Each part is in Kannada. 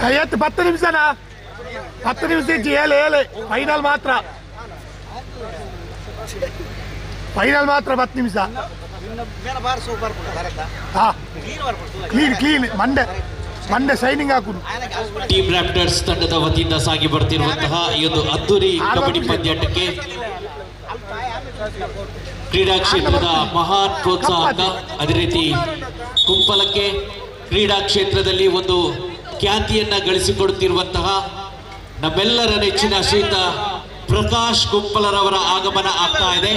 ಐವತ್ತು 10 ನಿಮಿಷನಾ 10 ನಿಮಿಷ ಇಜ್ಜಿ ಹೇಳಿ ಫೈನಲ್ ಮಾತ್ರ 10 ನಿಮಿಷ ಕ್ಲೀನ್ ಮಂಡೆ ಶೈನಿಂಗ್ ಹಾಕುದು. ಟೀಮ್ ರ್ಯಾಪ್ಟರ್ಸ್ ತಂಡದ ವತಿಯಿಂದ ಸಾಗಿ ಬರ್ತಿರುವಂತಹ ಈ ಒಂದು ಅದ್ದೂರಿ ಕಬಡ್ಡಿ ಪಂದ್ಯಾಟಕ್ಕೆ ಕ್ರೀಡಾ ಕ್ಷೇತ್ರದ ಮಹಾನ್ ಪ್ರೋತ್ಸಾಹಕ, ಅದೇ ರೀತಿ ಕುಂಪಲಕ್ಕೆ ಕ್ರೀಡಾ ಕ್ಷೇತ್ರದಲ್ಲಿ ಒಂದು ಖ್ಯಾತಿಯನ್ನ ಗಳಿಸಿಕೊಡುತ್ತಿರುವಂತಹ ನಮ್ಮೆಲ್ಲರ ನೆಚ್ಚಿನ ಶ್ರೀಯುತ ಪ್ರಕಾಶ್ ಕುಂಪಲರವರ ಆಗಮನ ಆಗ್ತಾ ಇದೆ.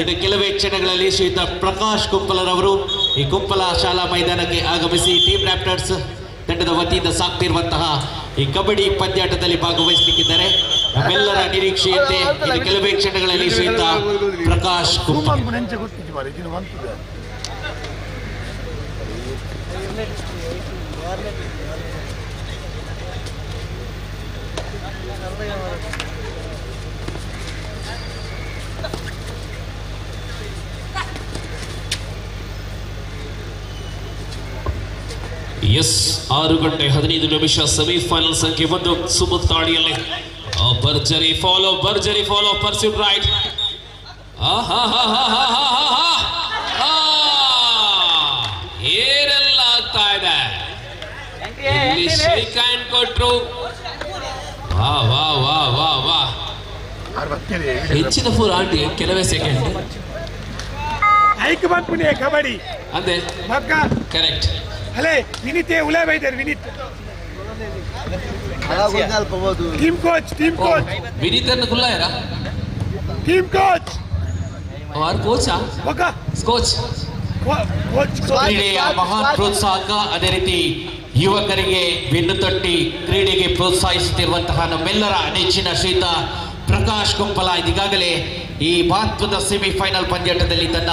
ಇನ್ನು ಕೆಲವೇ ಕ್ಷಣಗಳಲ್ಲಿ ಶ್ರೀಯುತ ಪ್ರಕಾಶ್ ಕುಂಪಲರವರು ಈ ಕುಂಪಲ ಶಾಲಾ ಮೈದಾನಕ್ಕೆ ಆಗಮಿಸಿ ಟೀಮ್ ರ್ಯಾಪ್ಟರ್ಸ್ ತಂಡದ ವತಿಯಿಂದ ಸಾಕ್ತಿರುವಂತಹ ಈ ಕಬಡ್ಡಿ ಪಂದ್ಯಾಟದಲ್ಲಿ ಭಾಗವಹಿಸಲಿಕ್ಕಿದ್ದಾರೆ. ನಮ್ಮೆಲ್ಲರ ನಿರೀಕ್ಷೆಯಂತೆ ಇನ್ನು ಕೆಲವೇ ಕ್ಷಣಗಳಲ್ಲಿ ಶ್ರೀಯುತ ಪ್ರಕಾಶ್ ಕುಂಪಲ. ಎಸ್ 6 ಗಂಟೆ 15 ನಿಮಿಷ ಸೆಮಿಫೈನಲ್ ಸಂಖ್ಯೆ 1 ಸುಮುತ್ತಾಡಿಯಲ್ಲಿ ಭರ್ಜರಿ ಫಾಲೋ ಪರ್ಸ್ಯೂಟ್ ರೈಟ್. ಏನೆಲ್ಲ ಆಗ್ತಾ ಇದೆ ಇಲ್ಲಿ, ಶೇಕ್ ಹ್ಯಾಂಡ್ ಕೊಟ್ರು. ವಾ ಹೆಚ್ಚಿನ ಫೋರ್ ಆಂಟಿ ಕೆಲವೇ ಸೆಕೆಂಡ್ ಕಬಡ್ಡಿ ಅಂದೆ ಕರೆಕ್ಟ್. ಅಲ್ಲೇ ವಿನಿತ್ ಉಲೇ ಬೈದರು. ವಿನಿತ್ ಟೀಮ್ ಕೋಚ್ ವಿನಿತ್ ಅನ್ನು ಕುಲ್ಲಾಯರ ಟೀಮ್ ಕೋಚ್ और कोच ಕ್ರೀಡೆಯ ಮಹಾನ್ ಪ್ರೋತ್ಸಾಹಕ, ಅದೇ ರೀತಿ ಯುವಕರಿಗೆ ಬೆನ್ನು ತಟ್ಟಿ ಕ್ರೀಡೆಗೆ ಪ್ರೋತ್ಸಾಹಿಸುತ್ತಿರುವಂತಹ ನಮ್ಮೆಲ್ಲರ ನೆಚ್ಚಿನ ಶ್ರೀಯುತ ಪ್ರಕಾಶ್ ಕುಂಪಲ ಇದೀಗಾಗಲೇ ಈ ಮಹತ್ವದ ಸೆಮಿಫೈನಲ್ ಪಂದ್ಯಾಟದಲ್ಲಿ ತನ್ನ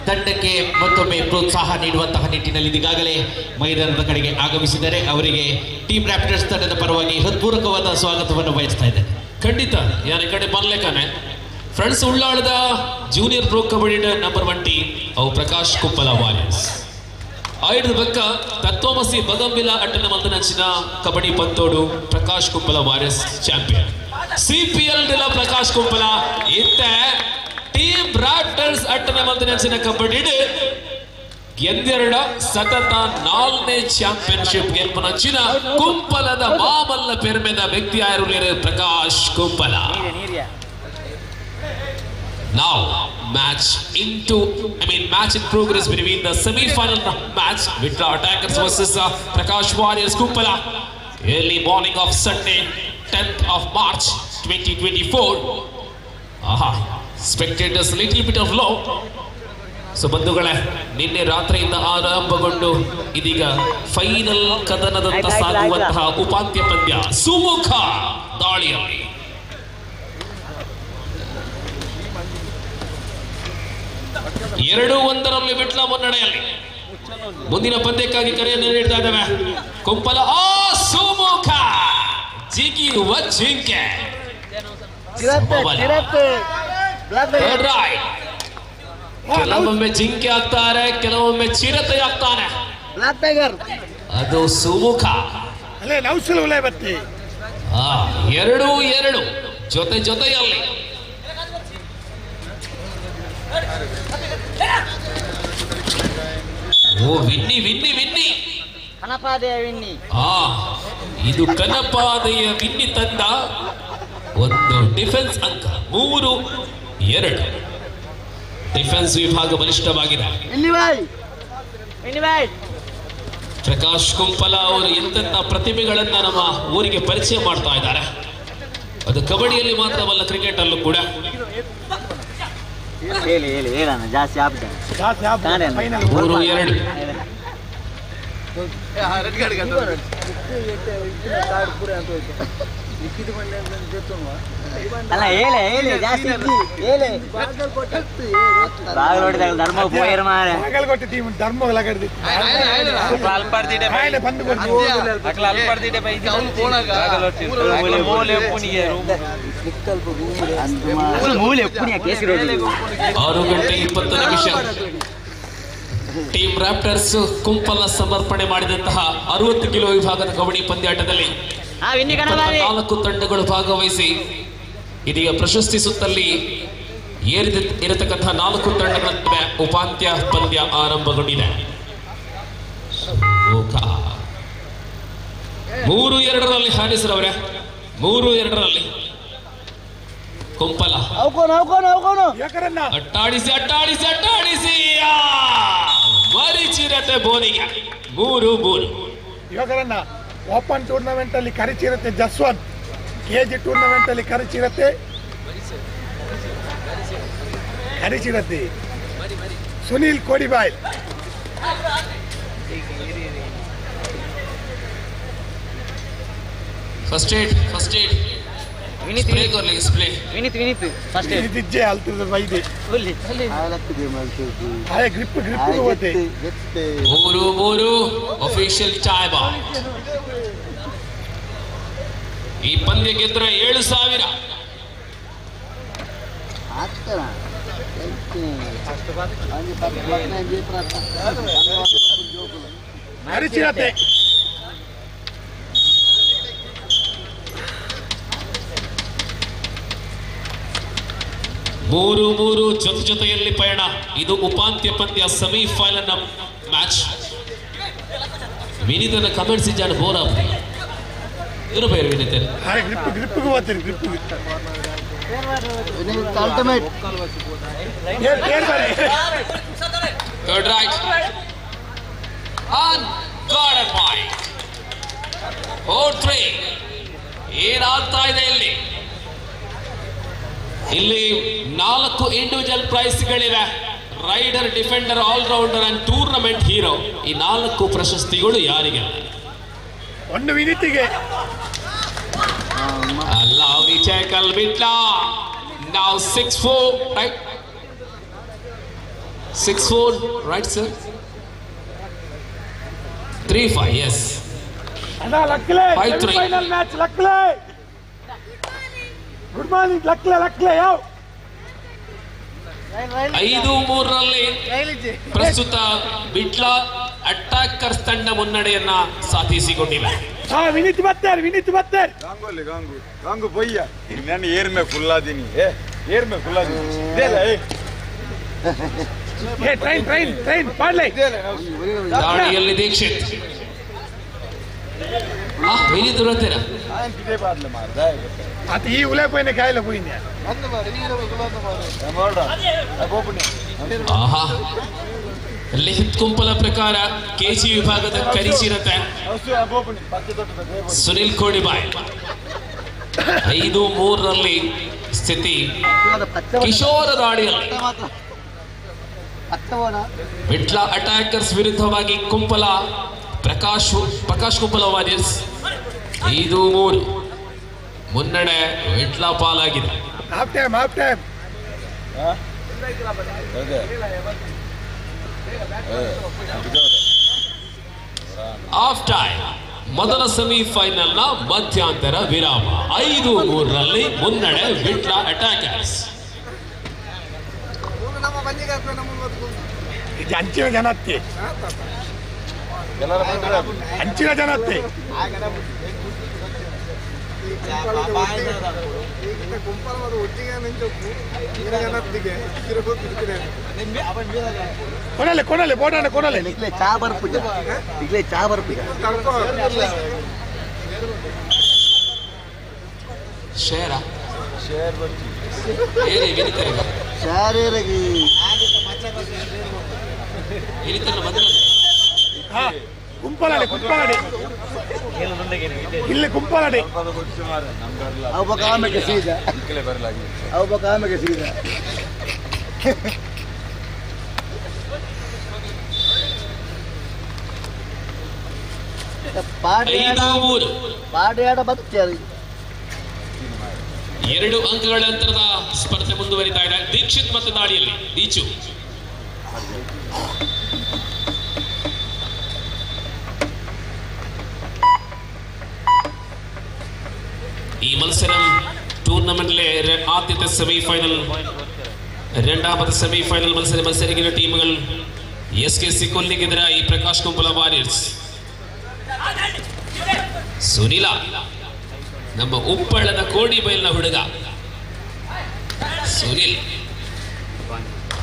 ತಂಡಕ್ಕೆ ಮತ್ತೊಮ್ಮೆ ಪ್ರೋತ್ಸಾಹ ನೀಡುವಂತಹ ನಿಟ್ಟಿನಲ್ಲಿ ಇದೀಗಾಗಲೇ ಮೈದಾನದ ಕಡೆಗೆ ಆಗಮಿಸಿದ್ದಾರೆ. ಅವರಿಗೆ ಟೀಮ್ ರ್ಯಾಪ್ಟರ್ಸ್ ತಂಡದ ಪರವಾಗಿ ಹೃತ್ಪೂರ್ವಕವಾದ ಸ್ವಾಗತವನ್ನು ಬಯಸ್ತಾ ಇದ್ದಾರೆ. ಖಂಡಿತ ಯಾರ ಕಡೆ ಬರ್ಲೇಕಾನೆ ಫ್ರೆಂಡ್ಸ್ ಉಳ್ಳಾಳದ junior pro kabaddi number 1 team ಅವು ಪ್ರಕಾಶ್ ಕುಂಪಲ ವಾರಿಯರ್ಸ್ ಆಯ್ದ ಬಕ್ಕ ತತ್ವಮಸಿ ಬಗಂಬಿಲ ಅಟ್ಟನ ಮಂದನಂಚಿನ ಕಬಡ್ಡಿ ಪಂತೋಡು Prakash Kumpala warriors champion CPL ಡಿಲ ಪ್ರಕಾಶ್ ಕುಂಪಲ ಇತ್ತ ಟೀಮ್ ರ್ಯಾಪ್ಟರ್ಸ್ ಅಟ್ಟನ ಮಂದನಂಚಿನ ಕಬಡ್ಡಿ ಎಂದೆರಡ ಸತತ 4ನೇ ಚಾಂಪಿಯನ್ಶಿಪ್ ಗೆಲ್ಪನಂಚಿನ ಕುಂಪಲದ ಮಾಮಲ್ಲ ಪೆರ್ಮೆದ ವ್ಯಕ್ತಿ ಆಗಿರುವ Prakash Kumpala. Now match in progress between the semi-final match with the Attackers versus Prakash Warriors Kumpala. Early morning of Sunday 10th of March 2024. Spectators little bit of low. So ಬಂಧುಗಳೇ, ನಿನ್ನೆ ರಾತ್ರಿಯಿಂದ ಆರಂಭಗೊಂಡು ಇದೀಗ ಫೈನಲ್ ಕದನದತ್ತ ಸಾಗುವಂತಹ ಉಪಾಂತ್ಯ ಪಂದ್ಯ ಸುಮುಖ ದಾಳಿಯಲ್ಲಿ 2-1 ಬಿಟ್ಲ ಮುನ್ನಡೆಯಲ್ಲಿ ಮುಂದಿನ ಪಂದ್ಯಕ್ಕಾಗಿ ಕರೆಯನ್ನು ನೀಡ್ತಾ ಇದ್ದಾವೆ ಕುಂಪಲ. ಸುಮುಖ ಜಿಗಿಯುವ ಜಿಂಕೆ ಕೆಲವೊಮ್ಮೆ ಜಿಂಕೆ ಆಗ್ತಾರೆ, ಕೆಲವೊಮ್ಮೆ ಚಿರತೆ ಆಗ್ತಾನೆ. ಅದು ಸುಮುಖ. 2-2 ಜೊತೆಯಲ್ಲಿ ವಿನ್ನಿ ಕನಪಾದೆಯ ವಿನ್ನಿ. ಇದು ಕನಪಾದೆಯ ವಿನ್ನಿ ತಂದ ಒಂದು ಡಿಫೆನ್ಸ್ ಅಂಕ 3-2. ಡಿಫೆನ್ಸ್ ವಿಭಾಗ ಬಲಿಷ್ಠವಾಗಿದೆ. ಪ್ರಕಾಶ್ ಕುಂಪಲ ಅವರು ಎಂತೆಂಥ ಪ್ರತಿಭೆಗಳನ್ನ ನಮ್ಮ ಊರಿಗೆ ಪರಿಚಯ ಮಾಡ್ತಾ ಇದ್ದಾರೆ. ಅದು ಕಬಡ್ಡಿಯಲ್ಲಿ ಮಾತ್ರವಲ್ಲ, ಕ್ರಿಕೆಟ್ ಅಲ್ಲೂ ಕೂಡ. ಜಾಸ್ತಿ 3-2. ಅಲ್ಲ ಹೇಳೆ ಹೇಳಿ ಜಾಸ್ತಿ ಹೇಳಿ ಬಾಗಲೋಟದಾಗ ಧರ್ಮ ಹೋಗಿರ ಮಾರೆ ಬಾಗಲಕೋಟೆ ಟೀಮ್ ಧರ್ಮ ಲಗಡ್ದಿ ಅಲ್ಪರ್ದಿಡೆ ಆಯ್ಲೆ ಬಂದು ಬಂದು ಅಕ್ಲ ಅಲ್ಪರ್ದಿಡೆ ಬೈದಿ ಬಾಗಲೋಟೆ ಮೂಲೆ ಉಪ್ಪುನಿಗೆ ಮೂಲೆ ಉಪ್ಪುನಿಯ ಕೇಸಿ ರೋಡ್ 6 ಗಂಟೆ 20 ನಿಮಿಷ ಟೀಮ್ ರಾಪ್ಟರ್ಸ್ ಕುಂಪಲ ಸಮರ್ಪಣೆ ಮಾಡಿದಂತಹ 60 ಕಿಲೋ ವಿಭಾಗದ ಕಬಡ್ಡಿ ಪಂದ್ಯಾಟದಲ್ಲಿ 4 ತಂಡಗಳು ಭಾಗವಹಿಸಿ ಇದೀಗ ಪ್ರಶಸ್ತಿ ಸುತ್ತಲ್ಲಿ ಇರತಕ್ಕಂತಹ 4 ತಂಡಗಳ ಉಪಾಂತ್ಯ ಪಂದ್ಯ ಆರಂಭಗೊಂಡಿದೆ. 3-2 ಹಾನಿಸರವರೇ 3-2 ಕುಂಪಲ ಅಟ್ಟಾಡಿಸಿ ಅಟ್ಟಾಡಿಸಿ ಅಟ್ಟಾಡಿಸಿ ಮರಿಚಿರತೆ ಬೋನಿಗೆ 3-3 ಯುವಕರನ್ನ ಓಪನ್ ಟೂರ್ನಮೆಂಟ್ ಅಲ್ಲಿ ಕರಿಚಿರತೆ ಜಸ್ವಂತ್, ಕೆಜಿ ಟೂರ್ನಮೆಂಟ್ ಅಲ್ಲಿ ಕರಿಚಿರತೆ ಸುನೀಲ್ ಕೋಡಿಬಾಯ್. ಫಸ್ಟ್ ಏಡ್ ಸ್ಪ್ರೇ ಕೊರ್ಲಿ ಸ್ಪ್ರೇ ವಿನಿತ್ ಫಸ್ಟ್ ಇದಿಜ್ಜೆ ಅಲ್ತದ ಬೈದೆ ಆಯ ಗ್ರಿಪ್ ಹೋಗುತ್ತೆ. 3-3 ಅಫಿಷಿಯಲ್ ಟೈಮ್. ಈ ಪಂದ್ಯ ಗೆದ್ರೆ 7,000. ಕರಿಚಿರತೆ ಮೂರು ಜೊತೆಯಲ್ಲಿ ಪಯಣ. ಇದು ಉಪಾಂತ್ಯ ಪಂದ್ಯ ಸೆಮಿಫೈನಲ್ ಮ್ಯಾಚ್. ವಿನೀತನ ಕಮೆಂಟ್ಸ್ ಇದ್ದಾನೆ ಬೋರ ಇವರು ಬೇರೆ ವಿನೀತ ಗ್ರಿಪ್ ಹೋಗ್ತಾರೆ grip ultimate third right on garden point 4-3. ಏನಾಗ್ತಾ ಇದೆ ಇಲ್ಲಿ 4 ಇಂಡಿವಿಜುವಲ್ ಪ್ರೈಸ್ಗಳಿವೆ. Raider, defender, allrounder and tournament hero. ಈ 4 ಪ್ರಶಸ್ತಿಗಳು ಯಾರಿಗೆ? ಒಂದು ವಿನಿತಿಗೆ. Allow me tackle Mitla. Now 6-4, right? 6-4, right sir? 3-5, yes. ಅಣ್ಣ ಲಕ್ಲೆ 5-3 ಫೈನಲ್ ಮ್ಯಾಚ್ ಲಕ್ಲೆ. ಗುಡ್ ಮಾರ್ನಿಂಗ್ ಲಕ್ಲೆ ಯಾವ 5-3 ಪ್ರಸ್ತುತ ಬಿಟ್ಲ ಅಟ್ಯಾಕರ್ಸ್ ತಂಡ ಮುನ್ನಡೆಯನ್ನ ಸಾಧಿಸಿಕೊಂಡಿವೆ. ವಿನಿತ್ ಬತ್ತರ್ ಗಾಂಗು ಬಯ್ಯ ನಾನು ಏರ್ಮೆ ಫುಲ್ಲಾದೀನಿ ಏರ್ಮೆ ಫುಲ್ಲಾದೀನಿ ಟ್ರೈನ್ ಪಾಡ್ಲೆ ದಾಳಿಯಲ್ಲಿ ದೀಕ್ಷಿತ್ ವಿನೀತ್ ಬರುತ್ತೀರಾ ಅದು ಈ ಉಲೆ ಪೋಯಿನ ಕಾಯಿಲೆ ಪೋಯಿನ ಆಹಾ ಲಿಖಿತ್ ಕುಂಪಲ ಪ್ರಕಾರ ಕೆಜಿ ವಿಭಾಗದ ಕರಿಚಿರತೆ ಸುನಿಲ್ ಕೋಡಿಬಾಯ್. 5-3 ಸ್ಥಿತಿ. ಕಿಶೋರ ದಾಳಿಯಲ್ಲಿ ವಿಟ್ಲ ಅಟ್ಯಾಕರ್ಸ್ ವಿರುದ್ಧವಾಗಿ ಕುಂಪಲ ಪ್ರಕಾಶ್ ಕುಂಪಲ ವಾರಿಯರ್ಸ್ 5-3 ಮುನ್ನಡೆ ವಿಟ್ಲ ಪಾಲಾಗಿದೆ. Of time. ಮೊದಲ ಸೆಮಿಫೈನಲ್ ನ ಮಧ್ಯಂತರ ವಿರಾಮ. 5-3 ಮುನ್ನಡೆ ವಿಟ್ಲ ಅಟ್ಯಾಕರ್ಸ್. ಹಂಚಿನ ಜನತೆ ಕೊನಲೆ ಚಾ ಬರ್ಪುಜ ಶೇರ ಕುಂಪಲಡೆ ಇಲ್ಲಿ ಕುಂಪಲಡೆ ಆಮೆಗೆ ಸೀದಾ ಪಾಡಿಯಾಡ ಬದುಕ್ತಾರೆ 2 ಅಂಕಗಳ ಅಂತರದ ಸ್ಪರ್ಧೆ ಮುಂದುವರಿತಾ ಇದೆ. ದೀಕ್ಷಿತ್ ಮತ್ತು ದಾಳಿಯಲ್ಲಿ ದೀಚು. ഈ മത്സരം ടൂർണമെന്റിലെ ആദ്യത്തെ സെമിഫൈനൽ, രണ്ടാമത്തെ സെമിഫൈനൽ മത്സരിക്കുന്ന ടീമുകൾ SKC കൊല്ലിക്കെതിരായി പ്രകാശ് കുംപല വാരിയേഴ്സ്. ಸುನಿಲ ನಮ್ಮ ಉಪ್ಪಳದ ಕೋಡಿಬೈಲ್ನ ಹುಡುಗ ಸುನಿಲ್.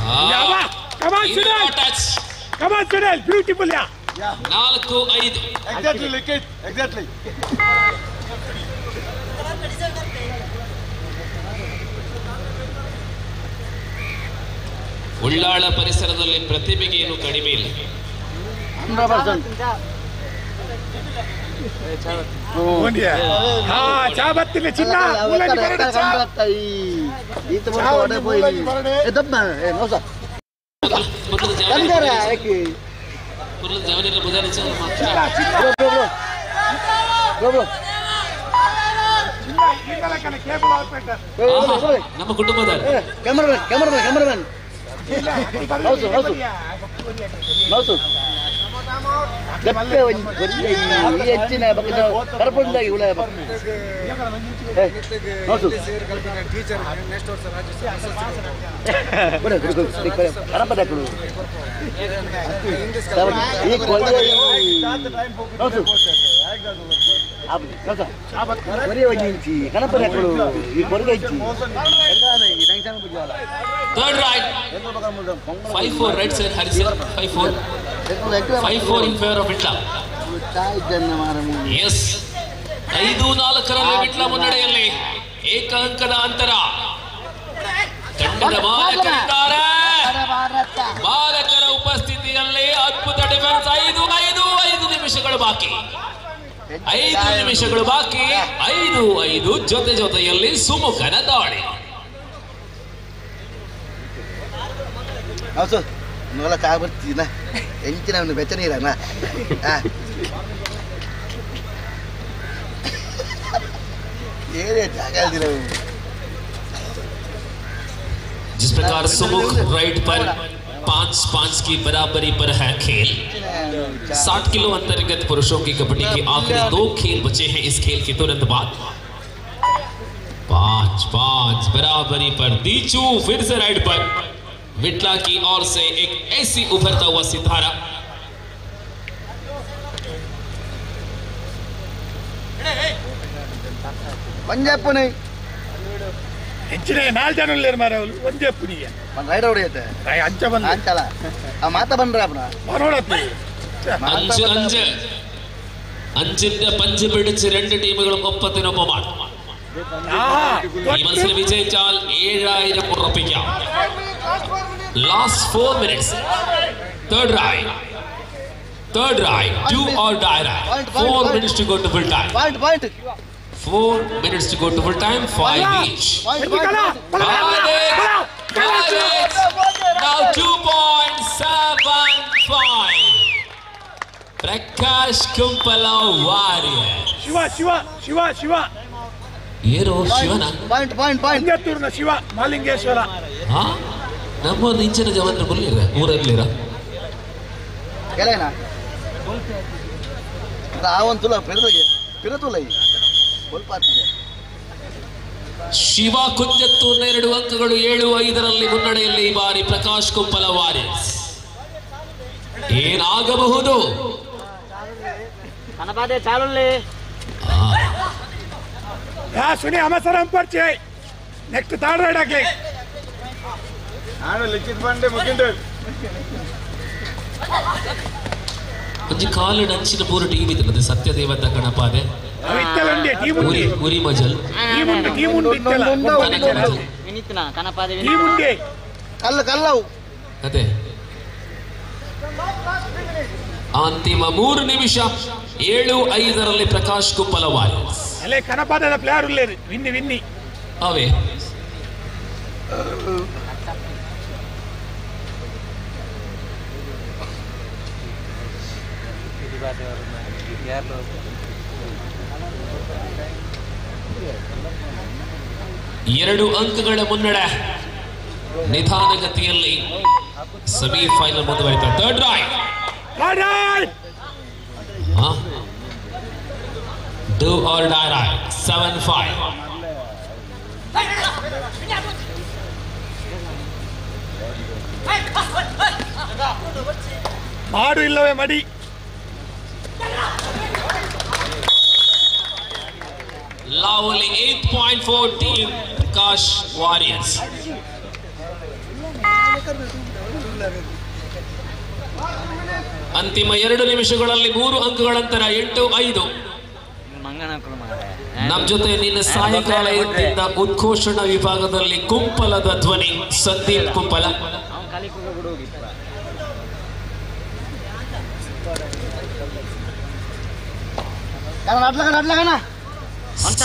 4-5. ಎಕ್ಸಾಕ್ಟ್ಲಿ ಉಳ್ಳಾಳ ಪರಿಸರದಲ್ಲಿ ಪ್ರತಿಭೆಗೆ ಏನು ಕಡಿಮೆ ಇಲ್ಲ. 100%. చాబత్తిని చిన్న ఊలని Barada itu mau ada boy debna nosa kandara eki ಪುರ್ಲ ಜವನಿರ ಬುದಾರಿ ಚಲ ಮಾತ್ರ bro చిన్న ఈగల కన కేబుల్ ఆపరేటర్ ನಮ್ಮ ಕುಟುಂಬದವರು. cameraman nausu ಗಟ್ಟೆ ಒಂದು ಹೆಚ್ಚಿನ ಬಗ್ಗೆ ಕರ್ಕೊಂಡಾಗಿ ಉಳ ಕರಪದಾಕಳು ಈ కొరి వచ్చి కనపడెక్కడు ఈ కొరగ ఇచ్చి Third right. 5-4 right side Harrison. 5-4. 5-4 in favor of Vitla. Yes. 5-4 Vitla ಮುನ್ನಡೆಯಲ್ಲಿ ಏಕ ಅಂಕದ ಅಂತರ. ತಂಡದ ಮಾಲಕರಿದ್ದಾರೆ. ಬಾಲಕರ ಉಪಸ್ಥಿತಿಯಲ್ಲಿ ಅದ್ಭುತ ಡಿಫೆನ್ಸ್. 5 ನಿಮಿಷಗಳು ಬಾಕಿ. 5 ನಿಮಿಷಗಳು ಬಾಕಿ. 5 ಜೊತೆಯಲ್ಲಿ ಸುಮುಖನ ದಾಳಿ. ಹೌದು ನೋಲ ಚಾ ಬರ್ತೀನ ಎಂಚಿನ ಅವನು ಬೆಚ್ಚನೆ ಇರಣ್ಣ ಏನೇ ಜಾಗ ಇಲ್ದಿರ जिस प्रकार सुमुख राइट पर 5-5 की बराबरी पर है खेल. 60 किलो अंतर्गत पुरुषों की कबड्डी के आखिरी 2 खेल बचे हैं इस खेल के तुरंत बाद. 5-5 बराबरी पर दीचू फिर से राइट पर. विटला की ओर से एक ऐसी उभरता हुआ सितारा. पंजाब नहीं ಹೆಚ್ಚಿನ 4 ಜನ ಇಲ್ಲರು ಮಾರವರು ಒಂದೇ ಪುನಿಯ ರೈಡ್ ಹೊಡೆಯುತ್ತೆ ಅಂಚ ಬಂದ ಅಂಚಲ ಆ ಮಾತ ಬಂದ್ರ ಅಪ್ಪ ಬರೋಡತ್ತಿ അഞ്ചിന്റെ പഞ്ച് പിടിച്ച് 2 ടീമുകളും ഒപ്പത്തിനൊപ്പം ആണ്. ഈ മത്സരം വിജയിച്ചാൽ 7000 ഉറപ്പിക്കാം. Last 4 minutes. Third right. 2 or die right. 4 minutes to go to full time. Point. 4 minutes to go to full time. 5 each. Now 2.75. Prakash Kumpala Warrior. Shiva ಏನು ಶಿವನ point ಪಂಜತ್ತೂರಿನ ಶಿವ ಮಾಲಿಂಗೇಶ್ವರ. ನಮ್ಮೂರು ಇಂಚಿನ ಜವಾನ್ರು ಬರಲಿಲ್ಲ ಊರಲ್ಲಿರ ಕೆಳಗನ ರಾವಂತುಲ ಪಿರತುಲ ಶಿವ ಕುಂಜತ್ತೂರ್ನ 2 ಅಂಕಗಳು 7-5 ಮುನ್ನಡೆಯಲ್ಲಿ ಈ ಬಾರಿ ಪ್ರಕಾಶ್ ಕುಂಪಲ ವಾರಿಯರ್ಸ್. ಏನಾಗಬಹುದು? ಸುನಿ ಅಮಸರಂ ಪರಿಚಯ ನೆಕ್ಸ್ಟ್ ಥರ್ಡ್ ರೈಡ್ ಆಗ್ಲಿ ನಾನು ಲಿಖಿತ್ ಬಂಡೆ ಮುಗಿಂಡು ಒಂಜಿ ಕಾಲಡ್ ಅಂಚಿನ ಪೂರ ಟೀಮ್ ಇತ್ತಲ್ಲ ಸತ್ಯದೇವತ ಗಣಪಾದೆ ಇತ್ತಲಂಡಿ ಟೀಮ್ ಉಂಡಿ ಉರಿ ಮಜಲ್ ಟೀಮ್ ಉಂಡಿ ಇತ್ತಲ್ಲ ಟೀಮ್ ಉಂಡಿ ಕಲ್ಲವು ಅದೇ ಅಂತಿಮ 3 ನಿಮಿಷ 7-5 ಪ್ರಕಾಶ್ ಕುಂಪಲ ವಾರಿಯರ್ಸ್. ಅಲ್ಲೇ ಕನಪಾದದ ಪ್ಲೇಯರ್ ಉಳ್ಳೇ ವಿನ್ನಿ ಅವೇ 2 ಅಂಕಗಳ ಮುನ್ನಡೆ ನಿಧಾನಗತಿಯಲ್ಲಿ ಸೆಮಿಫೈನಲ್ ಮುಂದುವರಿತಾ third raid do or die raid 7-5 ಮಾಡು ಇಲ್ಲವೇ ಮಡಿ Lovely 8.4 team Prakash Warriors. ಅಂತಿಮ 2 ನಿಮಿಷಗಳಲ್ಲಿ 3 ಅಂಕಗಳಂತರ 8-5. ನಮ್ಮ ಜೊತೆ ನಿನ್ನ ಸಾಯಂಕಾಲದಿಂದ ಉದ್ಘೋಷಣಾ ವಿಭಾಗದಲ್ಲಿ ಕುಂಪಲದ ಧ್ವನಿ ಸಂದೀಪ್ ಕುಂಪಲ.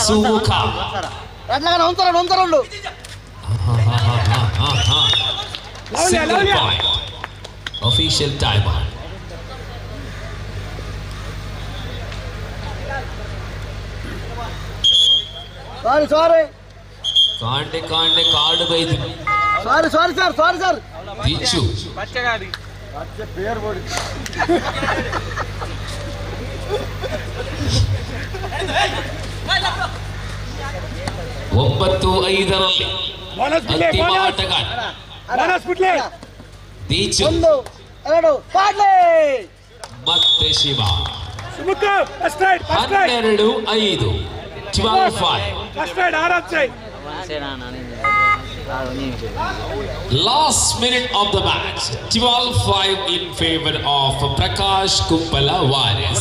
ಸುಮುಖ ಅಫಿಷಿಯಲ್ ಟೈಮ್ ಕಾಂಡೆ ಕಾರ್ಡ್ ಬೈದು ಸಾರಿ ಬಿಚ್ಚು పేరు పోడి 9-5ರಲ್ಲಿ ಅಂತಿಮ ಆಟಗಾರ ದೀಚು ಮತ್ತೆ Shiva 12-5 12-5 Last minute of the match 12-5 in favor of Prakash Kumpala Warriors.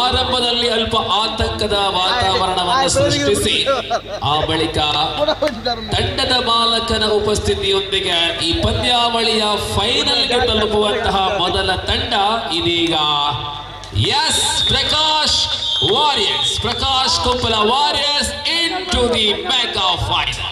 ಆರಂಭದಲ್ಲಿ ಅಲ್ಪ ಆತಂಕದ ವಾತಾವರಣವನ್ನು ಸೃಷ್ಟಿಸಿ ಆ ಬಳಿಕ ತಂಡದ ಮಾಲಕನ ಉಪಸ್ಥಿತಿಯೊಂದಿಗೆ ಈ ಪಂದ್ಯಾವಳಿಯ ಫೈನಲ್ಗೆ ತಲುಪುವಂತಹ ಮೊದಲ ತಂಡ ಇದೀಗ Prakash Kumpala Warriors into the mega final.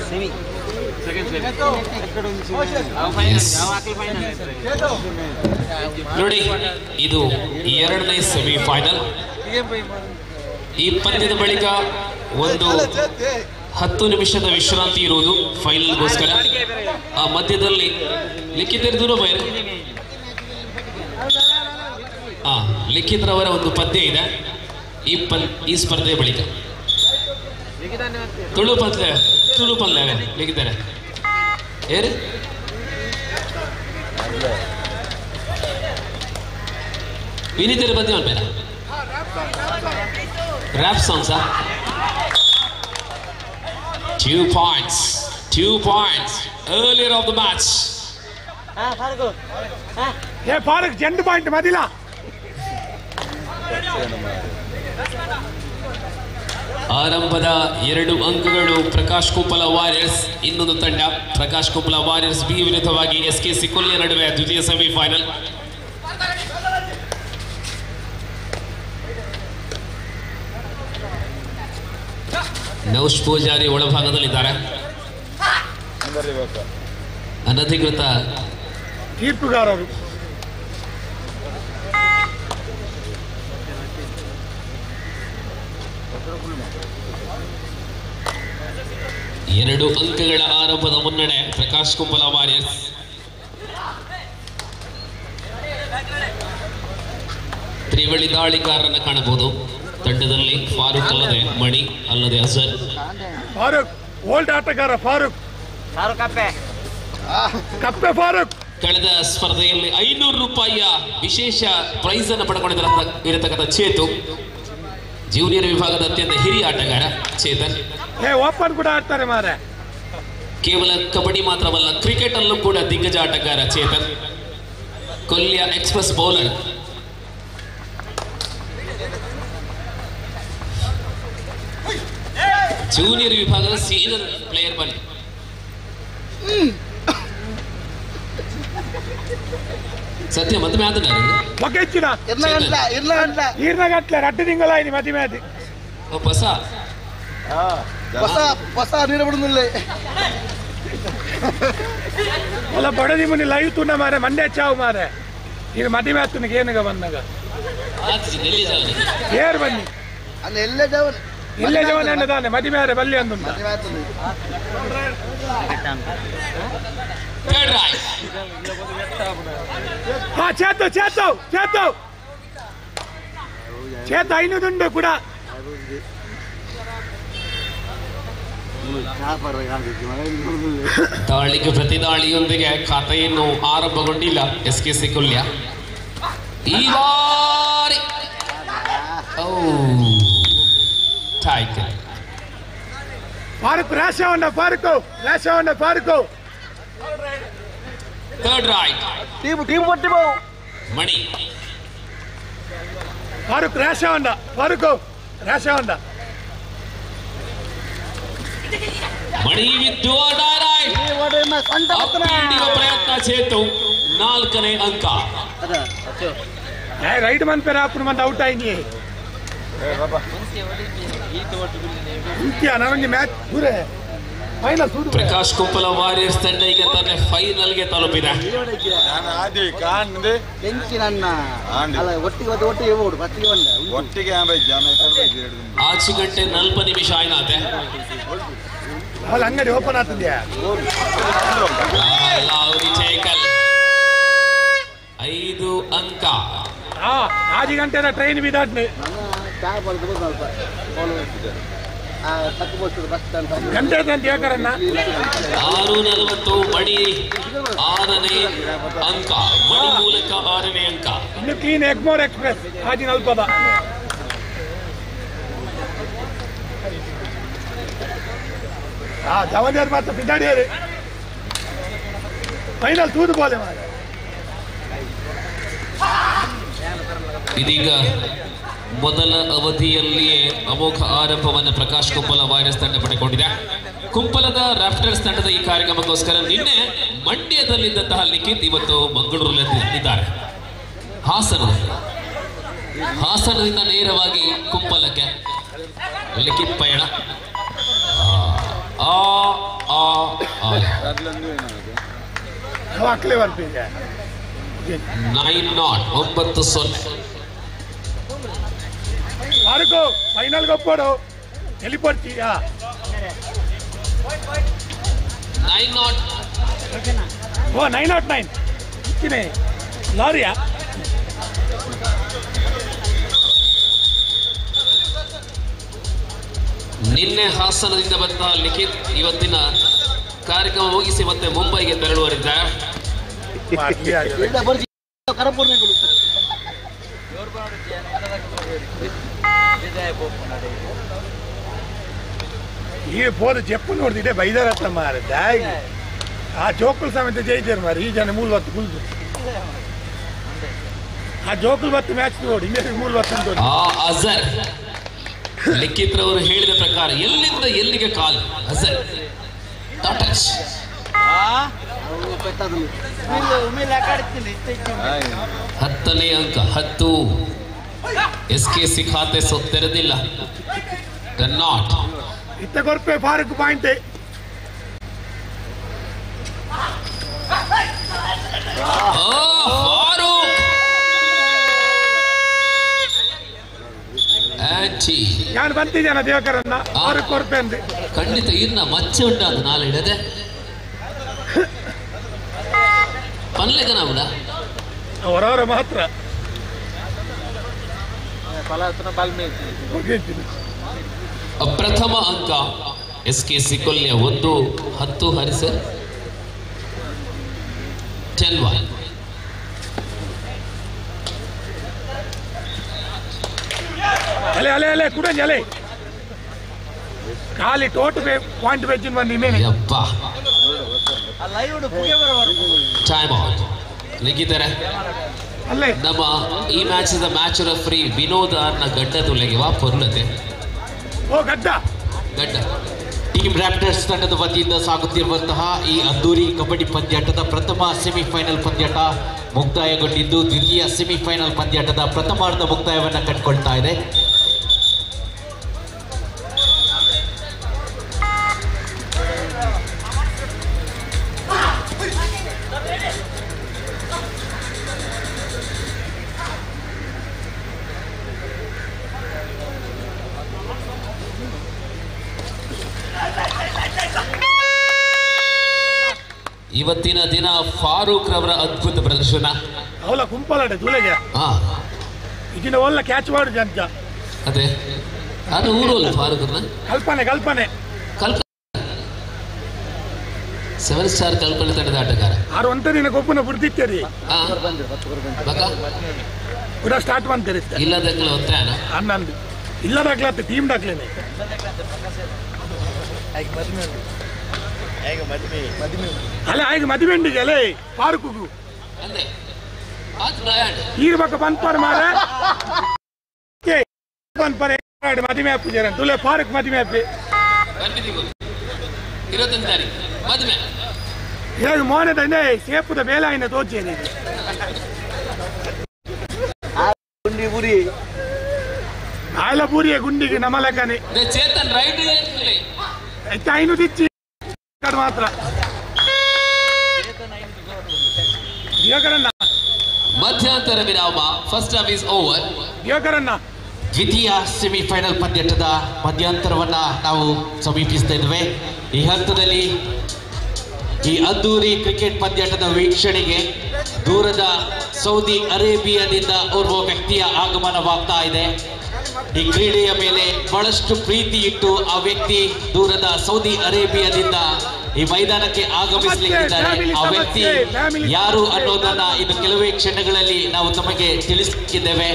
Semi. ನೋಡಿ, ಇದು ಎರಡನೇ ಸೆಮಿಫೈನಲ್. ಈ ಪಂದ್ಯದ ಬಳಿಕ ಒಂದು 10 ನಿಮಿಷದ ವಿಶ್ರಾಂತಿ ಇರುವುದು ಫೈನಲ್ಗೋಸ್ಕರ. ಆ ಮಧ್ಯದಲ್ಲಿ ಲಿಖಿತರದು ಲಿಖಿತ್ರವರ ಒಂದು ಪದ್ಯ ಇದೆ ಈ ಸ್ಪರ್ಧೆಯ ಬಳಿಕ. ತುಳು ಪಲ್ಯ ಲಿಖಿತಾರೆ ಏರಿ ವಿನೀತರು ಪದ್ಯ ಮಾಡ್ಬೇಡ. ರ್ಯಾಪ್ ಸಾಂಗ್ಸಾ? 2 points earlier of the match. Farooq ಜಂಡು ಪಾಯಿಂಟ್ ಮದಿಲ್ಲ. ಆರಂಭದ 2 ಅಂಕಗಳು ಪ್ರಕಾಶ್ ಕುಂಪಲ ವಾರಿಯರ್ಸ್. ಇನ್ನೊಂದು ತಂಡ ಪ್ರಕಾಶ್ ಕುಂಪಲ ವಾರಿಯರ್ಸ್ ಬಿ ವಿರುದ್ಧವಾಗಿ SKC ಕೊಲ್ಲಿಯ ನಡುವೆ ದ್ವಿತೀಯ ಸೆಮಿಫೈನಲ್. ನೌಶ್ ಪೂಜಾರಿ ಒಳಭಾಗದಲ್ಲಿದ್ದಾರೆ. ಅನಧಿಕೃತ ತೀರ್ಪುಗಾರರು. ಎರಡು ಅಂಕಗಳ ಆರಂಭದ ಮುನ್ನಡೆ ಪ್ರಕಾಶ್ ಕುಂಪಲ ವಾರಿಯರ್ಸ್. ತ್ರಿವಳಿ ದಾಳಿಗಾರರನ್ನು ಕಾಣಬಹುದು ತಂಡದಲ್ಲಿ. ಫಾರೂಕ್ ಅಲ್ಲದೆ ಮಣಿ, ಅಲ್ಲದೆ ಅಜರ್. ಫಾರೂಕ್ ಓಲ್ಡ್ ಆಟಗಾರ. ಫಾರೂಕ್ ಕಪ್ಪೆ ಫಾರೂಕ್. ಕಳೆದ ಸ್ಪರ್ಧೆಯಲ್ಲಿ 500 ರೂಪಾಯಿಯ ವಿಶೇಷ ಪ್ರೈಸ್ ಅನ್ನು ಪಡ್ಕೊಂಡಿರತಕ್ಕಂಥ ಚೇತು. ಜೂನಿಯರ್ ವಿಭಾಗದ ಅತ್ಯಂತ ಹಿರಿಯ ಆಟಗಾರ ಚೇತನ್. ಓಪನ್ ಕೂಡ ಆಡ್ತಾರೆ ಮಾರೆ. ಕೇವಲ ಕಬಡ್ಡಿ ಮಾತ್ರವಲ್ಲ, ಕ್ರಿಕೆಟ್ ಅಲ್ಲೂ ಕೂಡ ದಿಗ್ಗಜ ಆಟಗಾರ ಚೇತನ್. ಕೊಲ್ಲಿಯ ಎಕ್ಸ್ಪ್ರೆಸ್ ಬೌಲರ್. ಜೂನಿಯರ್ ವಿಭಾಗದ ಸೀನಿಯರ್ ಪ್ಲೇಯರ್ ಬನ್ನಿ. ಸತ್ಯ ಮದುವೆ ಆದ ರಟ್ಟು ತಿಂಗಳ ಮದುವೆ ಹೊಸ ನೀರು ಬಿಡುದಿಲ್ಲ. ಅಲ್ಲ ಬಡದಿ ಮುನಿ ಲೈವ್ ತುನ್ನ ಮಾರೆ ಮಂಡ್ಯ ಚಾವು ಮಾರೆ. ಈಗ ಮದುವೆ ಆತನಿಗೆ ಏನಗ ಬಂದಾಗ ಏರ್ ಬನ್ನಿ ಅಲ್ಲಿ ಎಲ್ಲೇ ಜವನ್ ಇಲ್ಲೇ ಜವನ್ ಅನ್ನದಾನೆ ಮದುವೆ ಆರೆ ಬಲ್ಲಿ ಅಂದು. ಹಾ ಚೇತು ಚೇತು ಚೇತು ಚೇತು 500 ಕೂಡ. ದಾಳಿಗೆ ಪ್ರತಿದಾಳಿಯೊಂದಿಗೆ ಖಾತೆಯನ್ನು ಆರಂಭಗೊಂಡಿಲ್ಲ SKC ಕೊಲ್ಯ. ಈ ಬಾರಿ ಫಾರೂಕ್ ರಾಶವನ್ನ Farooq third right team Mani. Farooq ರಾಶವನ್ನ ಮಣಿ ವಿತ್ ಪ್ರಯತ್ನ ಚೇತು. 4ನೇ ಅಂಕ. ರೈಟ್ ಮನ್ ಪೇರ ಅಪ್ಪನ ಮಂದಿ ಔಟ್ ಆಯ್ನಿ. ನನಗೆ ಮ್ಯಾಚ್ ಪೂರೇ ಫೈನಲ್. ಪ್ರಕಾಶ್ ಕುಂಪಲ ವಾರಿಯರ್ಸ್ ತಂಡ ಈಗ ತನ್ನ ಫೈನಲ್ಗೆ ತಲುಪಿದೆ. ಆಚೆ 40 ನಿಮಿಷ ಆಯ್ನಾತೆ. ಅಂಗಡಿ ಓಪನ್ ಆಗ್ತಿದ್ಯಾ? 5 ಅಂಕ. 6 ಗಂಟೆ ಟ್ರೈನ್ ಬಿದ್ದಾಡ್ನಿ ಗಂಟೆ ಅಂತ ಹೇಳ್ತಾರನ್ನ. 6:40 ಮಣಿ 6ನೇ ಅಂಕ. ಮಣಿ ಮೂಲಕ 6ನೇ ಅಂಕ. ಇನ್ನು ಕ್ಲೀನ್ ಎಗ್ಮೋರ್ ಎಕ್ಸ್ಪ್ರೆಸ್ ಹಾಜಿ ನಲ್ಪದ. ಜವನಿಯರ್ ಮಾತ್ರ ಬಿದ್ದಾಡಿಯರಿ ಫೈನಲ್ ತೂದು ಬೋಲೆ ಮಾಡ. ಇದೀಗ ಮೊದಲ ಅವಧಿಯಲ್ಲಿಯೇ ಅಮೋಘ ಆರಂಭವನ್ನು ಪ್ರಕಾಶ್ ಕುಂಪಲ ವಾರಿಯರ್ಸ್ ತಂಡ ಪಡೆದುಕೊಂಡಿದೆ. ಕುಂಪಲದ ರಾಫ್ಟರ್ಸ್ ತಂಡದ ಈ ಕಾರ್ಯಕ್ರಮಕ್ಕೋಸ್ಕರ ನಿನ್ನೆ ಮಂಡ್ಯದಲ್ಲಿದ್ದಂತಹ ಲಿಖಿತ್ ಇವತ್ತು ಮಂಗಳೂರಿನಲ್ಲಿದ್ದಾರೆ. ಹಾಸನದಿಂದ ನೇರವಾಗಿ ಕುಂಪಲಕ್ಕೆ ಲಿಖಿತ್ ಪಯಣ. ball. ಅಕ್ಲೆ ಬರ್ತಿದೆ 9-0. ಆರ್ಗೋ ಫೈನಲ್ ಗೊಪ್ಪಡು ಎಲ್ಲಿ ಬರ್ತೀಯಾ 9-0. ಓ 909 ಇಕ್ಕಿನೆ ಲಾರಿಯಾ ನಿನ್ನೆ ಹಾಸನದಿಂದ ಬಂದ ಲಿಖಿತ್ ಇವತ್ತಿನ ಕಾರ್ಯಕ್ರಮ ಮುಗಿಸಿ ಮತ್ತೆ ಮುಂಬೈಗೆ ತೆರಳುವರಿದ್ದಾರೆ. ಈ ಹೋದ ಜಪ್ಪು ನೋಡ್ತಿದ್ದೆ ಬೈದಾರ ಹತ್ರ ಮಾರದ್ದ ಆ ಜೋಕುಲ್ ಸಮೇತ ಜಯಿಚಾರ ಮಾರಿ ಈ ಜನ 3 ಹೊತ್ತು ಕುಲ್ದು ಆ ಜೋಕುಲ್ ಬತ್ತು ಮ್ಯಾಚ್ ನೋಡಿ ಇನ್ನೇ 3 ಹೊತ್ತು ಅಜರ್ ಲಿಖಿತ್ ರವರು ಹೇಳಿದ ಪ್ರಕಾರ ಎಲ್ಲಿಂದ ಎಲ್ಲಿಗೆ ಕಾಲ್ ಅಜರ್ ಟಚ್ 10ನೇ ಅಂಕ 10 SKC ಖಾತೆ ತೆರೆದಿಲ್ಲ. ನಾಟ್ ಇತ್ತ ಕೊರ್ಪೆ ಫಾರೂಕ್ ಪಾಯಿಂಟ್ ನಾನು ಬಂತಿದ್ದೇನ ದೇವಕರನ್ನ ಫಾರೂಕ್ ಕೊರ್ಪೆ ಅಂದೆ ಖಂಡಿತ ಇನ್ನ ಮಚ್ಚೆ ಉಂಟಾದ ನಾಳೆ ಇಡದೆ ಪನ್ಲೆಗನವಡ ಅವರವರ ಮಾತ್ರ ಪ್ರಥಮ ಅಂಕ SKC ಕೊಲ್ಯ 1-10 ಹರಿಸರ್ 10-1. ಅಲೆ ಅಲೆ ಅಲೆ ಕುಡಂಜಿ ಅಲೆ ಖಾಲಿ ಟೋಟ್ ಪಾಯಿಂಟ್ ಬೆಚ್ಚಿನ ಬಂದು ಇನ್ನೇನೆ ಯಪ್ಪ ಟೈಮ್ ಔಟ್ ಲಿಖಿತರೆ ಅಲ್ಲೇ ನಮ್ಮ ಈ ಮ್ಯಾಚ್ ಮ್ಯಾಚ್ ರೆಫ್ರಿ ವಿನೋದ್ ಅನ್ನ ಗಡ್ಡ ತುಲೆಗೆ ಪೊರ್ಲತೆ ಓ ಗಡ್ಡ ಟೀಮ್ ರ್ಯಾಪ್ಟರ್ಸ್ ತಂಡದ ವತಿಯಿಂದ ಸಾಗುತ್ತಿರುವಂತಹ ಈ ಅದ್ದೂರಿ ಕಬಡ್ಡಿ ಪಂದ್ಯಾಟದ ಪ್ರಥಮ ಸೆಮಿಫೈನಲ್ ಪಂದ್ಯಾಟ ಮುಕ್ತಾಯಗೊಂಡಿದ್ದು ದ್ವಿತೀಯ ಸೆಮಿಫೈನಲ್ ಪಂದ್ಯಾಟದ ಪ್ರಥಮಾರ್ಧ ಮುಕ್ತಾಯವನ್ನು ಕಂಡುಕೊಳ್ತಾ ಇದೆ. ಇವತ್ತಿನ ದಿನ ಫಾರೂಕ್ ರವರ ಅದ್ಭುತ ಪ್ರದರ್ಶನ. ಅವಳ ಕುಂಪಲಡೆ ತುಲೆಗೆ ಈಗಿನ ಒಳ್ಳೆ ಕ್ಯಾಚ್ ಮಾಡುದು ಅಂತ ಅದೇ ಅದು ಊರಲ್ಲ ಫಾರೂಕ್ ಕಲ್ಪನೆ 7 ಸ್ಟಾರ್ ಕಲ್ಪನೆ ತಂಡದ ಆಟಗಾರ. ಆರು ಒಂದಿನ ಗೊಬ್ಬನ ಬಿಡ್ತಿತ್ತೇರಿ ಕೂಡ ಸ್ಟಾರ್ಟ್ ಮಾಡ್ತಾರೆ ಇಲ್ಲದಾಗ್ಲ ಒತ್ತಾಯನ ಹನ್ನೊಂದು ಇಲ್ಲದಾಗ್ಲತ್ತ ಟೀಮ್ ಡಾಕ್ಲೇನೆ ಅಲ್ಲೇ ಆಯ್ತು ಮದುವೆ ಉಂಡಿಗೆ ಅಲ್ಲೇ ಪಾರ್ಕು ಅಂದೆ ಆತ್ ಬ್ರಾಯಡ್ ಈಗ ಬಕ್ಕ ಬಂದ್ಪಾರ ಮಾರೆ ಬಂದ್ಪಾರ ಮದುವೆ ಹಾಪಿದ್ದಾರೆ ತುಲೆ ಪಾರ್ಕ್ ಮದುವೆ ಹಾಪಿ ಬಂದಿದ್ದೀವಿ 25 ತಾರೀಕು ಮದುವೆ ಹೇಗೆ ಮೋನದ ಸೇಪುದ ಬೇಲಾಯಿನ ತೋಚೇನೆ ಆಯ್ಲ ಪೂರಿಯ ಗುಂಡಿಗೆ ನಮ್ಮ ಲೆಕ್ಕನೆ ಚೇತನ್ ರೈಟ್ ಐನು ತಿಚ್ಚಿ ಮಾತ್ರ ಮಧ್ಯಂತರ ವಿರಾಮ. First half is over. ದ್ವಿತೀಯ ಸೆಮಿಫೈನಲ್ ಪಂದ್ಯಾಟದ ಮಧ್ಯಂತರವನ್ನ ನಾವು ಸಮೀಪಿಸ್ತಾ ಇದ್ದೇವೆ. ಈ ಹಂತದಲ್ಲಿ ಈ ಅದ್ದೂರಿ ಕ್ರಿಕೆಟ್ ಪಂದ್ಯಾಟದ ವೀಕ್ಷಣೆಗೆ ದೂರದ ಸೌದಿ ಅರೇಬಿಯಾದಿಂದ ಓರ್ವ ವ್ಯಕ್ತಿಯ ಆಗಮನವಾಗ್ತಾ ಇದೆ. ಈ ಕ್ರೀಡೆಯ ಮೇಲೆ ಬಹಳಷ್ಟು ಪ್ರೀತಿ ಇಟ್ಟು ಆ ವ್ಯಕ್ತಿ ದೂರದ ಸೌದಿ ಅರೇಬಿಯಾದಿಂದ ಈ ಮೈದಾನಕ್ಕೆ ಆಗಮಿಸಲಿಕ್ಕಿದ್ದಾರೆ. ಆ ವ್ಯಕ್ತಿ ಯಾರು ಅನ್ನೋದನ್ನ ಇನ್ನು ಕೆಲವೇ ಕ್ಷಣಗಳಲ್ಲಿ ನಾವು ತಮಗೆ ತಿಳಿಸಲಿಕ್ಕಿದ್ದೇವೆ.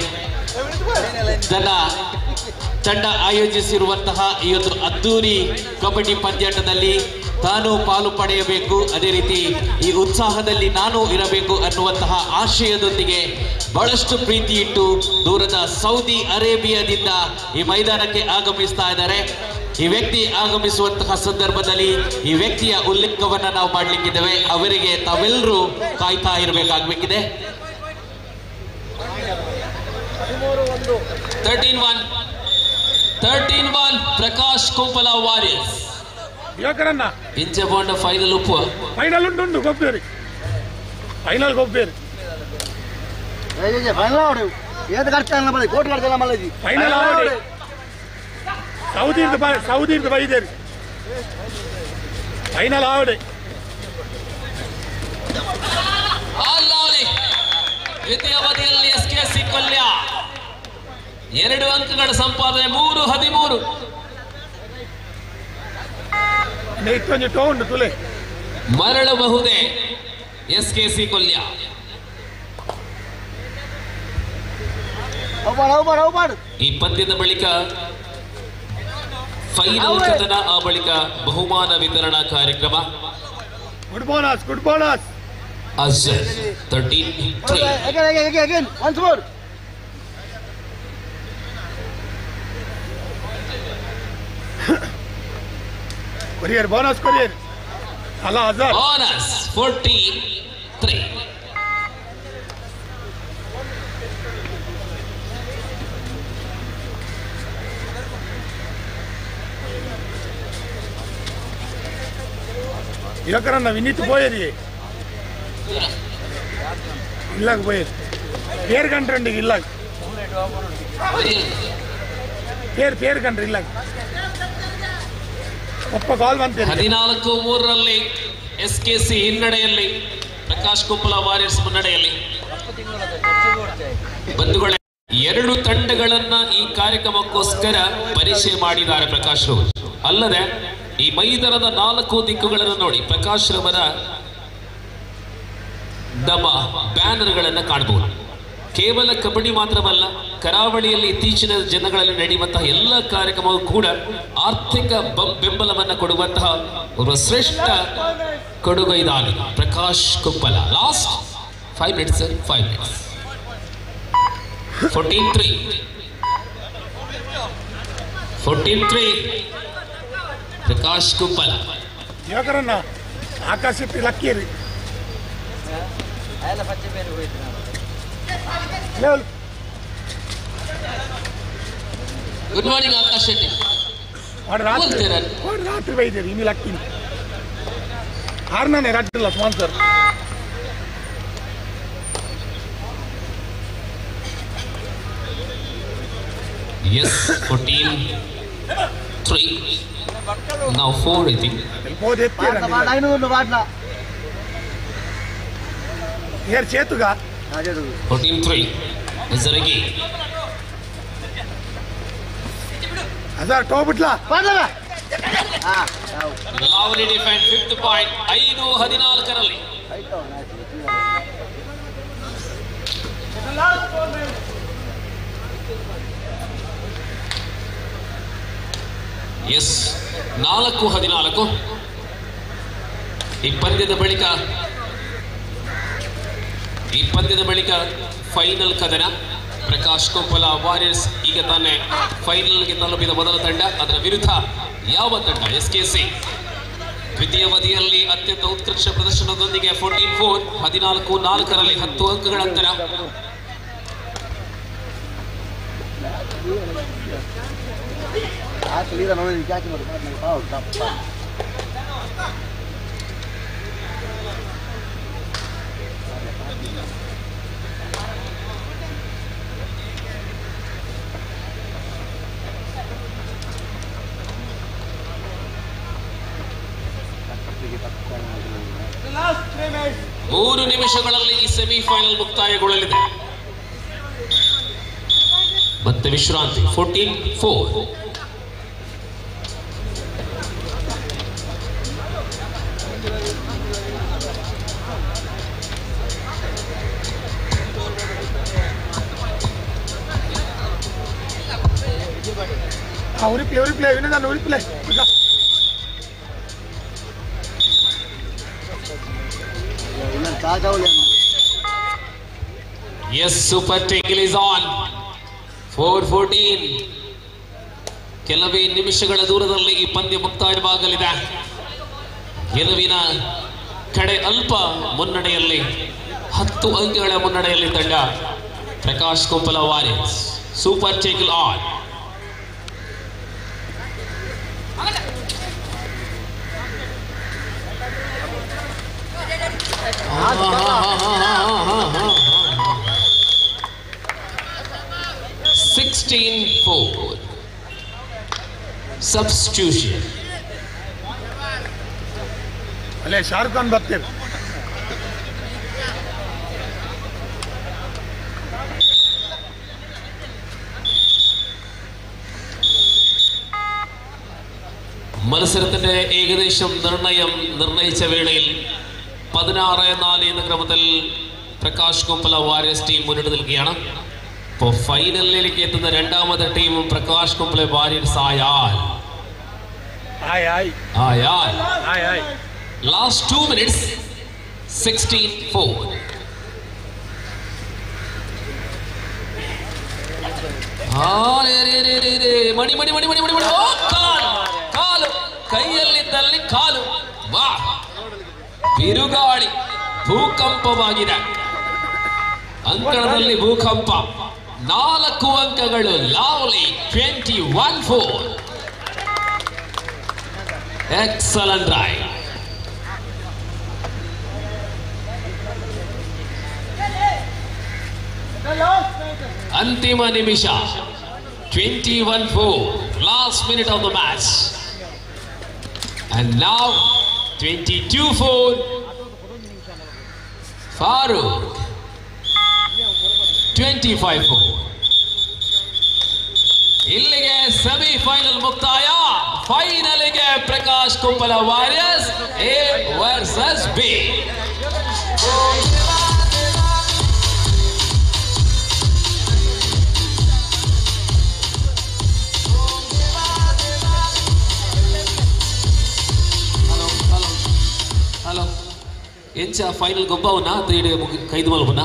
ತಂಡ ಆಯೋಜಿಸಿರುವಂತಹ ಈ ಒಂದು ಅದ್ದೂರಿ ಕಬಡ್ಡಿ ಪಂದ್ಯಾಟದಲ್ಲಿ ತಾನು ಪಾಲು ಪಡೆಯಬೇಕು, ಅದೇ ರೀತಿ ಈ ಉತ್ಸಾಹದಲ್ಲಿ ನಾನು ಇರಬೇಕು ಅನ್ನುವಂತಹ ಆಶಯದೊಂದಿಗೆ ಬಹಳಷ್ಟು ಪ್ರೀತಿ ಇಟ್ಟು ದೂರದ ಸೌದಿ ಅರೇಬಿಯಾದಿಂದ ಈ ಮೈದಾನಕ್ಕೆ ಆಗಮಿಸ್ತಾ ಇದ್ದಾರೆ. ಈ ವ್ಯಕ್ತಿ ಆಗಮಿಸುವಂತಹ ಸಂದರ್ಭದಲ್ಲಿ ಈ ವ್ಯಕ್ತಿಯ ಉಲ್ಲೇಖವನ್ನ ನಾವು ಮಾಡಲಿಕ್ಕಿದ್ದೇವೆ. ಅವರಿಗೆ ತಾವೆಲ್ಲರೂ ಕಾಯ್ತಾ ಇರಬೇಕಾಗಬೇಕಿದೆ. 13-1 ಪ್ರಕಾಶ್ ಕೊಂಪಲ ವಾರಿಯರ್ಸ್. ಯುವಕರನ್ನ ಇಂಚೆ ಬಾಂಡ ಫೈನಲ್ ಉಪ್ಪು ಫೈನಲ್ ಉಂಟು ಗೊಬ್ಬೇರಿ ಫೈನಲ್ ಗೊಬ್ಬೇರಿ ಫೈನಲ್ ಆವಡೆ ಏದು ಖರ್ಚು ಮళ్ళీ ಕೋಟಿ ಖರ್ಚು ಮళ్ళీ ಫೈನಲ್ ಆವಡೆ ಸೌದಿರ್ದು ಬೈದೇರಿ ಫೈನಲ್ ಆವಡೆ ದ್ವಿತೀಯ ಅವಧಿಯಲ್ಲಿ ಎಸ್ಕೆಸಿ ಕೊಲ್ಯ 2 ಅಂಕಗಳ ಸಂಪಾದನೆ 3-13 ತುಲೆ ಮರಳಬಹುದೇ ಎಸ್ಕೆಸಿ ಕೊಲ್ಯ ಈ ಪಂದ್ಯದ ಬಳಿಕ ಫೈನಲ್ ಕದನ ಆ ಬಳಿಕ ಬಹುಮಾನ ವಿತರಣಾ ಕಾರ್ಯಕ್ರಮ good bonus Azhar 13-3 again once more bonus courier ಅಲ್ಲ ಅಜರ್ ಬೋನಸ್ 14-3 యువకరన్న వినీత్ పోయేది ఇళ్ళకి పోయేది పేరు కంటండి ఇళ్ళకి పేరు ಕಂಡ್ರಿ ಇಲ್ಲಕ್ಕೆ ಒಪ್ಪ ಗಾಲ್ ಬಂತೆ 14-3 ಎಸ್ಕೆಸಿ ಹಿನ್ನಡೆಯಲ್ಲಿ ಪ್ರಕಾಶ್ ಕುಂಪಲ ವಾರಿಯರ್ಸ್ ಮುನ್ನಡೆಯಲ್ಲಿ ಬಂಧುಗಳೇ 2 ತಂಡಗಳನ್ನ ಈ ಕಾರ್ಯಕ್ರಮಕ್ಕೋಸ್ಕರ ಪರಿಚಯ ಮಾಡಿದ್ದಾರೆ ಪ್ರಕಾಶ್ ರವರು ಅಲ್ಲದೆ ಈ ಮೈದಾನದ 4 ದಿಕ್ಕುಗಳನ್ನು ನೋಡಿ ಪ್ರಕಾಶ್ ರವರ ನಮ್ಮ ಬ್ಯಾನರ್ಗಳನ್ನು ಕಾಣಬಹುದು ಕೇವಲ ಕಬಡ್ಡಿ ಮಾತ್ರವಲ್ಲ ಕರಾವಳಿಯಲ್ಲಿ ಇತ್ತೀಚಿನ ದಿನಗಳಲ್ಲಿ ನಡೆಯುವಂತಹ ಎಲ್ಲ ಕಾರ್ಯಕ್ರಮವೂ ಕೂಡ ಆರ್ಥಿಕ ಬೆಂಬಲವನ್ನು ಕೊಡುವಂತಹ ಒಬ್ಬ ಶ್ರೇಷ್ಠ ಕೊಡುಗೈದಾನಿ Prakash Kuppala last 5 minutes 5 minutes 14-3 Prakash Kuppala ಯುವಕರನ್ನ ಆಕಾಶಕ್ಕೆ ಲಕ್ಕೇರಿ ಗುಡ್ ಮಾರ್ನಿಂಗ್ ಆಕಾಶ್ ಶೆಟ್ಟಿ ರಾತ್ರಿ ಬೈದೇರಿ ಇನ್ನು ಲಕ್ಕಿನಿ 6ನೇ ರಟ್ಟಿಲ್ಲ sponsor Yes, 14-3. Now 4, I think. చేతుగా 14-3. Zaragi. Azar ಟೋಬಿಟ್ಲಾ Lovely defense, 5th point. 5-14 yes 4-14 ಈ ಪಂದ್ಯದ ಬಳಿಕ ಫೈನಲ್ ಕದನ ಪ್ರಕಾಶ್ ಕುಂಪಲ ವಾರಿಯರ್ಸ್ ಈಗ ತಾನೇ ಫೈನಲ್ಗೆ ತಲುಪಿದ ಮೊದಲ ತಂಡ ಅದರ ವಿರುದ್ಧ ಯಾವ ತಂಡ ಎಸ್ಕೆಸಿ ದ್ವಿತೀಯ ಅವಧಿಯಲ್ಲಿ ಅತ್ಯಂತ ಉತ್ಕೃಷ್ಟ ಪ್ರದರ್ಶನದೊಂದಿಗೆ 14-4 14-4 10 ಅಂಕಗಳ ಅಂತರ ಮೂರು ನಿಮಿಷಗಳಲ್ಲಿ ಈ ಸೆಮಿಫೈನಲ್ ಮುಕ್ತಾಯಗೊಳ್ಳಲಿದೆ ಮತ್ತೆ ವಿಶ್ರಾಂತಿ 14-4 Replay, replay. Yes, super tackle is on. 4-14. ಕೆಲವೇ ನಿಮಿಷಗಳ ದೂರದಲ್ಲಿ ಈ ಪಂದ್ಯ ಮುಕ್ತಾಯವಾಗಲಿದೆ. ಗೆಲುವಿನ ಕಡೆ ಅಲ್ಪ ಮುನ್ನಡೆಯಲ್ಲಿ 10 ಅಂಕಗಳ ಮುನ್ನಡೆಯಲ್ಲಿ ತಂಡ Prakash Kumpala Warriors. Super tackle on. 16-4. Substitution. ಅಲ್ಲೇ ಶಾರುಖ್ ಖಾನ್ ಬರ್ತೀವಿ. മത്സരത്തിന്റെ ഏകദേശം നിർണയിച്ച വേളയിൽ 16-4 എന്ന ക്രമത്തിൽ പ്രകാശ് കൊമ്പല വാരിയേഴ്സ് ടീം മുന്നിട്ട് നിൽക്കുകയാണ്. ഇപ്പോൾ ഫൈനലിലേക്ക് എത്തുന്ന രണ്ടാമത്തെ ടീമും പ്രകാശ് കൊമ്പല വാരിയേഴ്സ് ആയാൽ ലാസ്റ്റ് 2 minutes 16-4. ಮಣಿ ಮಣಿ ಮಣಿ ಮಣಿ ಮಣಿ ಮಣಿ ಕಾಲು ಕೈಯಲ್ಲಿದ್ದಲ್ಲಿ ಕಾಲು ವಾ ಬಿರುಗಾಳಿ ಭೂಕಂಪವಾಗಿದೆ. ಅಂಕಣದಲ್ಲಿ ಭೂಕಂಪ. 4 ಅಂಕಗಳು. ಲವ್ಲಿ 21-4. Excellent raid. ಅಂತಿಮ ನಿಮಿಷ 21-4. Last minute of the match. And now 22-4. Farooq 25-4. ಇಲ್ಲಿಗೆ ಸೆಮಿಫೈನಲ್ ಮುಕ್ತಾಯ. ಫೈನಲ್ಗೆ Prakash Koppala Warriors A versus B. Hello ఎంచా ఫైనల్ గొప్ప ఉన్నా 3 ఖైదు మలుపునా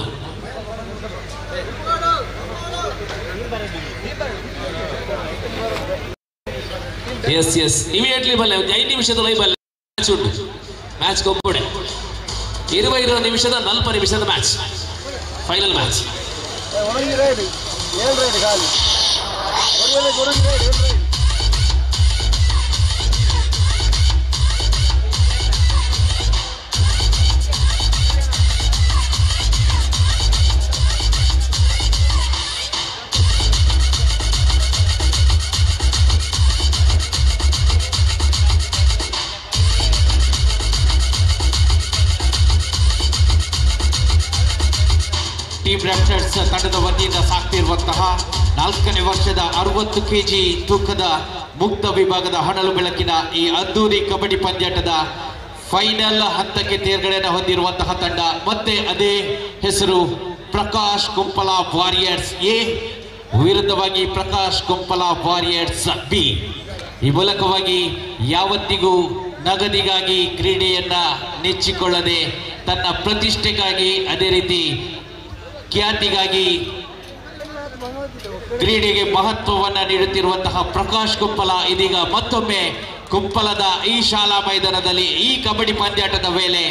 ಎಸ್ ಇಮಿಡಿಯೇಟ್ಲಿ ಬಲ್ಲೆ 5 ನಿಮಿಷದ ಲೈವ್ ಬಲ್ಲೆ ಮ್ಯಾಚ್ ಉಂಟು. ಮ್ಯಾಚ್ ಗೊಬ್ಬಡೆ 20 ನಿಮಿಷದ 40 ನಿಮಿಷದ ಮ್ಯಾಚ್. Final match. ಟೀಮ್ ರೆಫ್ಟರ್ಸ್ ತಂಡದ ವತಿಯಿಂದ ಸಾಕ್ತಿರುವಂತಹ 4ನೇ ವರ್ಷದ 60 kg ತೂಕದ ಮುಕ್ತ ವಿಭಾಗದ ಹಣಲು ಬೆಳಕಿನ ಈ ಅದ್ದೂರಿ ಕಬಡ್ಡಿ ಪಂದ್ಯಾಟದ ಫೈನಲ್ ಹಂತಕ್ಕೆ ತೇರ್ಗಡೆಯನ್ನು ಹೊಂದಿರುವಂತಹ ತಂಡ ಮತ್ತೆ ಅದೇ ಹೆಸರು ಪ್ರಕಾಶ್ ಕೊಪ್ಪಳ ವಾರಿಯರ್ಸ್ ಎ ವಿರುದ್ಧವಾಗಿ ಪ್ರಕಾಶ್ ಕೊಪ್ಪಳ ವಾರಿಯರ್ಸ್ ಬಿ. ಈ ಮೂಲಕವಾಗಿ ಯಾವತ್ತಿಗೂ ನಗದಿಗಾಗಿ ಕ್ರೀಡೆಯನ್ನ ನೆಚ್ಚಿಕೊಳ್ಳದೆ ತನ್ನ ಪ್ರತಿಷ್ಠೆಗಾಗಿ ಅದೇ ರೀತಿ ಖ್ಯಾತಿಗಾಗಿ ಕ್ರೀಡೆಗೆ ಮಹತ್ವವನ್ನ ನೀಡುತ್ತಿರುವಂತಹ ಪ್ರಕಾಶ್ ಕೊಪ್ಪಳ ಇದೀಗ ಮತ್ತೊಮ್ಮೆ ಕೊಪ್ಪಳದ ಈ ಶಾಲಾ ಮೈದಾನದಲ್ಲಿ ಈ ಕಬಡ್ಡಿ ಪಂದ್ಯಾಟದ ವೇಳೆ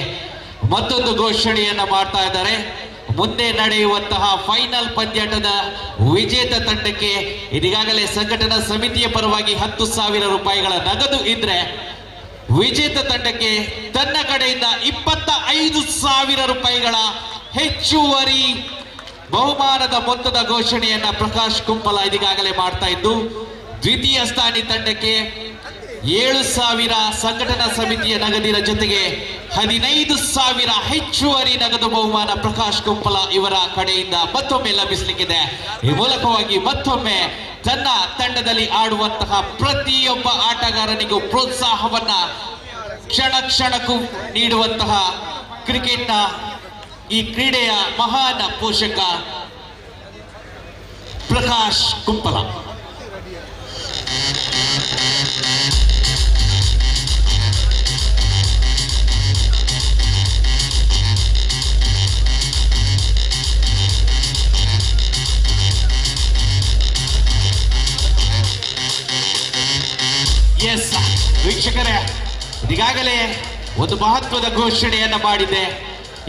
ಮತ್ತೊಂದು ಘೋಷಣೆಯನ್ನ ಮಾಡ್ತಾ ಇದ್ದಾರೆ. ಮುಂದೆ ನಡೆಯುವಂತಹ ಫೈನಲ್ ಪಂದ್ಯಾಟದ ವಿಜೇತ ತಂಡಕ್ಕೆ ಇದೀಗಾಗಲೇ ಸಂಘಟನಾ ಸಮಿತಿಯ ಪರವಾಗಿ 10,000 ರೂಪಾಯಿಗಳ ನಗದು ಇದ್ರೆ ವಿಜೇತ ತಂಡಕ್ಕೆ ತನ್ನ ಕಡೆಯಿಂದ 25,000 ರೂಪಾಯಿಗಳ ಹೆಚ್ಚುವರಿ ಬಹುಮಾನದ ಮೊತ್ತದ ಘೋಷಣೆಯನ್ನ ಪ್ರಕಾಶ್ ಕೊಪ್ಪಳ ಇದೀಗಾಗಲೇ ಮಾಡ್ತಾ ಇದ್ದು, ದ್ವಿತೀಯ ಸ್ಥಾನಿ ತಂಡಕ್ಕೆ 7,000 ಸಂಘಟನಾ ಸಮಿತಿಯ ನಗದಿನ ಜೊತೆಗೆ 15,000 ಹೆಚ್ಚುವರಿ ನಗದು ಬಹುಮಾನ ಪ್ರಕಾಶ್ ಕೊಪ್ಪಳ ಇವರ ಕಡೆಯಿಂದ ಮತ್ತೊಮ್ಮೆ ಲಭಿಸಲಿಕ್ಕಿದೆ. ಈ ಮೂಲಕವಾಗಿ ಮತ್ತೊಮ್ಮೆ ತನ್ನ ತಂಡದಲ್ಲಿ ಆಡುವಂತಹ ಪ್ರತಿಯೊಬ್ಬ ಆಟಗಾರನಿಗೂ ಪ್ರೋತ್ಸಾಹವನ್ನ ಕ್ಷಣ ಕ್ಷಣಕ್ಕೂ ನೀಡುವಂತಹ ಕ್ರಿಕೆಟ್ನ ಈ ಕ್ರೀಡೆಯ ಮಹಾನ್ ಪೋಷಕ ಪ್ರಕಾಶ್ ಕೊಪ್ಪಳ. ಎಸ್ ವೀಕ್ಷಕರೇ, ಈಗಾಗಲೇ ಒಂದು ಮಹತ್ವದ ಘೋಷಣೆಯನ್ನ ಮಾಡಿದೆ.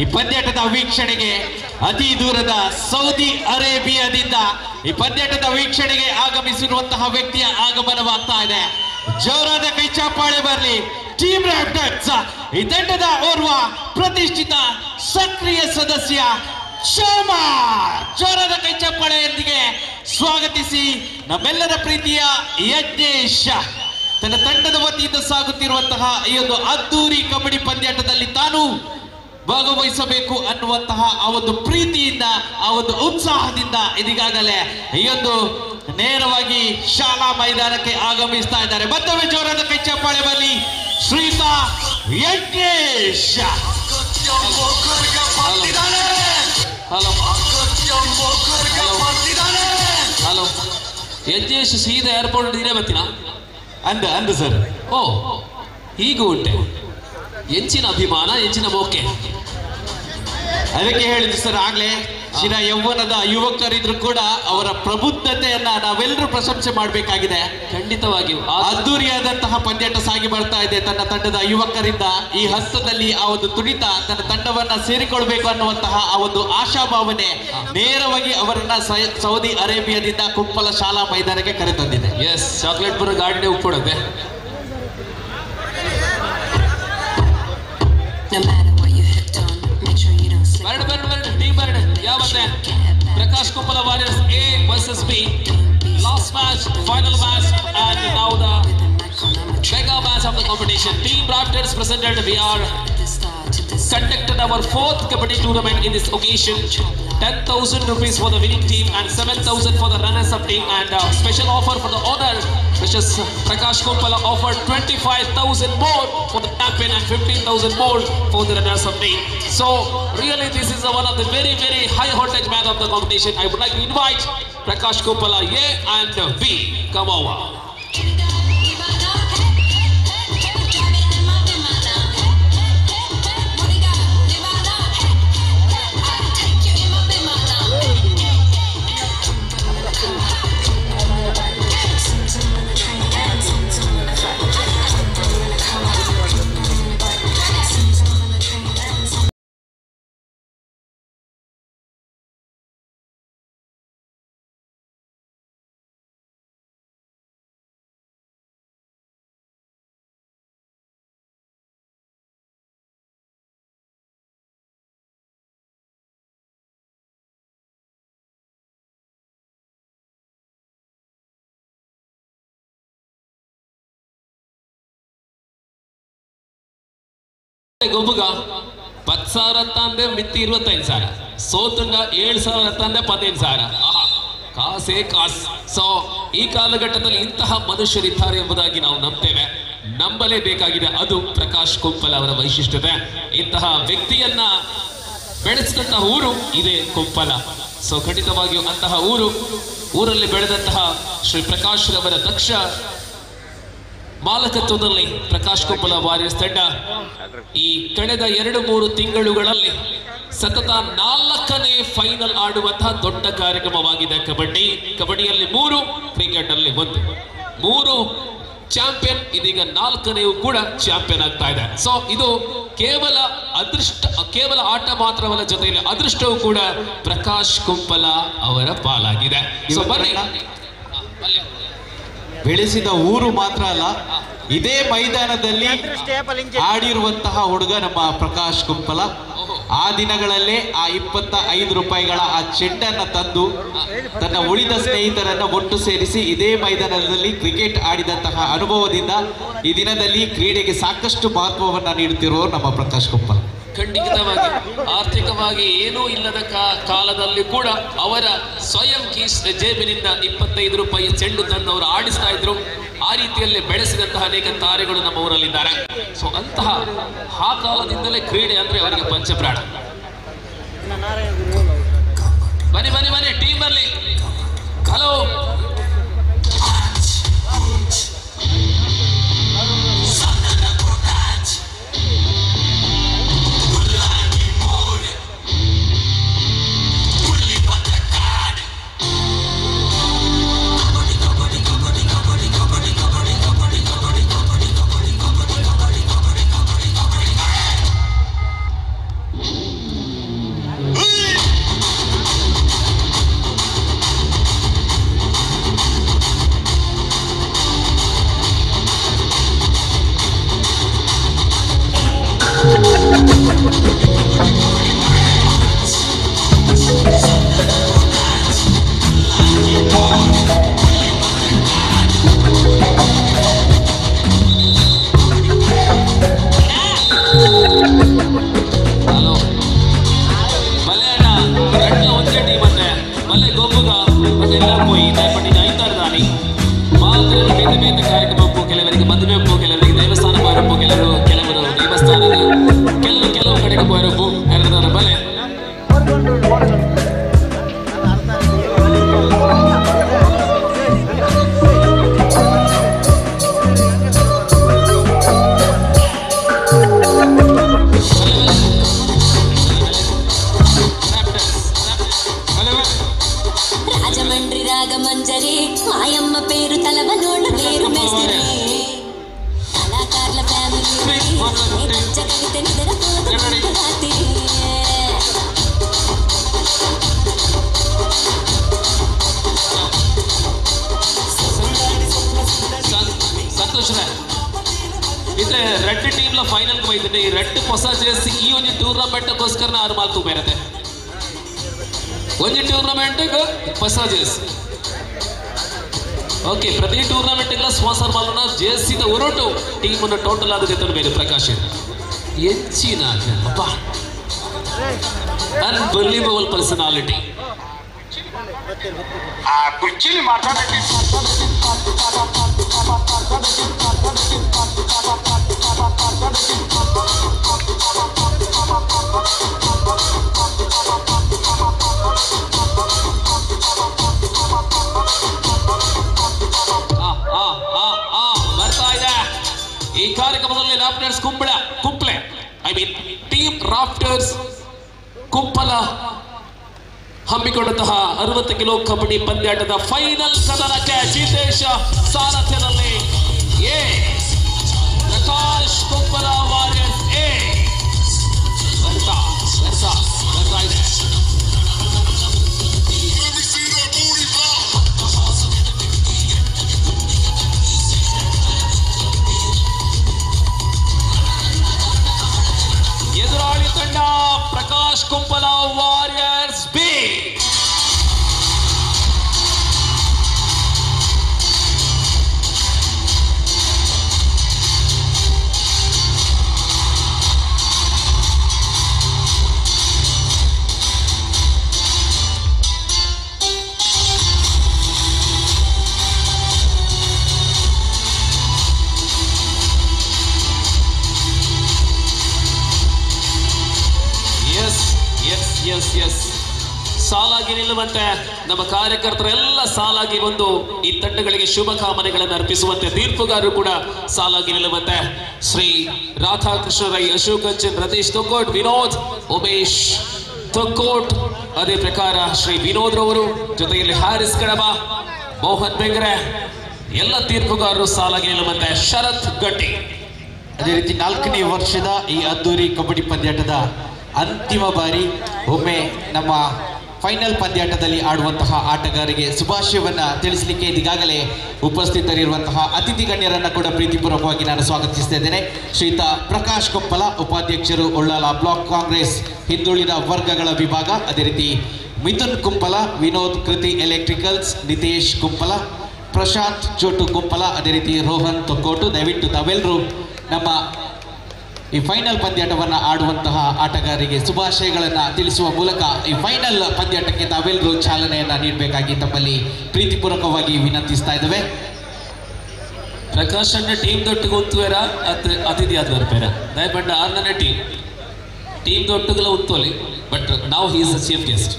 ಈ ಪಂದ್ಯಾಟದ ವೀಕ್ಷಣೆಗೆ ಅತಿ ದೂರದ ಸೌದಿ ಅರೇಬಿಯಾದಿಂದ ಈ ಪಂದ್ಯಾಟದ ವೀಕ್ಷಣೆಗೆ ಆಗಮಿಸಿರುವಂತಹ ವ್ಯಕ್ತಿಯ ಆಗಮನವಾಗ್ತಾ ಇದೆ. ಜೋರಾದ ಕೈ ಚಾಪಾಳೆ ಬರಲಿ. ಟೀಮ್ ರ್ಯಾಪ್ಟರ್ಸ್ ಈ ತಂಡದ ಓರ್ವ ಪ್ರತಿಷ್ಠಿತ ಸಕ್ರಿಯ ಸದಸ್ಯ ಶೋಮಾ. ಜೋರಾದ ಕೈ ಚಾಪಾಳೆಯೊಂದಿಗೆ ಸ್ವಾಗತಿಸಿ ನಮ್ಮೆಲ್ಲರ ಪ್ರೀತಿಯ ಯಜ್ಞೇಶ ತನ್ನ ತಂಡದ ವತಿಯಿಂದ ಸಾಗುತ್ತಿರುವಂತಹ ಈ ಒಂದು ಅದ್ದೂರಿ ಕಬಡ್ಡಿ ಪಂದ್ಯಾಟದಲ್ಲಿ ತಾನು ಭಾಗವಹಿಸಬೇಕು ಅನ್ನುವಂತಹ ಆ ಒಂದು ಪ್ರೀತಿಯಿಂದ ಆ ಒಂದು ಉತ್ಸಾಹದಿಂದ ಇದೀಗಾಗಲೇ ಈ ಒಂದು ನೇರವಾಗಿ ಶಾಲಾ ಮೈದಾನಕ್ಕೆ ಆಗಮಿಸ್ತಾ ಇದ್ದಾರೆ. ಮತ್ತೊಮ್ಮೆ ಜೋರಾದ ಕೈ ಚಪ್ಪಾಳೆ ಬರಲಿ ಶ್ರೀತಾ ಯಜ್ಞೇಶ. ಹಲೋ ಯಜ್ಞೇಶ್ ಸೀದಾ ಏರ್ಪೋರ್ಟ್ ಇರೇ ಬರ್ತೀನಾ ಅಂದ ಸರ್. ಓ ಹೀಗೂ ಉಂಟೆ ಎಂಚಿನ ಅಭಿಮಾನ ಎಂಚಿನ ಮೋಕೆ. ಅದಕ್ಕೆ ಹೇಳಿದ್ರು ಸರ್ ಆಗ್ಲೇ ಚಿರ ಯೌವನದ ಯುವಕರಿದ್ರು ಕೂಡ ಅವರ ಪ್ರಬುದ್ಧತೆಯನ್ನ ನಾವೆಲ್ಲರೂ ಪ್ರಶಂಸೆ ಮಾಡಬೇಕಾಗಿದೆ. ಖಂಡಿತವಾಗಿಯೂ ಅದ್ದೂರಿಯಾದಂತಹ ಪಂದ್ಯಾಟ ಸಾಗಿ ಬರ್ತಾ ಇದೆ. ತನ್ನ ತಂಡದ ಯುವಕರಿಂದ ಈ ಹಂತದಲ್ಲಿ ಆ ಒಂದು ತುಡಿತ ತನ್ನ ತಂಡವನ್ನ ಸೇರಿಕೊಳ್ಬೇಕು ಅನ್ನುವಂತಹ ಆ ಒಂದು ಆಶಾಭಾವನೆ ನೇರವಾಗಿ ಅವರನ್ನ ಸೌದಿ ಅರೇಬಿಯಾದಿಂದ ಕುಪ್ಪಲ ಶಾಲಾ ಮೈದಾನಕ್ಕೆ ಕರೆತಂದಿದೆ. ಎಸ್ ಚಾಕ್ಲೇಟ್ ಪುರ ಗಾಡಿನೇ ಉಪ್ಪಿಡುತ್ತೆ. Prakash Kuppala Warriors A versus B. Last match, final match, and now the mega match of the competition. Team Raptors presented. We are conducted our 4th kabaddi tournament in this occasion. 10,000 rupees for the winning team and 7,000 for the runners-up team. And special offer for the owner, which is Prakash Kuppala, offered 25,000 more for the champion and 15,000 more for the runners-up team. So really, this is one of the very, very high voltage match of the competition. I would like to invite Prakash Kuppala A and B. Come over. ಗೊಬ್ಬುಗ 10,000 ತಂದೆ ಮಿತಿ 25,000 ಸೋತುಂಡ 7,000 ತಂದೆ 15,000. ಕಾಸೇ ಕಾಸು. ಸೊ ಈ ಕಾಲಘಟ್ಟದಲ್ಲಿ ಇಂತಹ ಮನುಷ್ಯರಿದ್ದಾರೆ ಎಂಬುದಾಗಿ ನಾವು ನಂಬ್ತೇವೆ, ನಂಬಲೇಬೇಕಾಗಿದೆ. ಅದು ಪ್ರಕಾಶ್ ಕುಂಪಲ ಅವರ ವೈಶಿಷ್ಟ್ಯತೆ. ಇಂತಹ ವ್ಯಕ್ತಿಯನ್ನ ಬೆಳೆಸಿದಂತಹ ಊರು ಇದೇ ಕುಂಪಲ. ಸೊ ಖಂಡಿತವಾಗಿಯೂ ಅಂತಹ ಊರಲ್ಲಿ ಬೆಳೆದಂತಹ ಶ್ರೀ ಪ್ರಕಾಶ್ ರವರ ದಕ್ಷ ಮಾಲಕತ್ವದಲ್ಲಿ ಪ್ರಕಾಶ್ ಕುಪ್ಪಲ ವಾರಿಯರ್ಸ್ ತಂಡ ಈ ಕಳೆದ 2-3 ತಿಂಗಳುಗಳಲ್ಲಿ ಸತತ 4ನೇ ಫೈನಲ್ ಆಡುವಂತಹ ದೊಡ್ಡ ಕಾರ್ಯಕ್ರಮವಾಗಿದೆ ಕಬಡ್ಡಿಯಲ್ಲಿ 3, ಕ್ರಿಕೆಟ್ ಅಲ್ಲಿ 1. 3 ಚಾಂಪಿಯನ್, ಇದೀಗ 4ನೇಯೂ ಕೂಡ ಚಾಂಪಿಯನ್ ಆಗ್ತಾ ಇದೆ. ಸೊ ಇದು ಕೇವಲ ಆಟ ಮಾತ್ರವಲ್ಲ, ಜೊತೆಯಲ್ಲಿ ಅದೃಷ್ಟವೂ ಕೂಡ ಪ್ರಕಾಶ್ ಕುಂಪಲ ಅವರ ಪಾಲಾಗಿದೆ. ಸೊ ಬನ್ನಿ, ಬೆಳೆಸಿದ ಊರು ಮಾತ್ರ ಅಲ್ಲ, ಇದೇ ಮೈದಾನದಲ್ಲಿ ಆಡಿರುವಂತಹ ಹುಡುಗ ನಮ್ಮ ಪ್ರಕಾಶ್ ಕುಂಪಲ. ಆ ದಿನಗಳಲ್ಲೇ ಆ 25 ರೂಪಾಯಿಗಳ ಆ ಚೆಂಡನ್ನ ತಂದು ತನ್ನ ಉಳಿದ ಸ್ನೇಹಿತರನ್ನ ಒಟ್ಟು ಸೇರಿಸಿ ಇದೇ ಮೈದಾನದಲ್ಲಿ ಕ್ರಿಕೆಟ್ ಆಡಿದಂತಹ ಅನುಭವದಿಂದ ಈ ದಿನದಲ್ಲಿ ಕ್ರೀಡೆಗೆ ಸಾಕಷ್ಟು ಮಹತ್ವವನ್ನ ನೀಡುತ್ತಿರುವ ನಮ್ಮ ಪ್ರಕಾಶ್ ಕುಂಪಲ. ಖಂಡಿತವಾಗಿ ಆರ್ಥಿಕವಾಗಿ ಏನೂ ಇಲ್ಲದ ಕಾಲದಲ್ಲಿ ಕೂಡ ಅವರ ಸ್ವಯಂ ಜೇಬಿನಿಂದ 25 ರೂಪಾಯಿ ಚೆಂಡು ತಂದವರು ಆಡಿಸ್ತಾ ಇದ್ರು. ಆ ರೀತಿಯಲ್ಲಿ ಬೆಳೆಸಿದಂತಹ ಅನೇಕ ತಾರೆಗಳು ನಮ್ಮ ಊರಲ್ಲಿದ್ದಾರೆ. ಸೊ ಅಂತಹ ಆ ಕಾಲದಿಂದಲೇ ಕ್ರೀಡೆ ಅಂದ್ರೆ ಅವರಿಗೆ ಪಂಚಪ್ರಾಣ. ಬನ್ನಿ ಟೀಮ್ ಬರಲಿ. ಹಲೋ, ಹಲೋ ಭಲೆ ಅಣ್ಣ ரெண்டுல ಒಂದೇ ಟೀಮ್ ಅಂತೆ ಭಲೆ ಗೊಬ್ಬುಗ ಅದೆಲ್ಲ పోయి ದಯಪಟ್ಟು ಐತಾರು ದಾನಿ ಮಾತ್ರ ಬೇರೆ ಬೇರೆ ಕಾರ್ಯಕ್ರಮಕ್ಕೂ ಕೆಲವರಿಗೆ ಮದುವೆಕ್ಕೂ ಕೆಲವರಿಗೆ ದೇವಸ್ಥಾನ ಹೋಗಿರಪ್ಪು ಕೆಲವರು ದೇವಸ್ಥಾನದ ಕೆಲವು ಕಡೆಗೆ ಹೋಗಿರಪ್ಪು ಎರಡರ ಭಲೆ రాజమండ్రి రాగమంజరి మాయమ్మ పేరు తలవనోళ్ళ పేరు మెస్తిరి కళాకారుల ఫ్యామిలీ పచ్చ కవిత నిద్రపోతు రాత్రి ಸಂತೋಷ ಇದ್ರೆ ರೆಡ್ ಟೀಮ್ ಲ ಫೈನಲ್ ಹೋಯ್ತಿದೆ ಈ ರೆಡ್ ಹೊಸ ಜೇಸಿ ಈ ಒಂದು ಟೂರ್ನಮೆಂಟ್ ಗೋಸ್ಕರ ಆರು ಮಾಲ್ತು ಬೇರತೆ ಒಂದು ಟೂರ್ನಮೆಂಟ್ ಹೊಸ ಜೇಸಿ ಓಕೆ ಪ್ರತಿ ಟೂರ್ನಮೆಂಟ್ ಸ್ಪಾನ್ಸರ್ ಮಾಡೋಣ ಜೇಸಿದ ಹೊರಟು ಟೀಮ್ ಅನ್ನು ಟೋಟಲ್ ಆದ ಜೊತೆ ಬೇರೆ ಪ್ರಕಾಶ್ ಹೆಚ್ಚಿನ ಅಬ್ಬಾ ಅನ್ಬಿಲೀವಬಲ್ ಪರ್ಸನಾಲಿಟಿ ಕುರ್ಚಿಲಿ ಮಾತಾಡಕ್ಕೆ ಬರ್ತಾ ಇದೆ ಈ ಕಾರ್ಯಕ್ರಮದಲ್ಲಿ Rafters Kumple I mean team Rafters Kumpala ಹಮ್ಮಿಕೊಂಡಂತಹ 60 ಕಿಲೋ ಕಬಡ್ಡಿ ಪಂದ್ಯಾಟದ ಫೈನಲ್ ಕದನಕ್ಕೆ ಜಿತೇಶ ಸಾರಥ್ಯದಲ್ಲಿ ಪ್ರಕಾಶ್ ಕುಂಪಲ ವಾರಿಯರ್ಸ್ ಬರ್ತಾ ಇದೆ ಎದುರಾಳಿ ತಂಡ ಪ್ರಕಾಶ್ ಕುಂಪಲ ವಾರಿಯರ್ಸ್ ಬಿ ಎಸ್ ಸಾಲಾಗಿ ನಿಲ್ಲುವಂತೆ ನಮ್ಮ ಕಾರ್ಯಕರ್ತರೆಲ್ಲ ಸಾಲಾಗಿ ಬಂದು ಈ ತಂಡಗಳಿಗೆ ಶುಭ ಕಾಮನೆಗಳನ್ನು ಅರ್ಪಿಸುವಂತೆ ತೀರ್ಪುಗಾರರು ಕೂಡ ಸಾಲಾಗಿ ನಿಲ್ಲುವಂತೆ ಶ್ರೀ ರಾಧಾಕೃಷ್ಣ ರೈ ಅಶೋಕ್ ಕಂಚನ್ ರತೀಶ್ ತೊಕ್ಕೋಟ್ ವಿನೋದ್ ಉಮೇಶ್ ತೊಕ್ಕೋಟ್ ಅದೇ ಪ್ರಕಾರ ಶ್ರೀ ವಿನೋದ್ ರವರು ಜೊತೆಯಲ್ಲಿ ಹಾರಿಸ್ ಕಡಬ ಮೋಹನ್ ಬೆಂಗ್ರೆ ಎಲ್ಲ ತೀರ್ಪುಗಾರರು ಸಾಲಾಗಿ ನಿಲ್ಲುವಂತೆ ಶರತ್ ಗಟ್ಟಿ ಅದೇ ರೀತಿ 4ನೇ ವರ್ಷದ ಈ ಅದ್ದೂರಿ ಕಬಡ್ಡಿ ಪಂದ್ಯಾಟದ ಅಂತಿಮ ಬಾರಿ ಒಮ್ಮೆ ನಮ್ಮ ಫೈನಲ್ ಪಂದ್ಯಾಟದಲ್ಲಿ ಆಡುವಂತಹ ಆಟಗಾರರಿಗೆ ಶುಭಾಶಯವನ್ನ ತಿಳಿಸಲಿಕ್ಕೆ ಈಗಾಗಲೇ ಉಪಸ್ಥಿತರಿರುವಂತಹ ಅತಿಥಿ ಗಣ್ಯರನ್ನ ಕೂಡ ಪ್ರೀತಿಪೂರ್ವಕವಾಗಿ ನಾನು ಸ್ವಾಗತಿಸ್ತಾ ಇದ್ದೇನೆ. ಶ್ರೀಯುತ ಪ್ರಕಾಶ್ ಕುಂಪಲ, ಉಪಾಧ್ಯಕ್ಷರು, ಉಳ್ಳಾಲ ಬ್ಲಾಕ್ ಕಾಂಗ್ರೆಸ್ ಹಿಂದುಳಿದ ವರ್ಗಗಳ ವಿಭಾಗ. ಅದೇ ರೀತಿ ಮಿಥುನ್ ಕುಂಪಲ, ವಿನೋದ್ ಕೃತಿ ಎಲೆಕ್ಟ್ರಿಕಲ್ಸ್, ನಿತೇಶ್ ಕುಂಪಲ, ಪ್ರಶಾಂತ್ ಚೋಟು ಕುಂಪಲ, ಅದೇ ರೀತಿ ರೋಹನ್ ತೊಕ್ಕೋಟು. ದಯವಿಟ್ಟು ತಾವೆಲ್ಲರೂ ನಮ್ಮ ಈ ಫೈನಲ್ ಪಂದ್ಯಾಟವನ್ನು ಆಡುವಂತಹ ಆಟಗಾರರಿಗೆ ಶುಭಾಶಯಗಳನ್ನು ತಿಳಿಸುವ ಮೂಲಕ ಈ ಫೈನಲ್ ಪಂದ್ಯಾಟಕ್ಕೆ ತಾವೆಲ್ಲರೂ ಚಾಲನೆಯನ್ನು ನೀಡಬೇಕಾಗಿ ತಮ್ಮಲ್ಲಿ ಪ್ರೀತಿಪೂರ್ವಕವಾಗಿ ವಿನಂತಿಸ್ತಾ ಇದ್ದೇವೆ. ಪ್ರಕಾಶ್ ಅಣ್ಣ ಟೀಮ್ ದೊಟ್ಟಿಗೆ ಒತ್ತುವೇರ ಅತಿಥಿ ಆದವರು ಬೇರೆ ದಯಪಟ್ಟ 6ನೇ ಟೀಮ್ ದೊಟ್ಟಿಗೆಲ್ಲ ಒತ್ತುವಲ್ಲಿ ಬಟ್ ನಾವು he is the chief guest.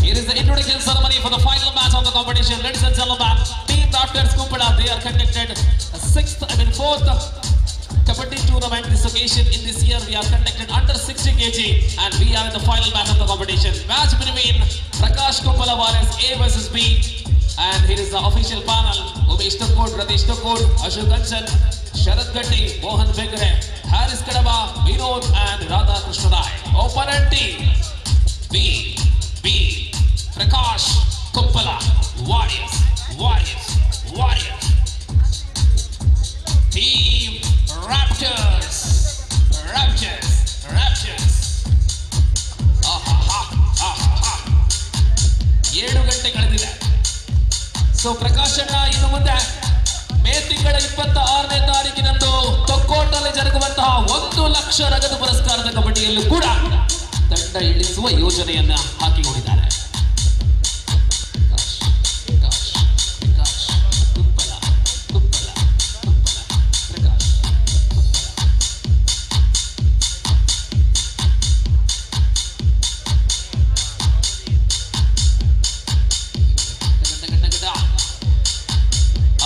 Here is the introduction ceremony for the final match of the competition. Ladies and gentlemen, Team Rafters Kumpala, they are conducted fourth Kabaddi tournament. This occasion in this year we are conducted under 60 kg and we are in the final match of the competition. Match between Prakash Kumpala Warriors A versus B. And here is the official panel. Umesh Tokkod, Ratish Tokkod, Ashok Kanchan, Sharath Gatti, Mohan Begre, Haris Kadaba, Vinod and Radha Krishna Rai. Opponent team B. Prakash Kumpala Warriors. Team Raptors. 7 ಗಂಟೆ ಕಳೆದಿದೆ. ಸೊ ಪ್ರಕಾಶ್ ಅಣ್ಣ ಇನ್ನು ಮುಂದೆ ಮೇ ತಿಂಗಳ 26ನೇ ತಾರೀಕಿನಂದು ತೊಕ್ಕೋಟಲ್ಲಿ ಜರುಗುವಂತಹ 1 ಲಕ್ಷ ನಗದು ಪುರಸ್ಕಾರದ ಕಬಡ್ಡಿಯಲ್ಲೂ ಕೂಡ ತಂಡ ಇಳಿಸುವ ಯೋಜನೆಯನ್ನ ಹಾಕಿಕೊಂಡಿದ್ದಾರೆ.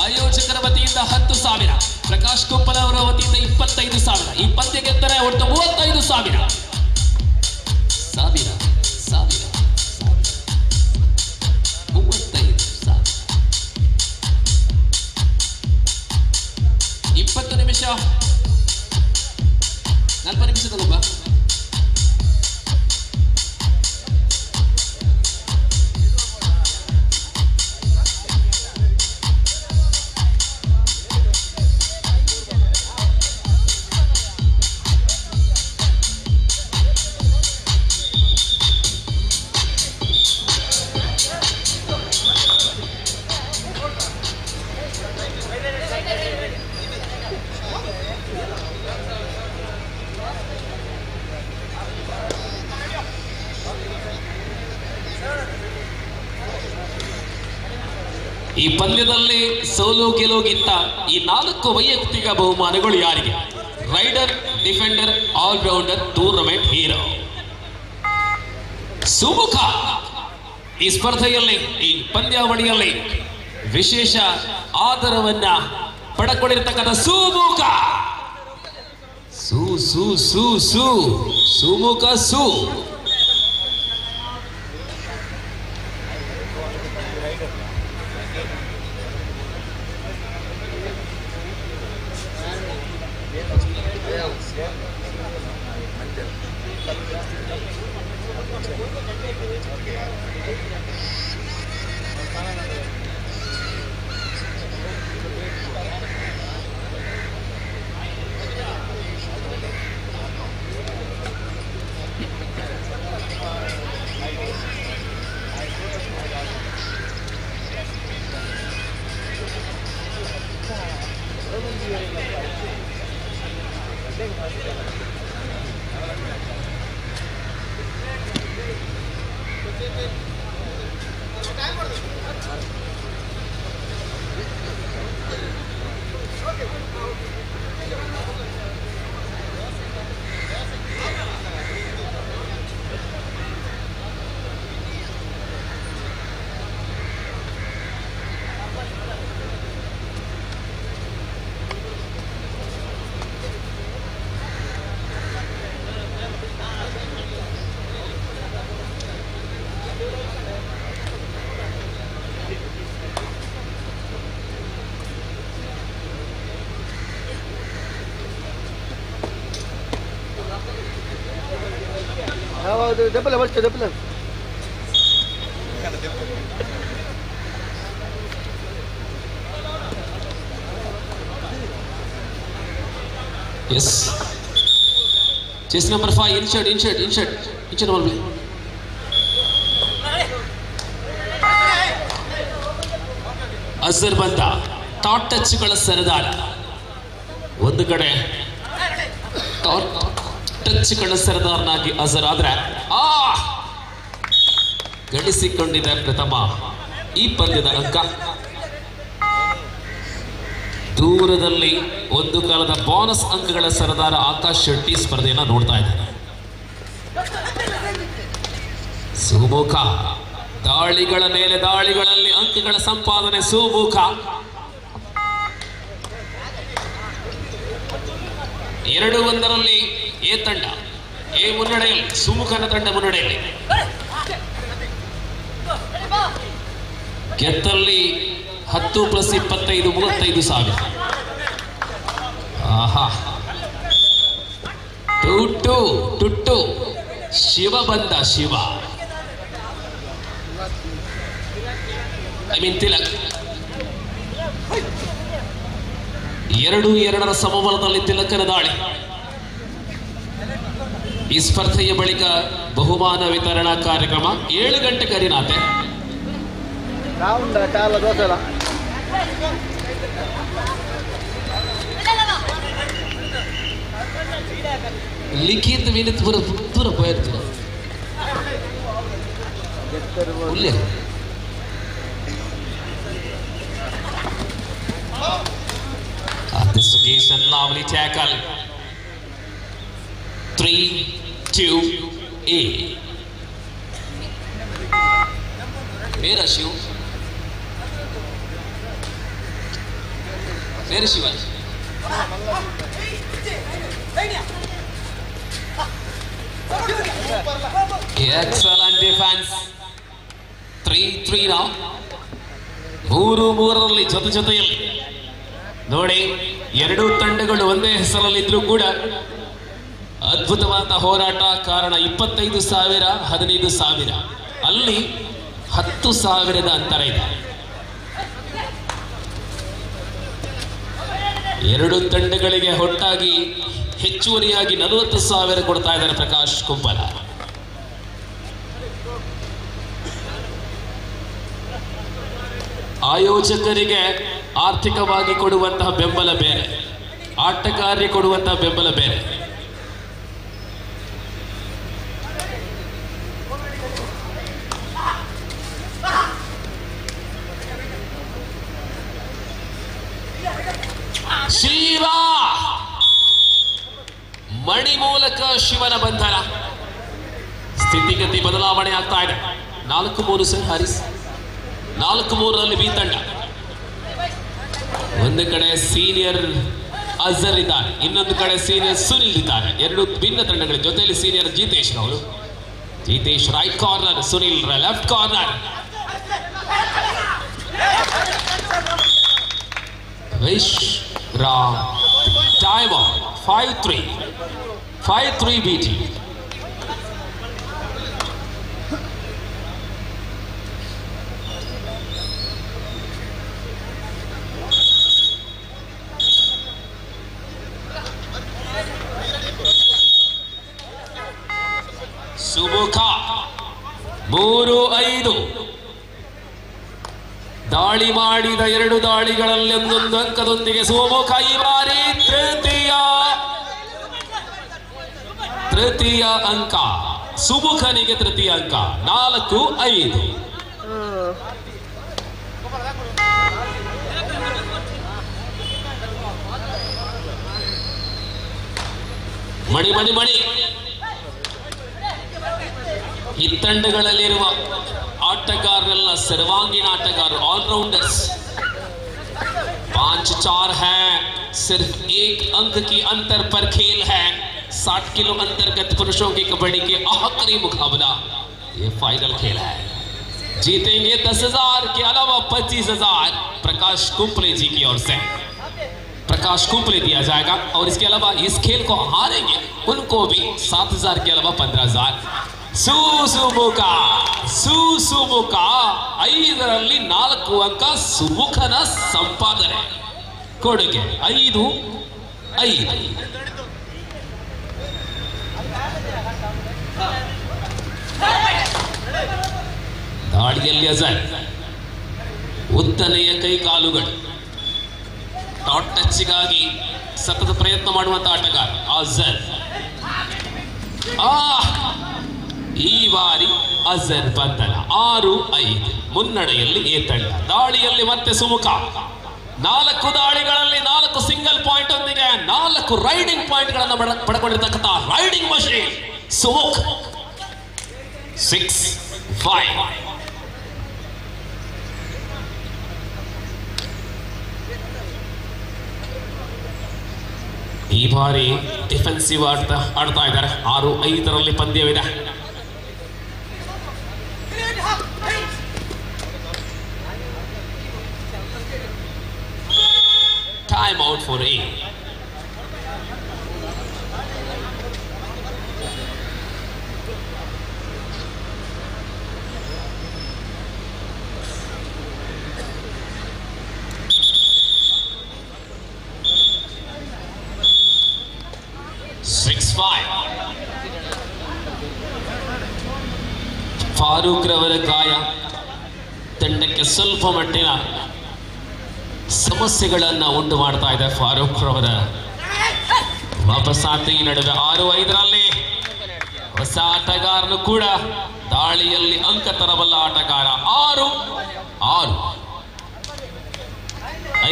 ಆಯೋಜಕರ ವತಿಯಿಂದ 10,000, ಪ್ರಕಾಶ್ ಕುಪ್ಪಲ ಅವರ ವತಿಯಿಂದ 25,000. ಈ ಪಂದ್ಯ ಗೆದ್ದರೆ ಒಟ್ಟು 35,000. 20 ನಿಮಿಷ 40 ನಿಮಿಷದಲ್ಲೊಬ್ಬ ಈ ಪಂದ್ಯದಲ್ಲಿ ಸೋಲು ಗೆಲುವಿಗಿಂತ ಈ 4 ವೈಯಕ್ತಿಕ ಬಹುಮಾನಗಳು ಯಾರಿಗೆ? Raider, defender, allrounder, tournament hero. Sumukha ಈ ಸ್ಪರ್ಧೆಯಲ್ಲಿ, ಈ ಪಂದ್ಯಾವಳಿಯಲ್ಲಿ ವಿಶೇಷ ಆದರವನ್ನ ಪಡೆದುಕೊಂಡಿರತಕ್ಕಂಥ Sumukha. Sumukha double Yes. Chase number 5, insert number play. Azhar ಬಂದ ಟಾಟ್ ಟಚ್ಗಳ ಸರದಾರ. ಒಂದು ಕಡೆ ಟಾಟ್ ಟಚ್ಗಳ ಸರದಾರನಾಗಿ ಅಜರ್ ಆದ್ರೆ ಗಳಿಸಿಕೊಂಡಿದೆ ಪ್ರಥಮ ಈ ಪಂದ್ಯದ ಅಂಕ. ದೂರದಲ್ಲಿ ಒಂದು ಕಾಲದ ಬೋನಸ್ ಅಂಕಗಳ ಸರದಾರ ಆಕಾಶ್ ಶೆಟ್ಟಿ ಸ್ಪರ್ಧೆಯನ್ನ ನೋಡ್ತಾ ಇದ್ದಾರೆ. ಸುಮುಖ ದಾಳಿಗಳ ಮೇಲೆ ದಾಳಿಗಳಲ್ಲಿ ಅಂಕಗಳ ಸಂಪಾದನೆ. ಸುಮುಖ 2-1 ಎ ತಂಡ ಮುನ್ನಡೆಯಲ್ಲಿ, ಸುಮುಖನ ತಂಡ ಮುನ್ನಡೆಯಲ್ಲಿ. ಗೆದ್ದಲ್ಲಿ 10 + 25 35,000. ಆಹಾ, ಟುಟ್ಟು ಶಿವ ಬಂದ. ಶಿವ ತಿಲಕ್ 2-2ರ ಸಮಬಲದಲ್ಲಿ ತಿಲಕನ ದಾಳಿ. ಈ ಸ್ಪರ್ಧೆಯ ಬಳಿಕ ಬಹುಮಾನ ವಿತರಣಾ ಕಾರ್ಯಕ್ರಮ 7 ಗಂಟೆ ಕರಿನಾತೆ. लिखित विनित पूरा पूरा पोयर पूरा उल्ले this occasion lovely tackle 3-2-A मेरा शिव मेरे शिवाजी excellent defense 3-3 now ಮೂರರಲ್ಲಿ ಜೊತೆಯಲ್ಲಿ ನೋಡಿ ಎರಡೂ ತಂಡಗಳು ಒಂದೇ ಹೆಸರಲ್ಲಿದ್ರೂ ಕೂಡ ಅದ್ಭುತವಾದ ಹೋರಾಟ. ಕಾರಣ 25,000 15,000 ಅಲ್ಲಿ 10,000 ಅಂತರ ಇದೆ. ಎರಡು ತಂಡಗಳಿಗೆ ಒಟ್ಟಾಗಿ ಹೆಚ್ಚುವರಿಯಾಗಿ 40,000 ಕೊಡ್ತಾ ಇದ್ದಾರೆ ಪ್ರಕಾಶ್ ಕುಂಪಲ. ಆಯೋಜಕರಿಗೆ ಆರ್ಥಿಕವಾಗಿ ಕೊಡುವಂತಹ ಬೆಂಬಲ ಬೇರೆ, ಆಟಗಾರರಿಗೆ ಕೊಡುವಂತಹ ಬೆಂಬಲ ಬೇರೆ. ಶಿವ ಮಣಿ ಮೂಲಕ ಶಿವನ ಬಂಧನ. ಸ್ಥಿತಿಗತಿ ಬದಲಾವಣೆ ಆಗ್ತಾ ಇದೆ. 4-3 ಸರ್ ಹಾರಿಸ್, 4-3ರಲ್ಲಿ ಬಿ ತಂಡ. ಒಂದು ಕಡೆ ಸೀನಿಯರ್ ಅಜರ್ ಇದ್ದಾರೆ, ಇನ್ನೊಂದು ಕಡೆ ಸೀನಿಯರ್ ಸುನಿಲ್ ಇದ್ದಾರೆ. ಎರಡು ಭಿನ್ನ ತಂಡಗಳ ಜೊತೆಯಲ್ಲಿ ಸೀನಿಯರ್ ಜಿತೇಶ್ ಅವರು. Jitesh right corner, Sunil left corner. Wish Ram time 5-3 BT. Sumukha 3-5 ದಾಳಿ ಮಾಡಿದ ಎರಡು ದಾಳಿಗಳಲ್ಲಿ ಒಂದೊಂದು ಅಂಕದೊಂದಿಗೆ ಸುಮುಖ ಈ ಬಾರಿ ತೃತೀಯ ಅಂಕ. ಸುಮುಖನಿಗೆ ತೃತೀಯ ಅಂಕ 4-5. ಮಣಿ ಈ ತಂಡಗಳಲ್ಲಿರುವ ಆಟಗಾರರೆಲ್ಲ ಸರ್ವಾಂಗೀಣ ಆಟಗಾರರು, ऑलराउंडर्स. 5-4 है, सिर्फ 1 अंक की अंतर पर खेल है. 60 किलो अंतर्गत पुरुषों की कबड्डी के आखिरी मुकाबला, ये फाइनल खेल है. जीतेंगे 10,000 के अलावा 25,000 प्रकाश कुंपले जी की ओर से. प्रकाश कुंपले दिया जाएगा और इसके अलावा इस खेल को हारेंगे उनको भी 7,000 के अलावा 15,000. ಸುಮುಖ 5ರಲ್ಲಿ 4 ಅಂಕ ಸುಮುಖನ ಸಂಪಾದನೆ, ಕೊಡುಗೆ 5-5. ದಾಳಿಯಲ್ಲಿ ಅಜರ್, ಉದ್ದನೆಯ ಕೈಕಾಲುಗಳು, ಟಾಟ್ ಟಚ್ಗಾಗಿ ಸತತ ಪ್ರಯತ್ನ ಮಾಡುವಂತ ಆಟಗಾರ ಅಜರ್. ಈ ಬಾರಿ ಅಜರ್ ಬಂಧನ 6-5 ಮುನ್ನಡೆಯಲ್ಲಿ ಎ ತಂಡ. ದಾಳಿಯಲ್ಲಿ ಮತ್ತೆ ಸುಮುಖ 4 ದಾಳಿಗಳಲ್ಲಿ 4 ಸಿಂಗಲ್ ಪಾಯಿಂಟ್ ಒಂದಿಗೆ 4 ರೈಡಿಂಗ್ ಪಾಯಿಂಟ್ಗಳನ್ನು ಪಡ್ಕೊಂಡಿರ್ತಕ್ಕಂಥ ರೈಡಿಂಗ್ ಮಷೀನ್ ಸುಮುಖ. 6-5. ಈ ಬಾರಿ ಡಿಫೆನ್ಸಿವ್ ಆಡ್ತಾ ಇದ್ದಾರೆ. 6-5ರಲ್ಲಿ ಪಂದ್ಯವಿದೆ. Time out for A. Farooq ರವರ ಗಾಯ ತಂಡಕ್ಕೆ ಸ್ವಲ್ಪ ಮಟ್ಟಿನ ಸಮಸ್ಯೆಗಳನ್ನು ಉಂಟು ಮಾಡ್ತಾ ಇದೆ. ಫಾರೂಕ್ ರವರ ವಾಪಸ್ಸಾಗ್ತಾ ಈ ನಡುವೆ 6-5ರಲ್ಲಿ ಹೊಸ ಆಟಗಾರನು ಕೂಡ ದಾಳಿಯಲ್ಲಿ ಅಂಕ ತರಬಲ್ಲ ಆಟಗಾರ. 6-6.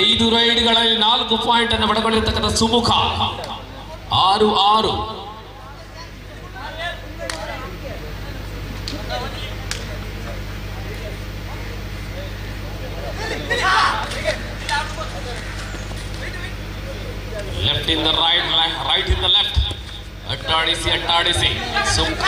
5 ರೈಡ್ಗಳಲ್ಲಿ 4 ಪಾಯಿಂಟ್ ಅನ್ನು ಪಡೆದುಕೊಂಡಿರ್ತಕ್ಕಂಥ Sumukha. 6-6. Left in the right, right in the left. ಅಟ್ಟಾಡಿಸಿ ಸುಮುಖ.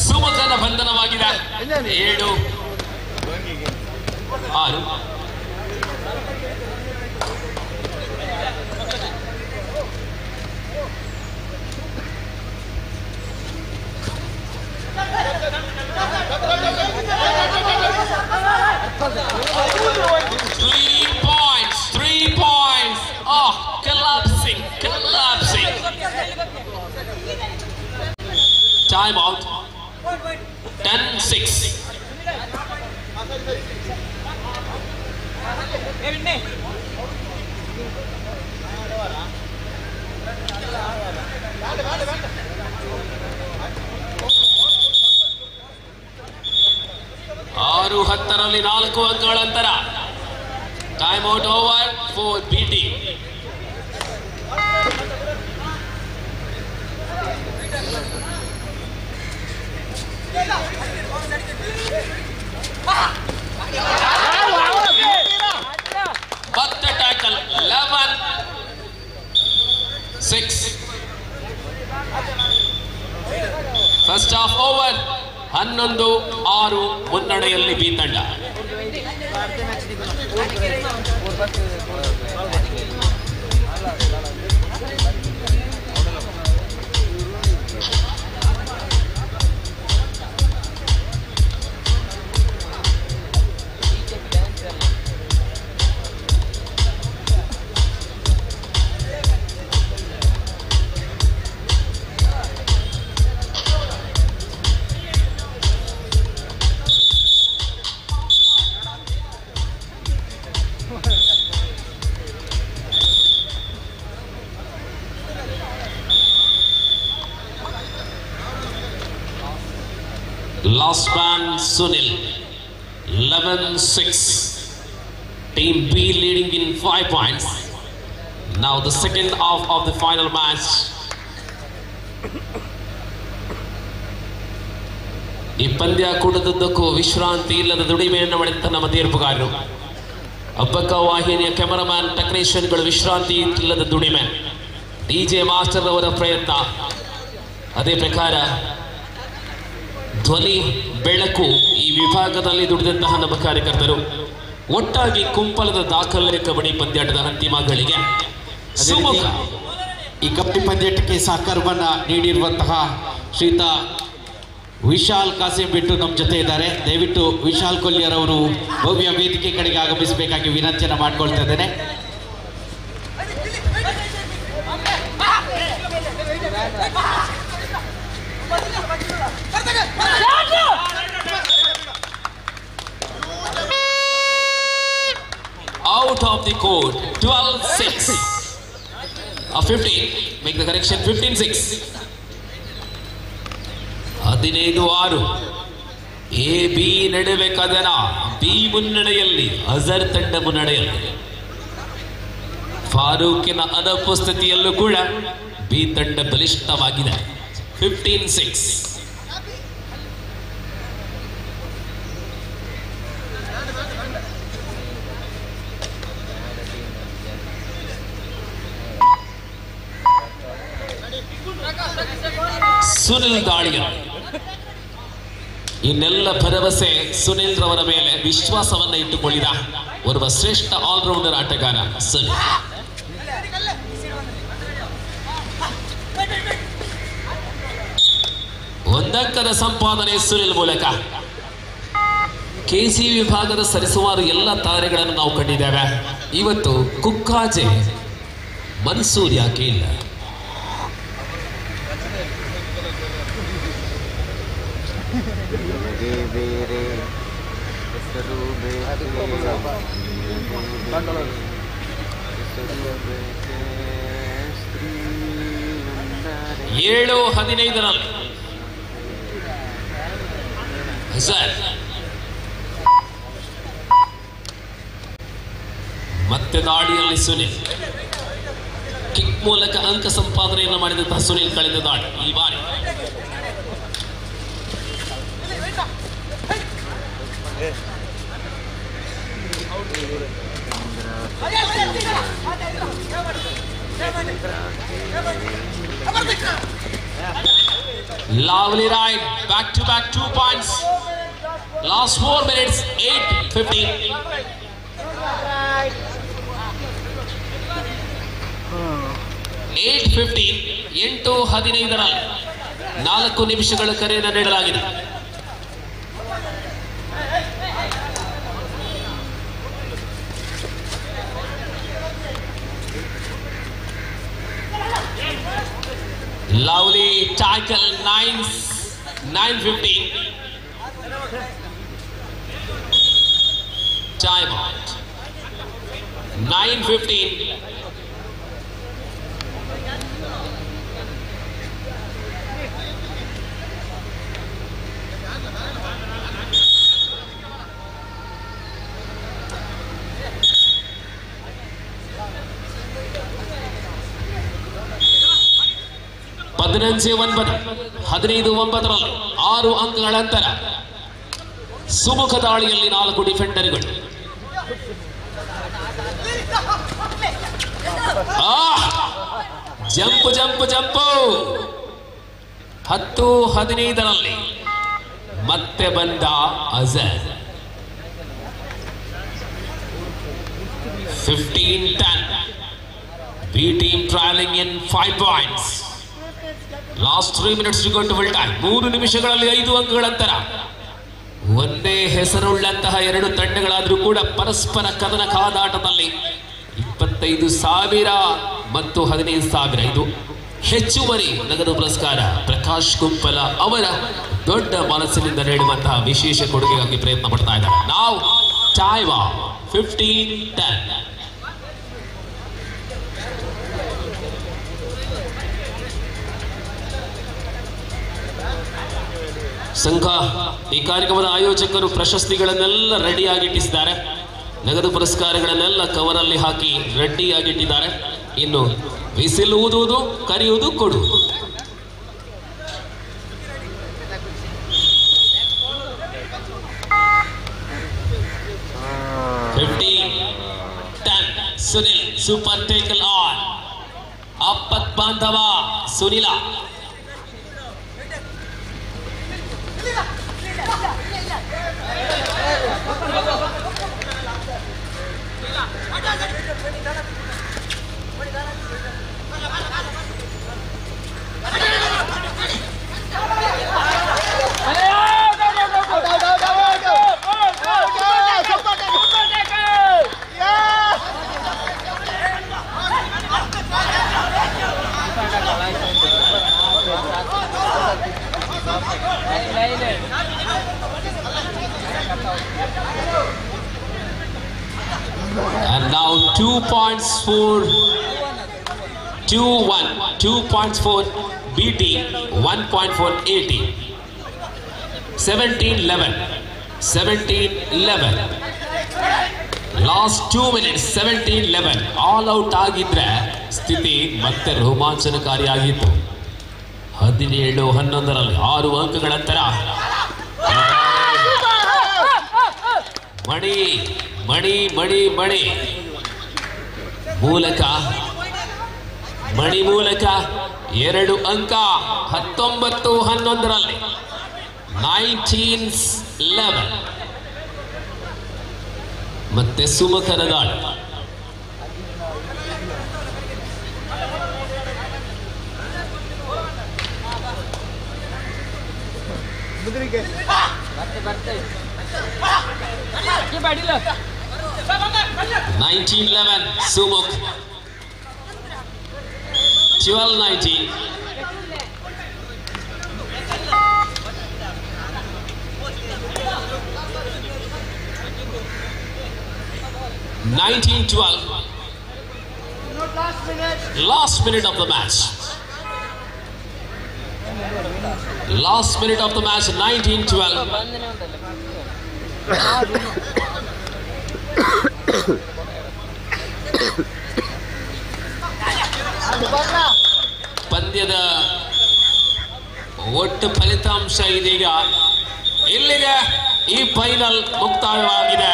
ಸುಮುಖನ ಬಂಧನವಾಗಿದೆ. 7-6. Three points. Oh, collapsing. Time out. 10-6. ಆರು 10ರಲ್ಲಿ 4 ಅಂಕಗಳ ಅಂತರ. Time out over for BT. ಮತ್ತೆ ಟ್ಯಾಕಲ್. 11-6. First half over. 11-6 ಮುನ್ನಡೆಯಲ್ಲಿ ಬಿ ತಂಡ. Last man Sunil. 11-6. Team B leading in 5 points. Now the second half of the final match. ಈ ಪಂದ್ಯ ಕೂಡದುದ್ದಕ್ಕೂ ವಿಶ್ರಾಂತಿ ಇಲ್ಲದ ದುಡಿಮೆಯನ್ನು ಮಾಡಿದಂಥ ನಮ್ಮ ತೀರ್ಪುಗಾರರು, ಅಬ್ಬಕ್ಕ ವಾಹಿನಿಯ ಕ್ಯಾಮರಾಮ್ಯಾನ್, ಟೆಕ್ನಿಷಿಯನ್ಗಳು ವಿಶ್ರಾಂತಿ ಇಲ್ಲದ ದುಡಿಮೆ, DJ ಮಾಸ್ಟರ್ ಅವರ ಪ್ರಯತ್ನ, ಅದೇ ಪ್ರಕಾರ ಧ್ವನಿ ಬೆಳಕು ಈ ವಿಭಾಗದಲ್ಲಿ ದುಡಿದಂತಹ ನಮ್ಮ ಕಾರ್ಯಕರ್ತರು ಒಟ್ಟಾಗಿ ಕುಂಪಲದ ದಾಖಲೆ ಕಬಡ್ಡಿ ಪಂದ್ಯಾಟದ ಅಂತಿಮ ಗಳಿಗೆ ಈ ಕಬಡ್ಡಿ ಪಂದ್ಯಾಟಕ್ಕೆ ಸಹಕಾರವನ್ನ ನೀಡಿರುವಂತಹ ಶ್ರೀಯುತ ವಿಶಾಲ್ ಕಾಸಿಂ ಬಿಟ್ಟು ನಮ್ಮ ಜೊತೆ ಇದ್ದಾರೆ. ದಯವಿಟ್ಟು ವಿಶಾಲ್ ಕೊಲ್ಲಿಯರ್ ಅವರು ಭವ್ಯ ವೇದಿಕೆ ಕಡೆಗೆ ಆಗಮಿಸಬೇಕಾಗಿ ವಿನಂತಿಯನ್ನು ಮಾಡ್ಕೊಳ್ತಾ ಇದ್ದೇನೆ. Out of the court. 12-6. 15. Make the correction. 15-6. 15-6. A B ನಡುವೆ ಕದನ. ಬಿ ಮುನ್ನಡೆಯಲ್ಲಿ, ಅಜರ್ ತಂಡ ಮುನ್ನಡೆಯಲ್ಲಿ. ಫಾರೂಕಿನ ಅನುಪಸ್ಥಿತಿಯಲ್ಲೂ ಕೂಡ ಬಿ ತಂಡ ಬಲಿಷ್ಠವಾಗಿದೆ. 15-6. ಸುನಿಲ್ ದಾಳಿಯ ಇನ್ನೆಲ್ಲ ಭರವಸೆ ಸುನಿಲ್ ರವರ ಮೇಲೆ ವಿಶ್ವಾಸವನ್ನ ಇಟ್ಟುಕೊಳ್ಳಿದ ಓರ್ವ ಶ್ರೇಷ್ಠ ಆಲ್ರೌಂಡರ್ ಆಟಗಾರ ಸುನಿಲ್. ಒಂದಂಕದ ಸಂಪಾದನೆ ಸುನಿಲ್ ಮೂಲಕ. ಕೆಸಿ ವಿಭಾಗದ ಸರಿಸುಮಾರು ಎಲ್ಲ ತಾರೆಗಳನ್ನು ನಾವು ಕಂಡಿದ್ದೇವೆ. ಇವತ್ತು ಕುಕ್ಕಾಜೆ ಮನ್ಸೂರ್ ಯಾಕೆ ಇಲ್ಲ? ಏಳು 15ರಲ್ಲಿ ಸರ್ ಮತ್ತೆ ದಾಳಿಯಲ್ಲಿ ಸುನಿಲ್ ಕಿಕ್ ಮೂಲಕ ಅಂಕ ಸಂಪಾದನೆಯನ್ನು ಮಾಡಿದಂತಹ ಸುನಿಲ್ ಕಳೆದ ದಾಳಿ ಈ ಬಾರಿ lovely ride, back to back 2 points, last 4 minutes, 8:15. 8:15 4 ನಿಮಿಷಗಳ ಕರೆಯನ್ನು ನೀಡಲಾಗಿದೆ. Lovely tackle, 9:15. Time out. 9:15. ಹದಿನೈದು 15-9 6 ಅಂಕಗಳ ಅಂತರ. ಸುಮುಖ ದಾಳಿಯಲ್ಲಿ 4 ಡಿಫೆಂಡರ್ಗಳು. ಜಂಪ್ 10-15 ಮತ್ತೆ ಬಂದ Azhar. 15-10. B team trailing in 5 points. Last 3 minutes to go to full time. 3 ನಿಮಿಷಗಳಲ್ಲಿ 5 ಅಂಕಗಳ ಅಂತರ. ಒಂದೇ ಹೆಸರುಳ್ಳಂತಹ 2 ತಂಡಗಳಾದರೂ ಕೂಡ ಪರಸ್ಪರ ಕದನ ಕಾದಾಟದಲ್ಲಿ 25,000 ಮತ್ತು 15,000 ಇದು ಹೆಚ್ಚುವರಿ ನಗದು ಪುರಸ್ಕಾರ ಪ್ರಕಾಶ್ ಕುಂಪಲ ಅವರ ದೊಡ್ಡ ಮನಸ್ಸಿನಿಂದ ನೀಡುವಂತಹ ವಿಶೇಷ ಕೊಡುಗೆಗಾಗಿ ಪ್ರಯತ್ನ ಪಡ್ತಾ ಇದ್ದಾರೆ. ನಾವು ಟೈಮ್ 15-10. ಸಂಘ ಈ ಕಾರ್ಯಕ್ರಮದ ಆಯೋಜಕರು ಪ್ರಶಸ್ತಿಗಳನ್ನೆಲ್ಲ ರೆಡಿಯಾಗಿಟ್ಟಿಸಿದ್ದಾರೆ. ನಗದು ಪುರಸ್ಕಾರಗಳನ್ನೆಲ್ಲ ಕವರಲ್ಲಿ ಹಾಕಿ ರೆಡಿಯಾಗಿಟ್ಟಿದ್ದಾರೆ. ಇನ್ನು ವಿಸಿಲ್ ಊದುವುದು, ಕರೆಯುವುದು, ಕೊಡುವುದು. Sunil super tackle on. ಆಪತ್ ಬಾಂಧವ ಸುನಿಲ. And now 2 points for 2-1. 2 points for B team, 1 point for A team. 17-11. 17-11. Last 2 minutes, 17-11. All out ಆಗಿದ್ರೆ ಸ್ಥಿತಿ ಮತ್ತೆ ರೋಮಾಂಚನಕಾರಿಯಾಗಿತ್ತು. 17-11 6 ಅಂಕಗಳ ಅಂತರ. ಮಣಿ ಮೂಲಕ 2 ಅಂಕ. 19-11 19-11 ಮತ್ತೆ ಸುಮುಖನ ದಾಳಿ. 19-11 Sumukh. 12-19. Last minute of the match. Last minute of the match. 19-12. ಪಂದ್ಯದ ಒಟ್ಟು ಫಲಿತಾಂಶ ಇದೀಗ ಇಲ್ಲಿಗೆ ಈ ಫೈನಲ್ ಮುಕ್ತಾಯವಾಗಿದೆ.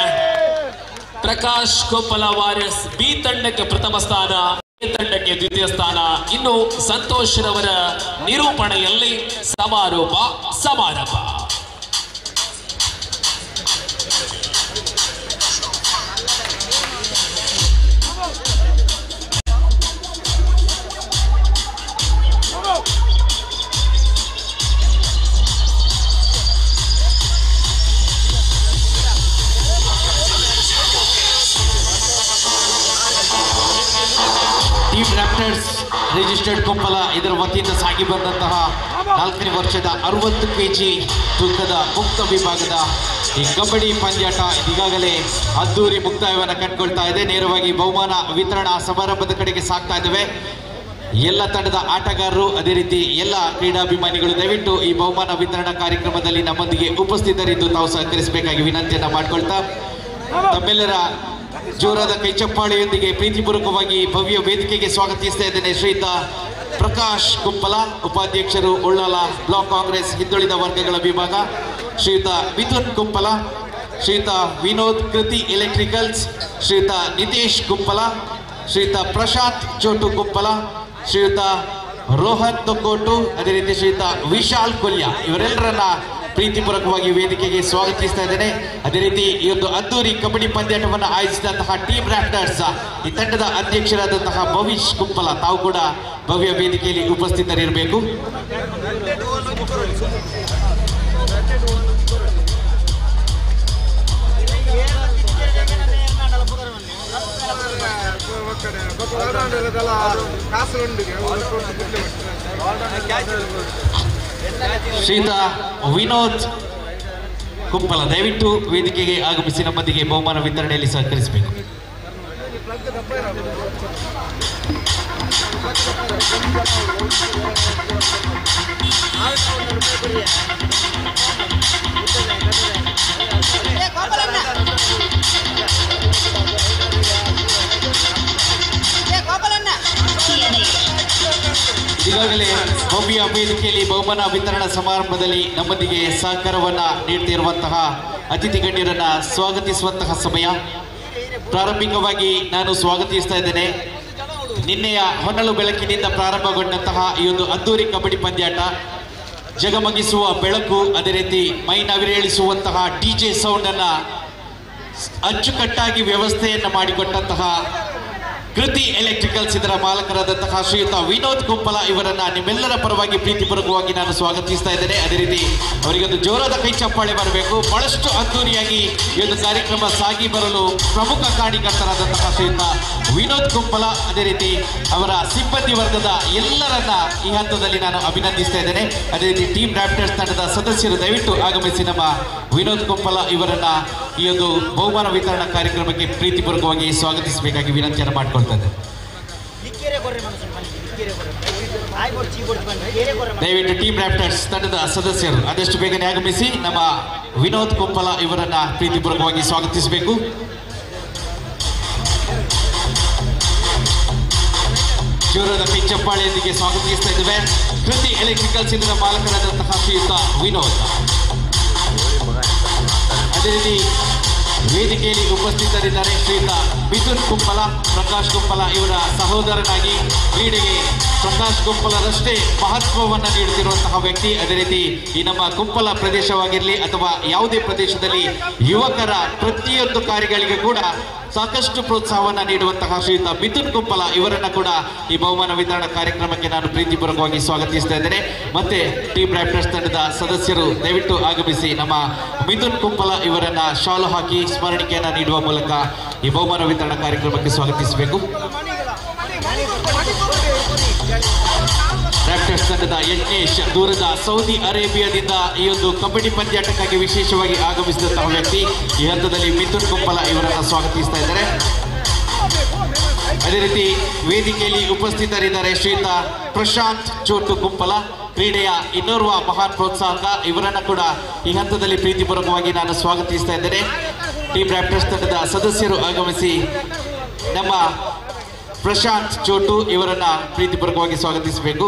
ಪ್ರಕಾಶ್ ಕೊಪ್ಪಲ ವಾರಿಯರ್ಸ್ ಬಿ ತಂಡಕ್ಕೆ ಪ್ರಥಮ ಸ್ಥಾನ, ಎ ತಂಡಕ್ಕೆ ದ್ವಿತೀಯ ಸ್ಥಾನ. ಇನ್ನು ಸಂತೋಷ್ ರವರ ನಿರೂಪಣೆಯಲ್ಲಿ ಸಮಾರೋಪ ಸಮಾರಂಭ. ಟೀಮ್ ರ್ಯಾಪ್ಟರ್ಸ್ ರಿಜಿಸ್ಟರ್ಡ್ ಕೊಪ್ಪಲ ಇದರ ವತಿಯಿಂದ ಸಾಗಿ ಬಂದಂತಹ 4ನೇ ವರ್ಷದ 60 kg ತೂಕದ ಮುಕ್ತ ವಿಭಾಗದ ಈ ಕಬಡ್ಡಿ ಪಂದ್ಯಾಟ ಈಗಾಗಲೇ ಅದ್ದೂರಿ ಮುಕ್ತಾಯವನ್ನು ಕಂಡುಕೊಳ್ತಾ ಇದೆ. ನೇರವಾಗಿ ಬಹುಮಾನ ವಿತರಣಾ ಸಮಾರಂಭದ ಕಡೆಗೆ ಸಾಗ್ತಾ ಇದ್ದೇವೆ. ಎಲ್ಲ ತಂಡದ ಆಟಗಾರರು ಅದೇ ರೀತಿ ಎಲ್ಲ ಕ್ರೀಡಾಭಿಮಾನಿಗಳು ದಯವಿಟ್ಟು ಈ ಬಹುಮಾನ ವಿತರಣಾ ಕಾರ್ಯಕ್ರಮದಲ್ಲಿ ನಮ್ಮೊಂದಿಗೆ ಉಪಸ್ಥಿತರಿದ್ದು ತಾವು ಸಹಕರಿಸಬೇಕಾಗಿ ವಿನಂತಿಯನ್ನು ಮಾಡಿಕೊಳ್ತಾ ತಮ್ಮೆಲ್ಲರ ಜೋರಾದ ಕೈಚಪ್ಪಾಳೆಯೊಂದಿಗೆ ಪ್ರೀತಿಪೂರ್ವಕವಾಗಿ ಭವ್ಯ ವೇದಿಕೆಗೆ ಸ್ವಾಗತಿಸ್ತಾ ಇದ್ದೇನೆ. ಶ್ರೀಯುತ ಪ್ರಕಾಶ್ ಕುಂಪಲ, ಉಪಾಧ್ಯಕ್ಷರು ಉಳ್ಳಾಲ ಬ್ಲಾಕ್ ಕಾಂಗ್ರೆಸ್ ಹಿಂದುಳಿದ ವರ್ಗಗಳ ವಿಭಾಗ, ಶ್ರೀಯುತ ಮಿಥುನ್ ಕುಂಪಲ, ಶ್ರೀಯುತ ವಿನೋದ್ ಕೃತಿ ಎಲೆಕ್ಟ್ರಿಕಲ್ಸ್, ಶ್ರೀಯುತ ನಿತೇಶ್ ಕುಂಪಲ, ಶ್ರೀಯುತ ಪ್ರಶಾಂತ್ ಚೋಟು ಕುಂಪಲ, ಶ್ರೀಯುತ ರೋಹನ್ ತೊಕ್ಕೋಟು, ಅದೇ ರೀತಿ ಶ್ರೀಯುತ ವಿಶಾಲ್ ಕೊಲ್ಯ ಇವರೆಲ್ಲರನ್ನ ಪ್ರೀತಿಪೂರ್ವಕವಾಗಿ ವೇದಿಕೆಗೆ ಸ್ವಾಗತಿಸ್ತಾ ಇದ್ದೇನೆ. ಅದೇ ರೀತಿ ಈ ಒಂದು ಅದ್ದೂರಿ ಕಬಡ್ಡಿ ಪಂದ್ಯಾಟವನ್ನು ಆಯೋಜಿಸಿದಂತಹ ಟೀಮ್ ರ್ಯಾಪ್ಟರ್ಸ್ ಈ ತಂಡದ ಅಧ್ಯಕ್ಷರಾದಂತಹ ಭವಿಷ್ ಕುಂಪಲ ತಾವು ಕೂಡ ಭವ್ಯ ವೇದಿಕೆಯಲ್ಲಿ ಉಪಸ್ಥಿತರಿರಬೇಕು. ಶ್ರೀಯುತ ವಿನೋದ್ ಕುಂಪಲ ದಯವಿಟ್ಟು ವೇದಿಕೆಗೆ ಆಗಮಿಸಿ ನಮ್ಮೊಂದಿಗೆ ಬಹುಮಾನ ವಿತರಣೆಯಲ್ಲಿ ಸಹಕರಿಸಬೇಕು. ಈಗಾಗಲೇ ಭವ್ಯ ವೇದಿಕೆಯಲ್ಲಿ ಬಹುಮಾನ ವಿತರಣಾ ಸಮಾರಂಭದಲ್ಲಿ ನಮ್ಮೊಂದಿಗೆ ಸಹಕಾರವನ್ನ ನೀಡುತ್ತಿರುವಂತಹ ಅತಿಥಿ ಗಣ್ಯರನ್ನ ಸ್ವಾಗತಿಸುವಂತಹ ಸಮಯ. ಪ್ರಾರಂಭಿಕವಾಗಿ ನಾನು ಸ್ವಾಗತಿಸ್ತಾ ಇದ್ದೇನೆ. ನಿನ್ನೆಯ ಹೊನಲು ಬೆಳಕಿನಿಂದ ಪ್ರಾರಂಭಗೊಂಡಂತಹ ಈ ಒಂದು ಅದ್ದೂರಿ ಕಬಡ್ಡಿ ಪಂದ್ಯಾಟ, ಜಗಮಗಿಸುವ ಬೆಳಕು, ಅದೇ ರೀತಿ ಮೈ ನವಿರೇಳಿಸುವಂತಹ DJ ಸೌಂಡ್ ಅನ್ನ ಅಚ್ಚುಕಟ್ಟಾಗಿ ವ್ಯವಸ್ಥೆಯನ್ನು ಮಾಡಿಕೊಟ್ಟಂತಹ ಕೃತಿ ಎಲೆಕ್ಟ್ರಿಕಲ್ಸ್ ಇದರ ಮಾಲಕರಾದಂತಹ ಶ್ರೀಯುತ ವಿನೋದ್ ಕುಂಪಲ ಇವರನ್ನ ನಿಮ್ಮೆಲ್ಲರ ಪರವಾಗಿ ಪ್ರೀತಿಪೂರ್ವಕವಾಗಿ ನಾನು ಸ್ವಾಗತಿಸ್ತಾ ಇದ್ದೇನೆ. ಅದೇ ರೀತಿ ಅವರಿಗೊಂದು ಜೋರಾದ ಕೈ ಚಪ್ಪಾಳೆ ಬರಬೇಕು. ಬಹಳಷ್ಟು ಅದ್ದೂರಿಯಾಗಿ ಈ ಒಂದು ಕಾರ್ಯಕ್ರಮ ಸಾಗಿ ಬರಲು ಪ್ರಮುಖ ಕಾರಣಕರ್ತರಾದಂತಹ ಶ್ರೀಯುತ ವಿನೋದ್ ಕುಂಪಲ, ಅದೇ ರೀತಿ ಅವರ ಸಿಬ್ಬಂದಿ ವರ್ಗದ ಎಲ್ಲರನ್ನ ಈ ಹಂತದಲ್ಲಿ ನಾನು ಅಭಿನಂದಿಸ್ತಾ ಇದ್ದೇನೆ. ಅದೇ ರೀತಿ ಟೀಮ್ ರ್ಯಾಪ್ಟರ್ಸ್ ತಂಡದ ಸದಸ್ಯರು ದಯವಿಟ್ಟು ಆಗಮಿಸಿ ನಮ್ಮ ವಿನೋದ್ ಕುಂಪಲ ಇವರನ್ನ ಈ ಒಂದು ಬಹುಮಾನ ವಿತರಣಾ ಕಾರ್ಯಕ್ರಮಕ್ಕೆ ಪ್ರೀತಿಪೂರ್ವಕವಾಗಿ ಸ್ವಾಗತಿಸಬೇಕಾಗಿ ವಿನಂತಿಯನ್ನು ಮಾಡಿಕೊಳ್ತಾರೆ. ದಯವಿಟ್ಟು ಟೀಮ್ ರ್ಯಾಪ್ಟರ್ಸ್ ತಂಡದ ಸದಸ್ಯರು ಆದಷ್ಟು ಬೇಗನೆ ಆಗಮಿಸಿ ನಮ್ಮ ವಿನೋದ್ ಕುಂಪಲ ಇವರನ್ನ ಪ್ರೀತಿಪೂರ್ವಕವಾಗಿ ಸ್ವಾಗತಿಸಬೇಕು. ಜೋರಾದ ಕೈ ಚಪ್ಪಾಳೆಯೊಂದಿಗೆ ಸ್ವಾಗತಿಸ್ತಾ ಇದ್ದೇವೆ. ಕೃತಿ ಎಲೆಕ್ಟ್ರಿಕಲ್ಸ್ ಇದರ ಮಾಲಕರಾದಂತಹ ಶ್ರೀಯುತ ವಿನೋದ್, ಅದೇ ರೀತಿ ವೇದಿಕೆಯಲ್ಲಿ ಉಪಸ್ಥಿತರಿದ್ದಾರೆ ಶ್ರೀಯುತ ಮಿಥುನ್ ಕುಂಪಲ, ಪ್ರಕಾಶ್ ಕುಂಪಲ ಇವರ ಸಹೋದರನಾಗಿ ಕ್ರೀಡೆಗೆ ಪ್ರಕಾಶ್ ಕುಂಪಲರಷ್ಟೇ ಮಹತ್ವವನ್ನು ನೀಡುತ್ತಿರುವಂತಹ ವ್ಯಕ್ತಿ. ಅದೇ ರೀತಿ ಈ ನಮ್ಮ ಕುಂಪಲ ಪ್ರದೇಶವಾಗಿರಲಿ ಅಥವಾ ಯಾವುದೇ ಪ್ರದೇಶದಲ್ಲಿ ಯುವಕರ ಪ್ರತಿಯೊಂದು ಕಾರ್ಯಗಳಿಗೆ ಕೂಡ ಸಾಕಷ್ಟು ಪ್ರೋತ್ಸಾಹವನ್ನ ನೀಡುವಂತಹ ಶ್ರೀಯುತ ಮಿಥುನ್ ಕುಂಪಲ ಇವರನ್ನ ಕೂಡ ಈ ಬಹುಮಾನ ವಿತರಣಾ ಕಾರ್ಯಕ್ರಮಕ್ಕೆ ನಾನು ಪ್ರೀತಿಪೂರ್ವಕವಾಗಿ ಸ್ವಾಗತಿಸ್ತಾ ಇದ್ದೇನೆ. ಮತ್ತೆ ಟೀಮ್ ರ್ಯಾಪ್ಟರ್ಸ್ ತಂಡದ ಸದಸ್ಯರು ದಯವಿಟ್ಟು ಆಗಮಿಸಿ ನಮ್ಮ ಮಿಥುನ್ ಕುಂಪಲ ಇವರನ್ನ ಶಾಲು ಹಾಕಿ ಸ್ಮರಣಿಕೆಯನ್ನ ನೀಡುವ ಮೂಲಕ ಈ ಬಹುಮಾನ ವಿತರಣಾ ಕಾರ್ಯಕ್ರಮಕ್ಕೆ ಸ್ವಾಗತಿಸಬೇಕು. ರ್ಯಾಪ್ಟರ್ಸ್ ತಂಡದ ಯಜ್ಞೇಶ್ ದೂರದ ಸೌದಿ ಅರೇಬಿಯಾದಿಂದ ಈ ಒಂದು ಕಬಡ್ಡಿ ಪಂದ್ಯಾಟಕ್ಕಾಗಿ ವಿಶೇಷವಾಗಿ ಆಗಮಿಸಿದಂತಹ ವ್ಯಕ್ತಿ. ಈ ಹಂತದಲ್ಲಿ ಮಿಥುನ್ ಕುಂಪಲ ಇವರನ್ನು ಸ್ವಾಗತಿಸ್ತಾ ಇದ್ದಾರೆ. ಅದೇ ರೀತಿ ವೇದಿಕೆಯಲ್ಲಿ ಉಪಸ್ಥಿತರಿದ್ದಾರೆ ಶ್ರೀಯುತ ಪ್ರಶಾಂತ್ ಚೋಟು ಕುಂಪಲ, ಕ್ರೀಡೆಯ ಇನ್ನೋರ್ವ ಮಹಾನ್ ಪ್ರೋತ್ಸಾಹಕ. ಇವರನ್ನ ಕೂಡ ಈ ಹಂತದಲ್ಲಿ ಪ್ರೀತಿಪೂರ್ವಕವಾಗಿ ನಾನು ಸ್ವಾಗತಿಸ್ತಾ ಇದ್ದೇನೆ. ಟೀಮ್ ರ್ಯಾಪ್ಟರ್ಸ್ ತಂಡದ ಸದಸ್ಯರು ಆಗಮಿಸಿ ನಮ್ಮ ಪ್ರಶಾಂತ್ ಚೋಟು ಇವರನ್ನ ಪ್ರೀತಿಪೂರ್ವಕವಾಗಿ ಸ್ವಾಗತಿಸಬೇಕು.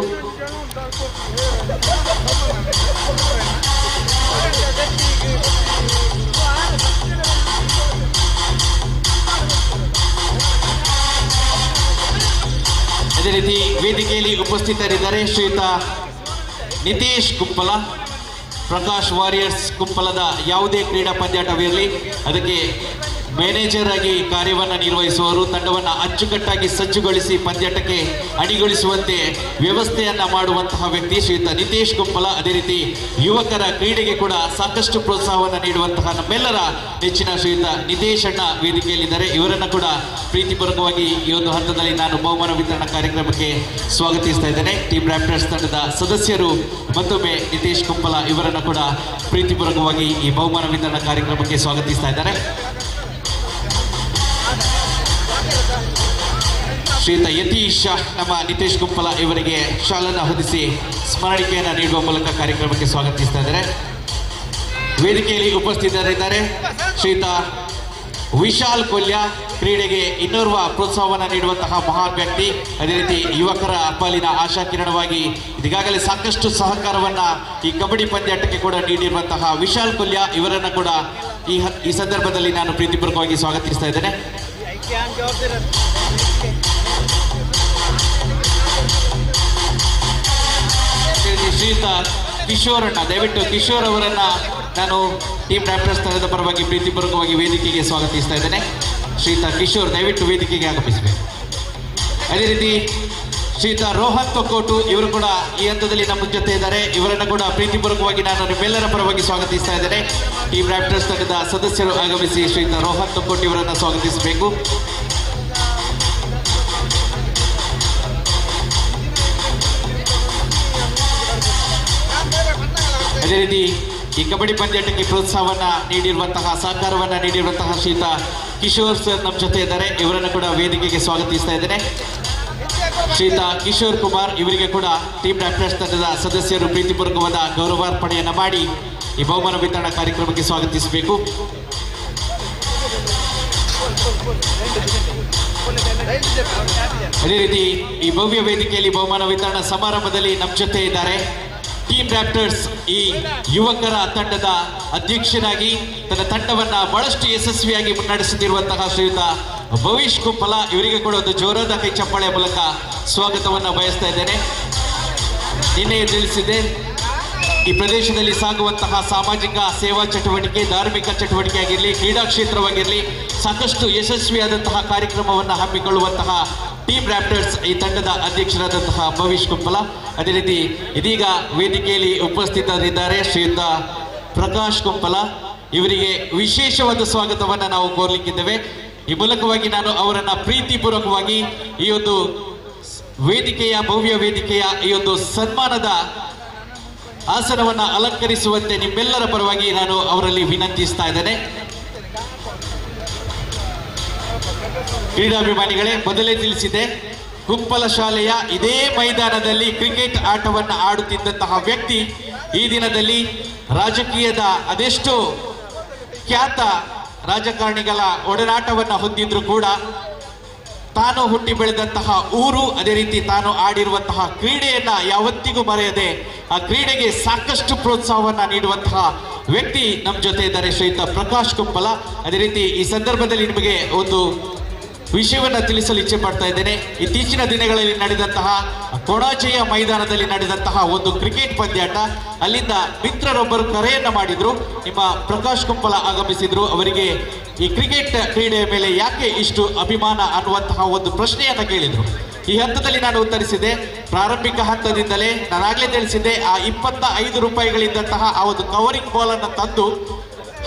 ಅದೇ ರೀತಿ ವೇದಿಕೆಯಲ್ಲಿ ಉಪಸ್ಥಿತರಿದ್ದಾರೆ ಶ್ರೀಯುತ ನಿತೇಶ್ ಕುಂಪಲ. ಪ್ರಕಾಶ್ ವಾರಿಯರ್ಸ್ ಕುಂಪಲದ ಯಾವುದೇ ಕ್ರೀಡಾ ಪಂದ್ಯಾಟವಿರಲಿ ಅದಕ್ಕೆ ಮ್ಯಾನೇಜರ್ ಆಗಿ ಕಾರ್ಯವನ್ನು ನಿರ್ವಹಿಸುವವರು, ತಂಡವನ್ನು ಅಚ್ಚುಕಟ್ಟಾಗಿ ಸಜ್ಜುಗೊಳಿಸಿ ಪಂದ್ಯಾಟಕ್ಕೆ ಅಣಿಗೊಳಿಸುವಂತೆ ವ್ಯವಸ್ಥೆಯನ್ನ ಮಾಡುವಂತಹ ವ್ಯಕ್ತಿ ಶ್ರೀಯುತ ನಿತೇಶ್ ಕುಂಪಲ. ಅದೇ ರೀತಿ ಯುವಕರ ಕ್ರೀಡೆಗೆ ಕೂಡ ಸಾಕಷ್ಟು ಪ್ರೋತ್ಸಾಹವನ್ನು ನೀಡುವಂತಹ ನಮ್ಮೆಲ್ಲರ ನೆಚ್ಚಿನ ಶ್ರೀಯುತ ನಿತೇಶ್ ಅಣ್ಣ ವೇದಿಕೆಯಲ್ಲಿದ್ದಾರೆ. ಇವರನ್ನ ಕೂಡ ಪ್ರೀತಿಪೂರ್ವಕವಾಗಿ ಈ ಒಂದು ಹಂತದಲ್ಲಿ ನಾನು ಬಹುಮಾನ ವಿತರಣಾ ಕಾರ್ಯಕ್ರಮಕ್ಕೆ ಸ್ವಾಗತಿಸ್ತಾ ಇದ್ದೇನೆ. ಟೀಮ್ ರ್ಯಾಪ್ಟರ್ಸ್ ತಂಡದ ಸದಸ್ಯರು ಮತ್ತೊಮ್ಮೆ ನಿತೇಶ್ ಕುಂಪಲ ಇವರನ್ನು ಕೂಡ ಪ್ರೀತಿಪೂರ್ವಕವಾಗಿ ಈ ಬಹುಮಾನ ವಿತರಣಾ ಕಾರ್ಯಕ್ರಮಕ್ಕೆ ಸ್ವಾಗತಿಸ್ತಾ ಇದ್ದಾರೆ. ಶ್ರೀಯುತ ಯತೀಶ್ ನಮ್ಮ ನಿತೇಶ್ ಕುಂಪಲ ಇವರಿಗೆ ಶಾಲನ್ನು ಹೊದಿಸಿ ಸ್ಮರಣಿಕೆಯನ್ನು ನೀಡುವ ಮೂಲಕ ಕಾರ್ಯಕ್ರಮಕ್ಕೆ ಸ್ವಾಗತಿಸ್ತಾ ಇದ್ದಾರೆ. ವೇದಿಕೆಯಲ್ಲಿ ಉಪಸ್ಥಿತರಿದ್ದಾರೆ ಶ್ರೀಯುತ ವಿಶಾಲ್ ಕೊಲ್ಯ, ಕ್ರೀಡೆಗೆ ಇನ್ನೋರ್ವ ಪ್ರೋತ್ಸಾಹವನ್ನು ನೀಡುವಂತಹ ಮಹಾನ್ ವ್ಯಕ್ತಿ. ಅದೇ ರೀತಿ ಯುವಕರ ಪಾಲಿನ ಆಶಾಕಿರಣವಾಗಿ ಈಗಾಗಲೇ ಸಾಕಷ್ಟು ಸಹಕಾರವನ್ನ ಈ ಕಬಡ್ಡಿ ಪಂದ್ಯಾಟಕ್ಕೆ ಕೂಡ ನೀಡಿರುವಂತಹ ವಿಶಾಲ್ ಕೊಲ್ಯ ಇವರನ್ನು ಕೂಡ ಈ ಸಂದರ್ಭದಲ್ಲಿ ನಾನು ಪ್ರೀತಿಪೂರ್ವಕವಾಗಿ ಸ್ವಾಗತಿಸ್ತಾ ಇದ್ದೇನೆ. ಶ್ರೀಯುತ ಕಿಶೋರ್ ಅಣ್ಣ, ದಯವಿಟ್ಟು ಕಿಶೋರ್ ಅವರನ್ನ ನಾನು ಟೀಮ್ ರ್ಯಾಪ್ಟರ್ಸ್ ತಂಡದ ಪರವಾಗಿ ಪ್ರೀತಿಪೂರ್ವಕವಾಗಿ ವೇದಿಕೆಗೆ ಸ್ವಾಗತಿಸ್ತಾ ಇದ್ದೇನೆ. ಶ್ರೀಯುತ ಕಿಶೋರ್ ದಯವಿಟ್ಟು ವೇದಿಕೆಗೆ ಆಗಮಿಸಬೇಕು. ಅದೇ ರೀತಿ ಶ್ರೀಯುತ ರೋಹನ್ ತೊಕ್ಕೋಟು ಇವರು ಕೂಡ ಈ ಹಂತದಲ್ಲಿ ನಮ್ಮ ಜೊತೆ ಇದ್ದಾರೆ. ಇವರನ್ನು ಕೂಡ ಪ್ರೀತಿಪೂರ್ವಕವಾಗಿ ನಾನು ನಿಮ್ಮೆಲ್ಲರ ಪರವಾಗಿ ಸ್ವಾಗತಿಸ್ತಾ ಇದ್ದೇನೆ. ಟೀಮ್ ರ್ಯಾಪ್ಟರ್ಸ್ ತಂಡದ ಸದಸ್ಯರು ಆಗಮಿಸಿ ಶ್ರೀಯುತ ರೋಹನ್ ತೊಕ್ಕೋಟು ಇವರನ್ನು ಸ್ವಾಗತಿಸಬೇಕು. ಅದೇ ರೀತಿ ಈ ಕಬಡ್ಡಿ ಪಂದ್ಯಾಟಕ್ಕೆ ಪ್ರೋತ್ಸಾಹವನ್ನ ನೀಡಿರುವಂತಹ ಸಹಕಾರವನ್ನ ನೀಡಿರುವಂತಹ ಶ್ರೀಯುತ ಕಿಶೋರ್ ಸರ್ ನಮ್ಮ ಜೊತೆ ಇದ್ದಾರೆ. ಇವರನ್ನು ಕೂಡ ವೇದಿಕೆಗೆ ಸ್ವಾಗತಿಸ್ತಾ ಇದ್ದೇನೆ. ಶ್ರೀಯುತ ಕಿಶೋರ್ ಕುಮಾರ್ ಇವರಿಗೆ ಕೂಡ ಟೀಮ್ ರ್ಯಾಪ್ಟರ್ಸ್ ತಂಡದ ಸದಸ್ಯರು ಪ್ರೀತಿಪೂರ್ವಕವಾದ ಗೌರವಾರ್ಪಣೆಯನ್ನ ಮಾಡಿ ಈ ಬಹುಮಾನ ವಿತರಣಾ ಕಾರ್ಯಕ್ರಮಕ್ಕೆ ಸ್ವಾಗತಿಸಬೇಕು. ಅದೇ ರೀತಿ ಈ ಭವ್ಯ ವೇದಿಕೆಯಲ್ಲಿ ಬಹುಮಾನ ವಿತರಣಾ ಸಮಾರಂಭದಲ್ಲಿ ನಮ್ಮ ಜೊತೆ ಇದ್ದಾರೆ ಟೀಮ್ ರ್ಯಾಪ್ಟರ್ಸ್ ಈ ಯುವಕರ ತಂಡದ ಅಧ್ಯಕ್ಷರಾಗಿ ತನ್ನ ತಂಡವನ್ನ ಬಹಳಷ್ಟು ಯಶಸ್ವಿಯಾಗಿ ಮುನ್ನಡೆಸುತ್ತಿರುವಂತಹ ಶ್ರೀಯುತ ಭವಿಷ್ ಕುಂಪಲ. ಇವರಿಗೆ ಕೂಡ ಒಂದು ಜೋರಾದ ಕೈ ಚಪ್ಪಾಳೆ ಮೂಲಕ ಸ್ವಾಗತವನ್ನ ಬಯಸ್ತಾ ಇದ್ದೇನೆ. ನಿನ್ನೆ ತಿಳಿಸಿದೆ ಈ ಪ್ರದೇಶದಲ್ಲಿ ಸಾಗುವಂತಹ ಸಾಮಾಜಿಕ ಸೇವಾ ಚಟುವಟಿಕೆ, ಧಾರ್ಮಿಕ ಚಟುವಟಿಕೆ ಆಗಿರಲಿ, ಕ್ರೀಡಾ ಕ್ಷೇತ್ರವಾಗಿರಲಿ ಸಾಕಷ್ಟು ಯಶಸ್ವಿಯಾದಂತಹ ಕಾರ್ಯಕ್ರಮವನ್ನು ಹಮ್ಮಿಕೊಳ್ಳುವಂತಹ ಟೀಮ್ ರ್ಯಾಪ್ಟರ್ಸ್ ಈ ತಂಡದ ಅಧ್ಯಕ್ಷರಾದಂತಹ ಭವಿಷ್ ಕುಂಪಲ. ಅದೇ ರೀತಿ ಇದೀಗ ವೇದಿಕೆಯಲ್ಲಿ ಉಪಸ್ಥಿತರಿದ್ದಾರೆ ಶ್ರೀಯುತ ಪ್ರಕಾಶ್ ಕುಂಪಲ. ಇವರಿಗೆ ವಿಶೇಷವಾದ ಸ್ವಾಗತವನ್ನು ನಾವು ಕೋರ್ಲಿಕ್ಕಿದ್ದೇವೆ. ಈ ಮೂಲಕವಾಗಿ ನಾನು ಅವರನ್ನ ಪ್ರೀತಿಪೂರ್ವಕವಾಗಿ ಈ ಒಂದು ವೇದಿಕೆಯ ಭವ್ಯ ವೇದಿಕೆಯ ಈ ಒಂದು ಸನ್ಮಾನದ ಆಸನವನ್ನ ಅಲಂಕರಿಸುವಂತೆ ನಿಮ್ಮೆಲ್ಲರ ಪರವಾಗಿ ನಾನು ಅವರಲ್ಲಿ ವಿನಂತಿಸ್ತಾ ಇದ್ದೇನೆ. ಕ್ರೀಡಾಭಿಮಾನಿಗಳೇ, ಮೊದಲೇ ತಿಳಿಸಿದೆ, ಕುಂಪಲ ಶಾಲೆಯ ಇದೇ ಮೈದಾನದಲ್ಲಿ ಕ್ರಿಕೆಟ್ ಆಟವನ್ನು ಆಡುತ್ತಿದ್ದಂತಹ ವ್ಯಕ್ತಿ ಈ ದಿನದಲ್ಲಿ ರಾಜಕೀಯದ ಅದೆಷ್ಟೋ ಖ್ಯಾತ ರಾಜಕಾರಣಿಗಳ ಒಡನಾಟವನ್ನು ಹೊಂದಿದ್ರು ಕೂಡ ತಾನು ಹುಟ್ಟಿ ಬೆಳೆದಂತಹ ಊರು, ಅದೇ ರೀತಿ ತಾನು ಆಡಿರುವಂತಹ ಕ್ರೀಡೆಯನ್ನ ಯಾವತ್ತಿಗೂ ಮರೆಯದೆ ಆ ಕ್ರೀಡೆಗೆ ಸಾಕಷ್ಟು ಪ್ರೋತ್ಸಾಹವನ್ನ ನೀಡುವಂತಹ ವ್ಯಕ್ತಿ ನಮ್ಮ ಜೊತೆ ಇದ್ದಾರೆ ಶ್ರೀಯುತ ಪ್ರಕಾಶ್ ಕುಂಪಲ. ಅದೇ ರೀತಿ ಈ ಸಂದರ್ಭದಲ್ಲಿ ನಿಮಗೆ ಒಂದು ವಿಷಯವನ್ನು ತಿಳಿಸಲು ಇಚ್ಛೆ ಪಡ್ತಾ ಇದ್ದೇನೆ. ಇತ್ತೀಚಿನ ದಿನಗಳಲ್ಲಿ ನಡೆದಂತಹ ಕೊಣಾಜೆಯ ಮೈದಾನದಲ್ಲಿ ನಡೆದಂತಹ ಒಂದು ಕ್ರಿಕೆಟ್ ಪಂದ್ಯಾಟ, ಅಲ್ಲಿಂದ ಮಿತ್ರರೊಬ್ಬರು ಕರೆಯನ್ನ ಮಾಡಿದ್ರು. ನಿಮ್ಮ ಪ್ರಕಾಶ್ ಕುಂಪಲ ಆಗಮಿಸಿದ್ರು. ಅವರಿಗೆ ಈ ಕ್ರಿಕೆಟ್ ಕ್ರೀಡೆಯ ಮೇಲೆ ಯಾಕೆ ಇಷ್ಟು ಅಭಿಮಾನ ಅನ್ನುವಂತಹ ಒಂದು ಪ್ರಶ್ನೆಯನ್ನ ಕೇಳಿದ್ರು. ಈ ಹಂತದಲ್ಲಿ ನಾನು ಉತ್ತರಿಸಿದೆ, ಪ್ರಾರಂಭಿಕ ಹಂತದಿಂದಲೇ ನಾನಾಗಲೇ ತಿಳಿಸಿದ್ದೆ, ಆ 25 ರೂಪಾಯಿಗಳಿದ್ದಂತಹ ಆ ಒಂದು ಕವರಿಂಗ್ ಬಾಲ್ ಅನ್ನು ತಂದು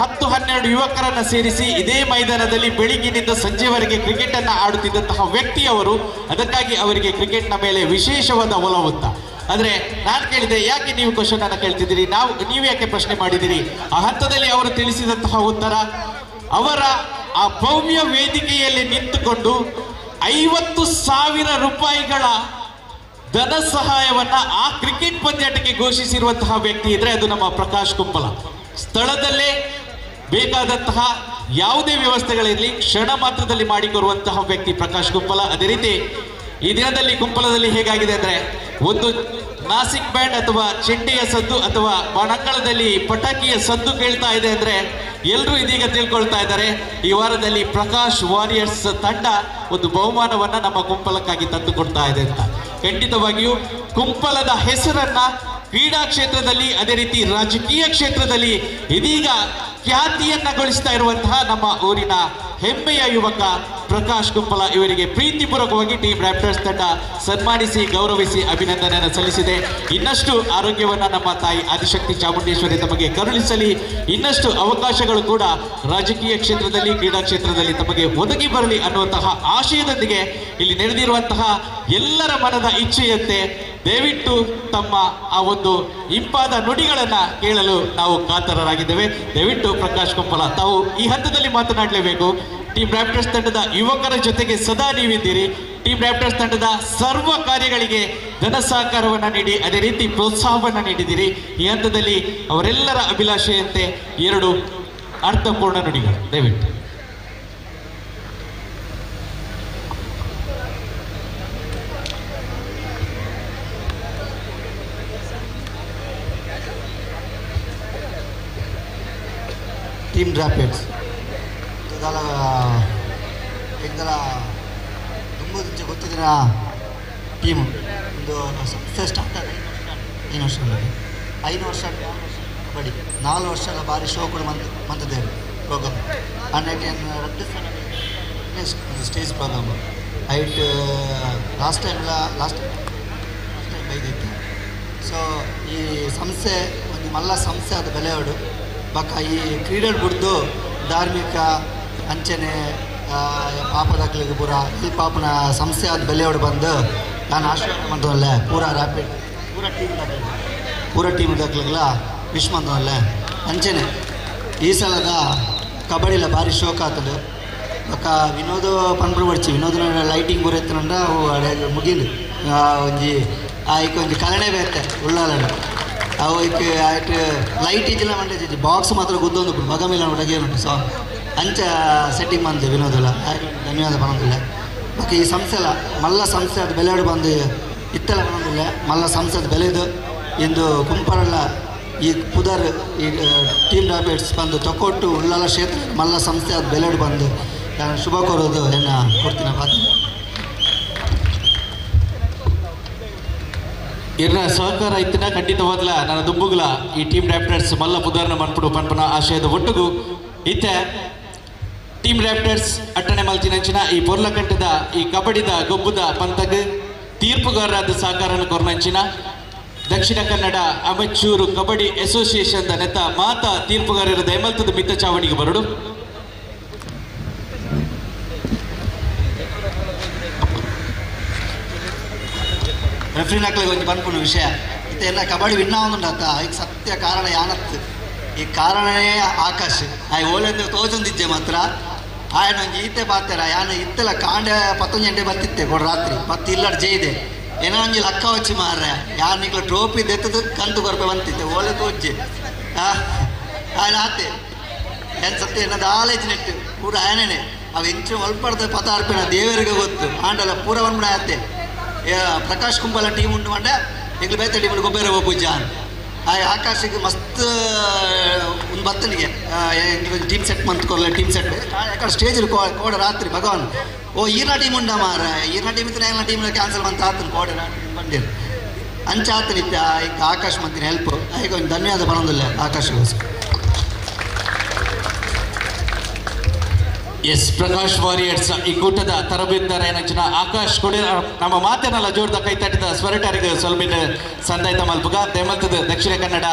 10-12 ಯುವಕರನ್ನ ಸೇರಿಸಿ ಇದೇ ಮೈದಾನದಲ್ಲಿ ಬೆಳಿಗ್ಗಿನಿಂದ ಸಂಜೆವರೆಗೆ ಕ್ರಿಕೆಟ್ ಅನ್ನ ಆಡುತ್ತಿದ್ದಂತಹ ವ್ಯಕ್ತಿಯವರು. ಅದಕ್ಕಾಗಿ ಅವರಿಗೆ ಕ್ರಿಕೆಟ್ನ ಮೇಲೆ ವಿಶೇಷವಾದ ಒಲವುತ್ತ. ಆದ್ರೆ ನಾನು ಕೇಳಿದೆ, ಯಾಕೆ ನೀವು ಕ್ವಶನ್ ಅನ್ನ ಕೇಳ್ತಿದ್ದೀರಿ, ನೀವು ಯಾಕೆ ಪ್ರಶ್ನೆ ಮಾಡಿದಿರಿ? ಆ ಹಂತದಲ್ಲಿ ಅವರು ತಿಳಿಸಿದಂತಹ ಉತ್ತರ, ಅವರ ಆ ಭವ್ಯ ವೇದಿಕೆಯಲ್ಲಿ ನಿಂತುಕೊಂಡು 50,000 ರೂಪಾಯಿಗಳ ಧನ ಸಹಾಯವನ್ನ ಆ ಕ್ರಿಕೆಟ್ ಪಂದ್ಯಾಟಕ್ಕೆ ಘೋಷಿಸಿರುವಂತಹ ವ್ಯಕ್ತಿ ಇದ್ರೆ ಅದು ನಮ್ಮ ಪ್ರಕಾಶ್ ಕುಂಪಲ. ಸ್ಥಳದಲ್ಲೇ ಬೇಕಾದಂತಹ ಯಾವುದೇ ವ್ಯವಸ್ಥೆಗಳಿರಲಿ ಕ್ಷಣ ಮಾತ್ರದಲ್ಲಿ ಮಾಡಿಕೊಡುವಂತಹ ವ್ಯಕ್ತಿ ಪ್ರಕಾಶ್ ಕುಂಪಲ. ಅದೇ ರೀತಿ ಈ ದಿನದಲ್ಲಿ ಕುಂಪಲದಲ್ಲಿ ಹೇಗಾಗಿದೆ ಅಂದ್ರೆ, ಒಂದು ನಾಸಿಕ್ ಬ್ಯಾಂಡ್ ಅಥವಾ ಚೆಂಡೆಯ ಸದ್ದು ಅಥವಾ ಬಾಣಂಗಳದಲ್ಲಿ ಪಟಾಕಿಯ ಸದ್ದು ಕೇಳ್ತಾ ಇದೆ ಅಂದ್ರೆ ಎಲ್ಲರೂ ಇದೀಗ ತಿಳ್ಕೊಳ್ತಾ ಇದ್ದಾರೆ, ಈ ವಾರದಲ್ಲಿ ಪ್ರಕಾಶ್ ವಾರಿಯರ್ಸ್ ತಂಡ ಒಂದು ಬಹುಮಾನವನ್ನ ನಮ್ಮ ಕುಂಪಲಕ್ಕಾಗಿ ತಂದು ಕೊಡ್ತಾ ಇದೆ ಅಂತ. ಖಂಡಿತವಾಗಿಯೂ ಕುಂಪಲದ ಹೆಸರನ್ನ ಕ್ರೀಡಾ ಕ್ಷೇತ್ರದಲ್ಲಿ, ಅದೇ ರೀತಿ ರಾಜಕೀಯ ಕ್ಷೇತ್ರದಲ್ಲಿ ಇದೀಗ ಖ್ಯಾತಿಯನ್ನ ಗಳಿಸ್ತಾ ಇರುವಂತಹ ನಮ್ಮ ಊರಿನ ಹೆಮ್ಮೆಯ ಯುವಕ ಪ್ರಕಾಶ್ ಕುಂಪಲ ಇವರಿಗೆ ಪ್ರೀತಿಪೂರ್ವಕವಾಗಿ ಟೀಮ್ ರ್ಯಾಪ್ಟರ್ಸ್ ತಂಡ ಸನ್ಮಾನಿಸಿ ಗೌರವಿಸಿ ಅಭಿನಂದನೆಯನ್ನು ಸಲ್ಲಿಸಿದೆ. ಇನ್ನಷ್ಟು ಆರೋಗ್ಯವನ್ನ ನಮ್ಮ ತಾಯಿ ಆದಿಶಕ್ತಿ ಚಾಮುಂಡೇಶ್ವರಿ ತಮಗೆ ಕರುಣಿಸಲಿ. ಇನ್ನಷ್ಟು ಅವಕಾಶಗಳು ಕೂಡ ರಾಜಕೀಯ ಕ್ಷೇತ್ರದಲ್ಲಿ, ಕ್ರೀಡಾ ಕ್ಷೇತ್ರದಲ್ಲಿ ತಮಗೆ ಒದಗಿ ಬರಲಿ ಅನ್ನುವಂತಹ ಆಶಯದೊಂದಿಗೆ ಇಲ್ಲಿ ನಡೆದಿರುವಂತಹ ಎಲ್ಲರ ಮನದ ಇಚ್ಛೆಯಂತೆ ದಯವಿಟ್ಟು ತಮ್ಮ ಆ ಒಂದು ಇಂಪಾದ ನುಡಿಗಳನ್ನ ಕೇಳಲು ನಾವು ಕಾತರರಾಗಿದ್ದೇವೆ. ದಯವಿಟ್ಟು ಪ್ರಕಾಶ್ ಕುಂಪಲ ತಾವು ಈ ಹಂತದಲ್ಲಿ ಮಾತನಾಡಲೇಬೇಕು. ಟೀಮ್ ರ್ಯಾಪ್ಟರ್ಸ್ ತಂಡದ ಯುವಕರ ಜೊತೆಗೆ ಸದಾ ನೀವಿದ್ದೀರಿ. ಟೀಮ್ ರ್ಯಾಪ್ಟರ್ಸ್ ತಂಡದ ಸರ್ವ ಕಾರ್ಯಗಳಿಗೆ ಧನ ಸಹಕಾರವನ್ನ ನೀಡಿ, ಅದೇ ರೀತಿ ಪ್ರೋತ್ಸಾಹವನ್ನ ನೀಡಿದ್ದೀರಿ. ಈ ಹಂತದಲ್ಲಿ ಅವರೆಲ್ಲರ ಅಭಿಲಾಷೆಯಂತೆ 2 ಅರ್ಥಪೂರ್ಣ ನುಡಿಗಳು ದಯವಿಟ್ಟು. ಟೀಮ್ ರ್ಯಾಪಿಡ್ಸ್ ಇದರ ತುಂಬ ಮುಂಚೆ ಗೊತ್ತಿದ್ದೀರ ಟೀಮು ಒಂದು ಸಂಸ್ಥೆ ಸ್ಟಾರ್ಟ್ ಆಗಿ 5 ವರ್ಷ 5 ವರ್ಷ ಕಬಡ್ಡಿ 4 ವರ್ಷದ ಭಾರಿ ಶೋ ಕೂಡ ಮಂತಿದ್ದೇವೆ ಪ್ರೋಗ್ರಾಮ್ ಅಂಡ್ ಸ್ಟೇಜ್ ಪ್ರೋಗ್ರಾಮ್ ಐಟ್ ಲಾಸ್ಟ್ ಟೈಮ್ ಬೈದಿತ್ತು. ಸೊ ಈ ಸಂಸ್ಥೆ ಒಂದು ಮಲ್ಲ ಸಂಸ್ಥೆ ಅದು ಬೆಲೆಯೋಡು ಬಕ್ಕ ಈ ಕ್ರೀಡೆ ಬಿಡ್ದು ಧಾರ್ಮಿಕ ಅಂಚನೆ ಪಾಪದಾಗ್ಲಿಗೆ ಪಾಪನ ಸಂಸ್ಥೆ ಆದ ಬೆಲೆಯೋಡು ಬಂದು ನಾನು ಆಶೀರ್ವಾದ ಮಾಡ್ದವಲ್ಲೇ ಪೂರ ಟೀಮ್ ದಾಖಲೆಗಳ ವಿಶ್ ಮಾಡ್ದವಲ್ಲೇ ಅಂಚನೆ ಈ ಸಲದ ಕಬಡ್ಡಿಲ ಭಾರಿ ಶೋಕ ಆಗ್ತದೆ ಬಕ್ಕ ವಿನೋದ ಪನ್ಪುರ ಬಡ್ಚಿ ವಿನೋದನ ಲೈಟಿಂಗ್ ಬರತ್ತಂದ್ರೆ ಅವು ಮುಗಿಲು ಒಂಜಿ ಆಯ್ಕೆ ಒಂಜಿ ಕಲಣೆ ಬೇತೆ ಉಳ್ಳಾಲ ಅವು ಆಯ್ತು ಲೈಟ್ ಇಜ್ಜಿಲ್ಲ ಮಂಡ್ಯ ಬಾಕ್ಸ್ ಮಾತ್ರ ಗುದ್ದೊಂದು ಮಗ ಮೇಲೆ ಒಳಗೆ ಉಂಟು. ಸೊ ಅಂಚ ಸೆಟ್ಟಿಂಗ್ ಬಂದು ವಿನೋದಲ್ಲ ಧನ್ಯವಾದ ಬರೋದಿಲ್ಲ. ಓಕೆ ಈ ಸಂಸ್ಥೆಲ್ಲ ಮಲ್ಲ ಸಂಸ್ಥೆ ಅದು ಬೆಲೆಯೋಡು ಬಂದು ಇತ್ತೆಲ್ಲ ಬರೋದಿಲ್ಲ ಮಲ್ಲ ಸಂಸ್ಥೆ ಅದು ಬೆಲೆದು ಇಂದು ಕುಂಪರಲ್ಲ ಈ ಪುದರ್ ಈ ಟೀಮ್ ರ್ಯಾಪಿಡ್ಸ್ ಬಂದು ತೊಕೊಟ್ಟು ಉಳ್ಳಾಲ ಕ್ಷೇತ್ರ ಮಲ್ಲ ಸಂಸ್ಥೆ ಅದು ಬೆಲೆಯೋಡು ಬಂದು ನಾನು ಶುಭ ಕೋರೋದು ಏನು ಕೊಡ್ತೀನಿ ಬಾತಿ ಇನ್ನ ಸಹಕಾರ ಇತ್ತಿನ ಖಂಡಿತವಾಗ್ಲ ನನ್ನ ದುಂಬುಗ್ಲ ಈ ಟೀಮ್ ರ್ಯಾಪ್ಟರ್ಸ್ ಮಲ್ಲ ಪುದಾರ್ನ ಮನ್ಪುಡು ಪನ್ಪನ ಆಶಯದ ಒಟ್ಟುಗು ಇತ್ತೆ ಟೀಮ್ ರ್ಯಾಪ್ಟರ್ಸ್ ಅಟ್ಟಣೆ ಮಲ್ಚಿನಂಚಿನ ಈ ಪೊರ್ಲಕಂಠದ ಈ ಕಬಡ್ಡಿದ ಗೊಬ್ಬುದ ಪಂತಗ್ ತೀರ್ಪುಗಾರರಾದ ಸಹಕಾರನ ಕೊರ್ನಂಚಿನ ದಕ್ಷಿಣ ಕನ್ನಡ ಅಮೆಚೂರು ಕಬಡ್ಡಿ ಅಸೋಸಿಯೇಷನ್ ನೆತ್ತ ಮಾತ ತೀರ್ಪುಗಾರರ ದಯಮಲ್ತದ ಮಿತ್ತ ಚಾವಣಿಗೆ ಬರಡು. ರೆಫ್ರಿ ನಕ್ಲಿಗೆ ಒಂದು ಬಂದ್ಪುಣ ವಿಷಯ ಇದೆಲ್ಲ ಕಬಡ್ಡಿ ವಿನ್ನ ಆಗುಂಡತ್ತ ಈಗ ಸತ್ಯ ಕಾರಣ ಯಾನತ್ತು ಈ ಕಾರಣನೇ ಆಕಾಶ್ ಆಯ್ ಓಲೆಂದು ತೋಜೊಂದಿದ್ದೆ ಮಾತ್ರ ಆಯ್ನ ಒಂಜಿ ಈತೆ ಪಾತೆರ ಯಾನು ಇತ್ತೆಲ್ಲ ಕಾಂಡೆ 11 ಗಂಟೆ ಬರ್ತಿತ್ತೆ ಕೊಡು ರಾತ್ರಿ ಮತ್ತೆ ಇಲ್ಲಡ್ ಜೈದೆ ಏನೋ ಒಂಜಿ ಲಕ್ಕ ವಚ್ಚಿ ಮಾರ್ರೆ ಯಾರು ನಿಕ್ಲ ಟ್ರೋಫಿ ದೆತ್ತದು ಕಂತು ಕೊರಪೆ ಬಂತಿತ್ತೆ ಓಲೆ ತೋಜ್ಜೆ ಆಯ್ನ ಆತೆ ಏನು ಸತ್ಯ ಏನದು ಆಲೇಜ್ ನೆಟ್ಟು ಪೂರ ಆಯನೇ ಅವು ಹೆಂಚು ಒಲ್ಪಡ್ದೆ ಪತಾರ್ಪಿನ ದೇವರಿಗೆ ಗೊತ್ತು ಆಂಡಲ್ಲ ಪೂರ ಬಂದ್ಬಿಡ ಆತೆ ಪ್ರಕಾಶ್ ಕುಂಪಲ ಟೀಮ್ ಉಂಟು ಮಂಡೆ ಈಗ ಬೇತೆ ಟೀಮ್ ಗೊಬ್ಬರ ಪೂಜಾ ಆಕಾಶಿಗೆ ಮಸ್ತ್ ಒಂದು ಬತ್ತನಿಗೆ ಟೀಮ್ ಸೆಟ್ ಮಂತ್ಕೊಲ್ಲ ಟೀಮ್ ಸೆಟ್ ಯಾಕಂದ್ರೆ ಸ್ಟೇಜಲ್ಲಿ ಕೋಡ ರಾತ್ರಿ ಭಗವಾನ್ ಓ ಈರ್ನ ಟೀಮ್ ಉಂಡ ಮಾರ ಈರ್ನ ಟೀಮ್ ಇತ್ತು ಎಲ್ಲ ಟೀಮ್ ಕ್ಯಾನ್ಸಲ್ ಮಂತ್ ಆತನು ಕೋಡ ರಾತ್ರಿ ಬಂದಿರು ಅಂಚೆ ಆತನಿತ್ತ ಈಗ ಆಕಾಶ್ ಮಂತಿನ ಹೆಲ್ಪ್ ಈಗ ಒಂದು ಧನ್ಯವಾದ ಬರೋದಿಲ್ಲ ಆಕಾಶಗೋಸ್ಕರ. ಎಸ್ ಪ್ರಕಾಶ್ ವಾರಿಯರ್ಸ್ ಈ ಕೂಟದ ತರಬೇತುದಾರ ಏನಂಚಿನ ಆಕಾಶ್ ಕೊಡಿ ನಮ್ಮ ಮಾತೇನಲ್ಲ ಜೋರ್ದ ಕೈ ತಟ್ಟಿದ ಸ್ವರಟರಿಗೆ ಸ್ವಲ್ಪ ಸಂದಾಯ್ತ ಮಲ್ಪುಗ ದೇಮತ್ತದ ದಕ್ಷಿಣ ಕನ್ನಡ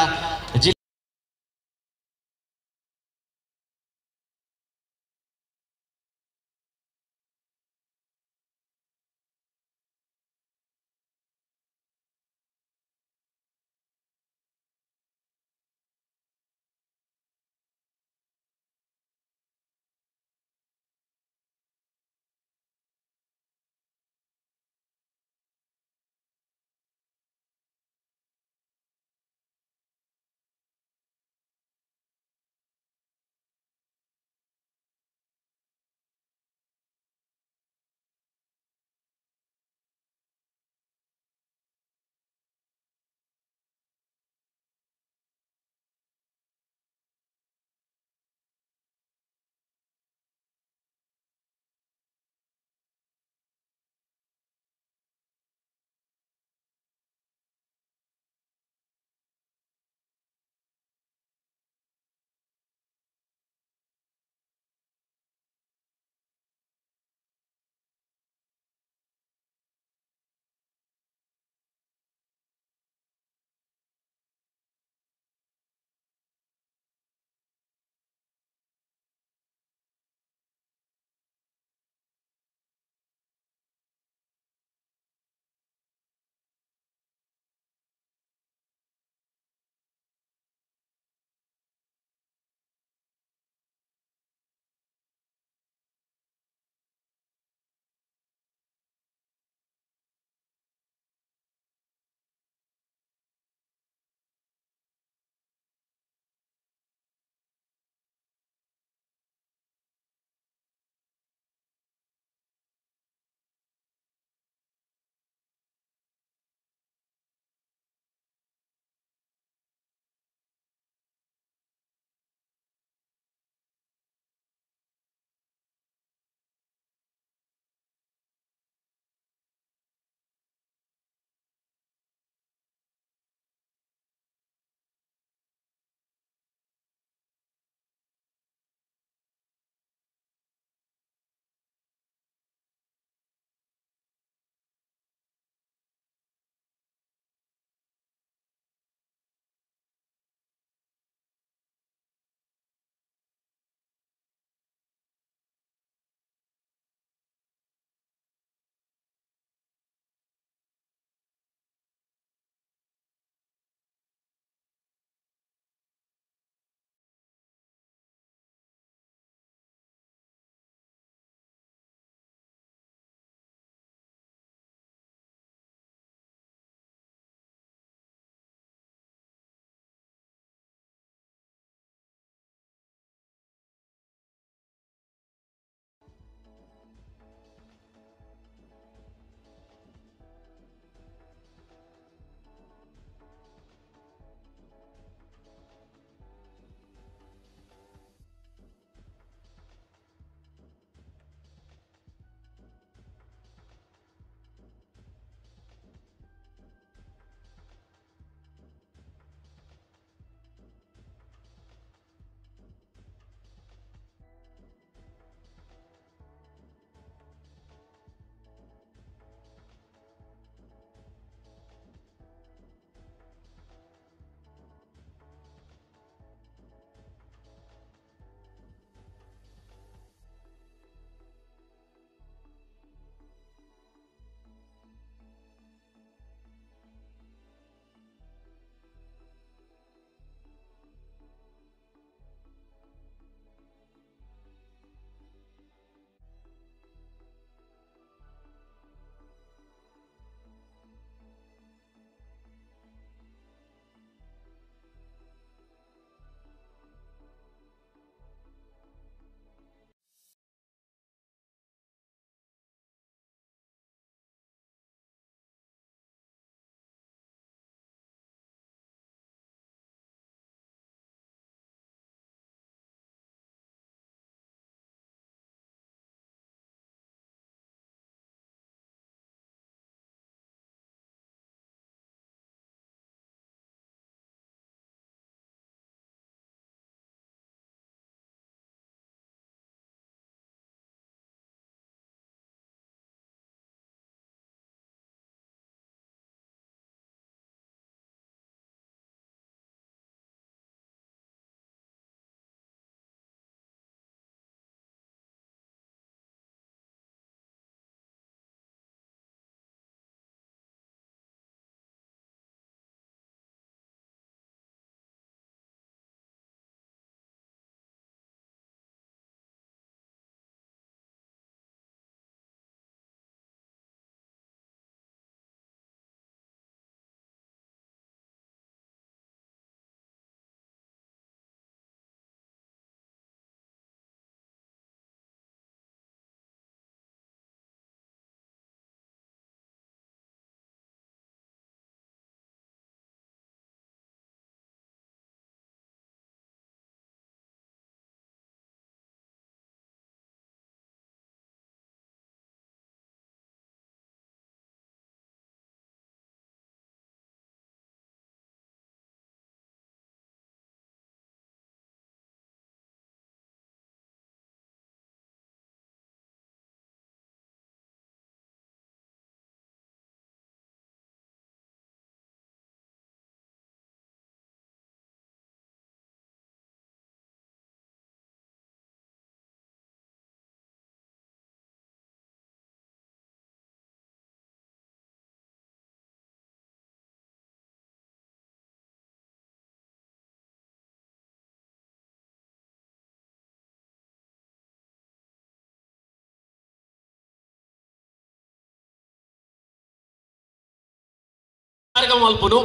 ಕಾರ್ಯಕ್ರಮ ಮಲ್ಪುನು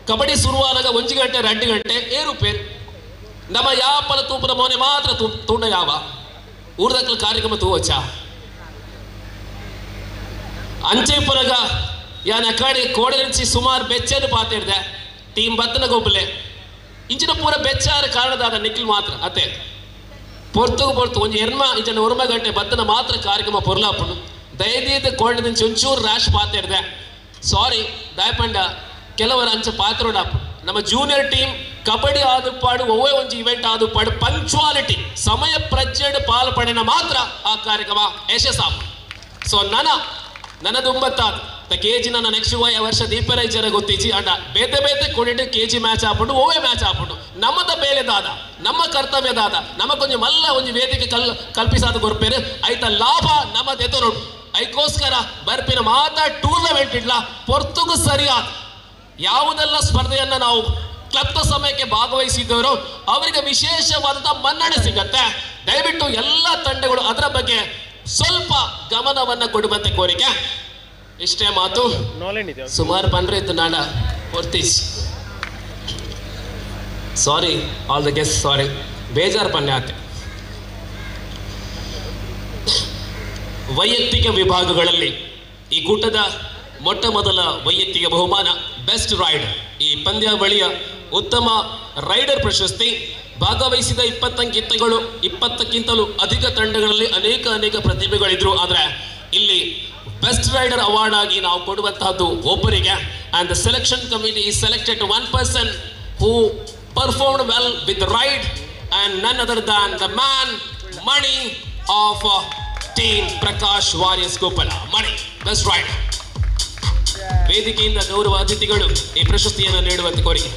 ಕಬಡ್ಡಿ ಶುರುವಾದಾಗ 1 ಗಂಟೆ 2 ಗಂಟೆ ಏರುಪೇರು ನಮ್ಮ ಯಾಪಲ ತೂಪದ ಮೋನೆ ಮಾತ್ರ ತುಂಡ ಯಾವ ಊರ್ದಕ್ಕಲು ಕಾರ್ಯಕ್ರಮ ತೂವಚ್ಚ ಅಂಚೆ ಪರಗ ಯಾನ ಕಡೆ ಕೋಡಲಿಂಚಿ ಸುಮಾರು ಬೆಚ್ಚದು ಪಾತಿಡ್ದೆ ಟೀಮ್ ಬತ್ತನ ಗೊಬ್ಬಲೆ ಇಂಚಿನ ಪೂರ ಬೆಚ್ಚಾರ ಕಾರಣದಾದ ನಿಖಿಲ್ ಮಾತ್ರ ಅತ್ತೆ ಪೊರ್ತು ಒಂಜಿ ಎರ್ಮ ಇಂಚನ 1 ಗಂಟೆ ಬತ್ತನ ಮಾತ್ರ ಕಾರ್ಯಕ್ರಮ ಪೊರ್ಲಾಪುನು ದಯದೀದ ಕೋಡಲಿಂಚಿ ಒಂಚೂರು ರ್ಯಾಶ್ ಪಾತಿಡ್ದೆ ಸಾರಿ ದಯಪಂಡ ಕೆಲವರ ಅಂಚ ಪಾತ್ರೋಡಾಪು ನಮ್ಮ ಜೂನಿಯರ್ ಟೀಮ್ ಕಬಡ್ಡಿ ಆದುಪಾಡು ಒವ್ವೇ ಒಂಜಿ ಇವೆಂಟ್ ಆದುಪಾಡು ಪಂಕ್ಚುವಾಲಿಟಿ ಸಮಯ ಪ್ರಜ್ಞೆಡ್ ಪಾಲ್ಪಡೆನ ಮಾತ್ರ ಆ ಕಾರ್ಯಕ್ರಮ ಯಶಸ್ಸಾಪು ಸೊ ನನದುಂಬತ್ತಾದ ಕೆಜಿ ನನ್ನ ನೆಕ್ಸ್ಟ್ ವರ್ಷ ದೀಪರೈ ಜರ ಗೊತ್ತಿಜಿ ಅಂಡ ಬೇತೆ ಕೊಡಿಟ್ಟು ಕೆಜಿ ಮ್ಯಾಚ್ ಆಪುಂಡು ಒವ್ವೇ ಮ್ಯಾಚ್ ಆಪುಂಡು ನಮ್ಮದ ಬೇಲೆದಾದ ನಮ್ಮ ಕರ್ತವ್ಯದಾದ ನಮಗೊಂದು ಮಲ್ಲ ಒಂಜಿ ವೇದಿಕೆ ಕಲ್ಪಿಸಾದ ಗೊರ್ಪೇರು ಐತ ಲಾಭ ನಮ್ಮದೆತ ನೋಡು ಐಕೋಸ್ಕರ ಬರ್ಪಿನ ಮಾತಾ ಟೂರ್ನಮೆಂಟ್ ಇಡ್ಲ ಪೊರ್ತುಗು ಸರಿಯಾದ ಯಾವುದೆಲ್ಲ ಸ್ಪರ್ಧೆಯನ್ನ ನಾವು ಕ್ಲಬ್ದ ಸಮಯಕ್ಕೆ ಭಾಗವಹಿಸಿದ್ದವರು ಅವರಿಗೆ ವಿಶೇಷವಾದಂತಹ ಮನ್ನಣೆ ಸಿಗತ್ತೆ ದಯವಿಟ್ಟು ಎಲ್ಲ ತಂಡಗಳು ಅದರ ಬಗ್ಗೆ ಸ್ವಲ್ಪ ಗಮನವನ್ನ ಕೊಡುವಂತೆ ಕೋರಿಕೆ ಇಷ್ಟೇ ಮಾತು ಸುಮಾರು ಪಂಡ್ರೆ ಇತ್ತು ನಾಡ ಪೊರ್ತೀಸ್ ಸಾರಿ ಆಲ್ ದ ಗೆಸ್ಟ್ ಸಾರಿ ಬೇಜಾರು ಪನ್ನೆ ಆತೆ ವೈಯಕ್ತಿಕ ವಿಭಾಗಗಳಲ್ಲಿ ಈ ಕೂಟದ ಮೊಟ್ಟ ಮೊದಲ ವೈಯಕ್ತಿಕ ಬಹುಮಾನ ಬೆಸ್ಟ್ ರೈಡರ್ ಈ ಪಂದ್ಯಾವಳಿಯ ಉತ್ತಮ ರೈಡರ್ ಪ್ರಶಸ್ತಿ ಭಾಗವಹಿಸಿದ 20ಕ್ಕಿಂತಲೂ ಅಧಿಕ ತಂಡಗಳಲ್ಲಿ ಅನೇಕ ಪ್ರತಿಭೆಗಳಿದ್ರು ಆದರೆ ಇಲ್ಲಿ ಬೆಸ್ಟ್ ರೈಡರ್ ಅವಾರ್ಡ್ ಆಗಿ ನಾವು ಕೊಡುವಂತಹದ್ದು ಒಬ್ಬರಿಗೆ ಅಂಡ್ ದ ಸೆಲೆಕ್ಷನ್ ಕಮಿಟಿ ಈ selected 1 person who performed well with the ride and none other than the man Mani of team Prakash Warriors Koppala. Mani, best rider. ವೇದಿಕೆಯಿಂದ ಗೌರವ ಅತಿಥಿಗಳು ಈ ಪ್ರಶಸ್ತಿಯನ್ನು ನೀಡುವಂತೆ ಕೋರಿಕೆ.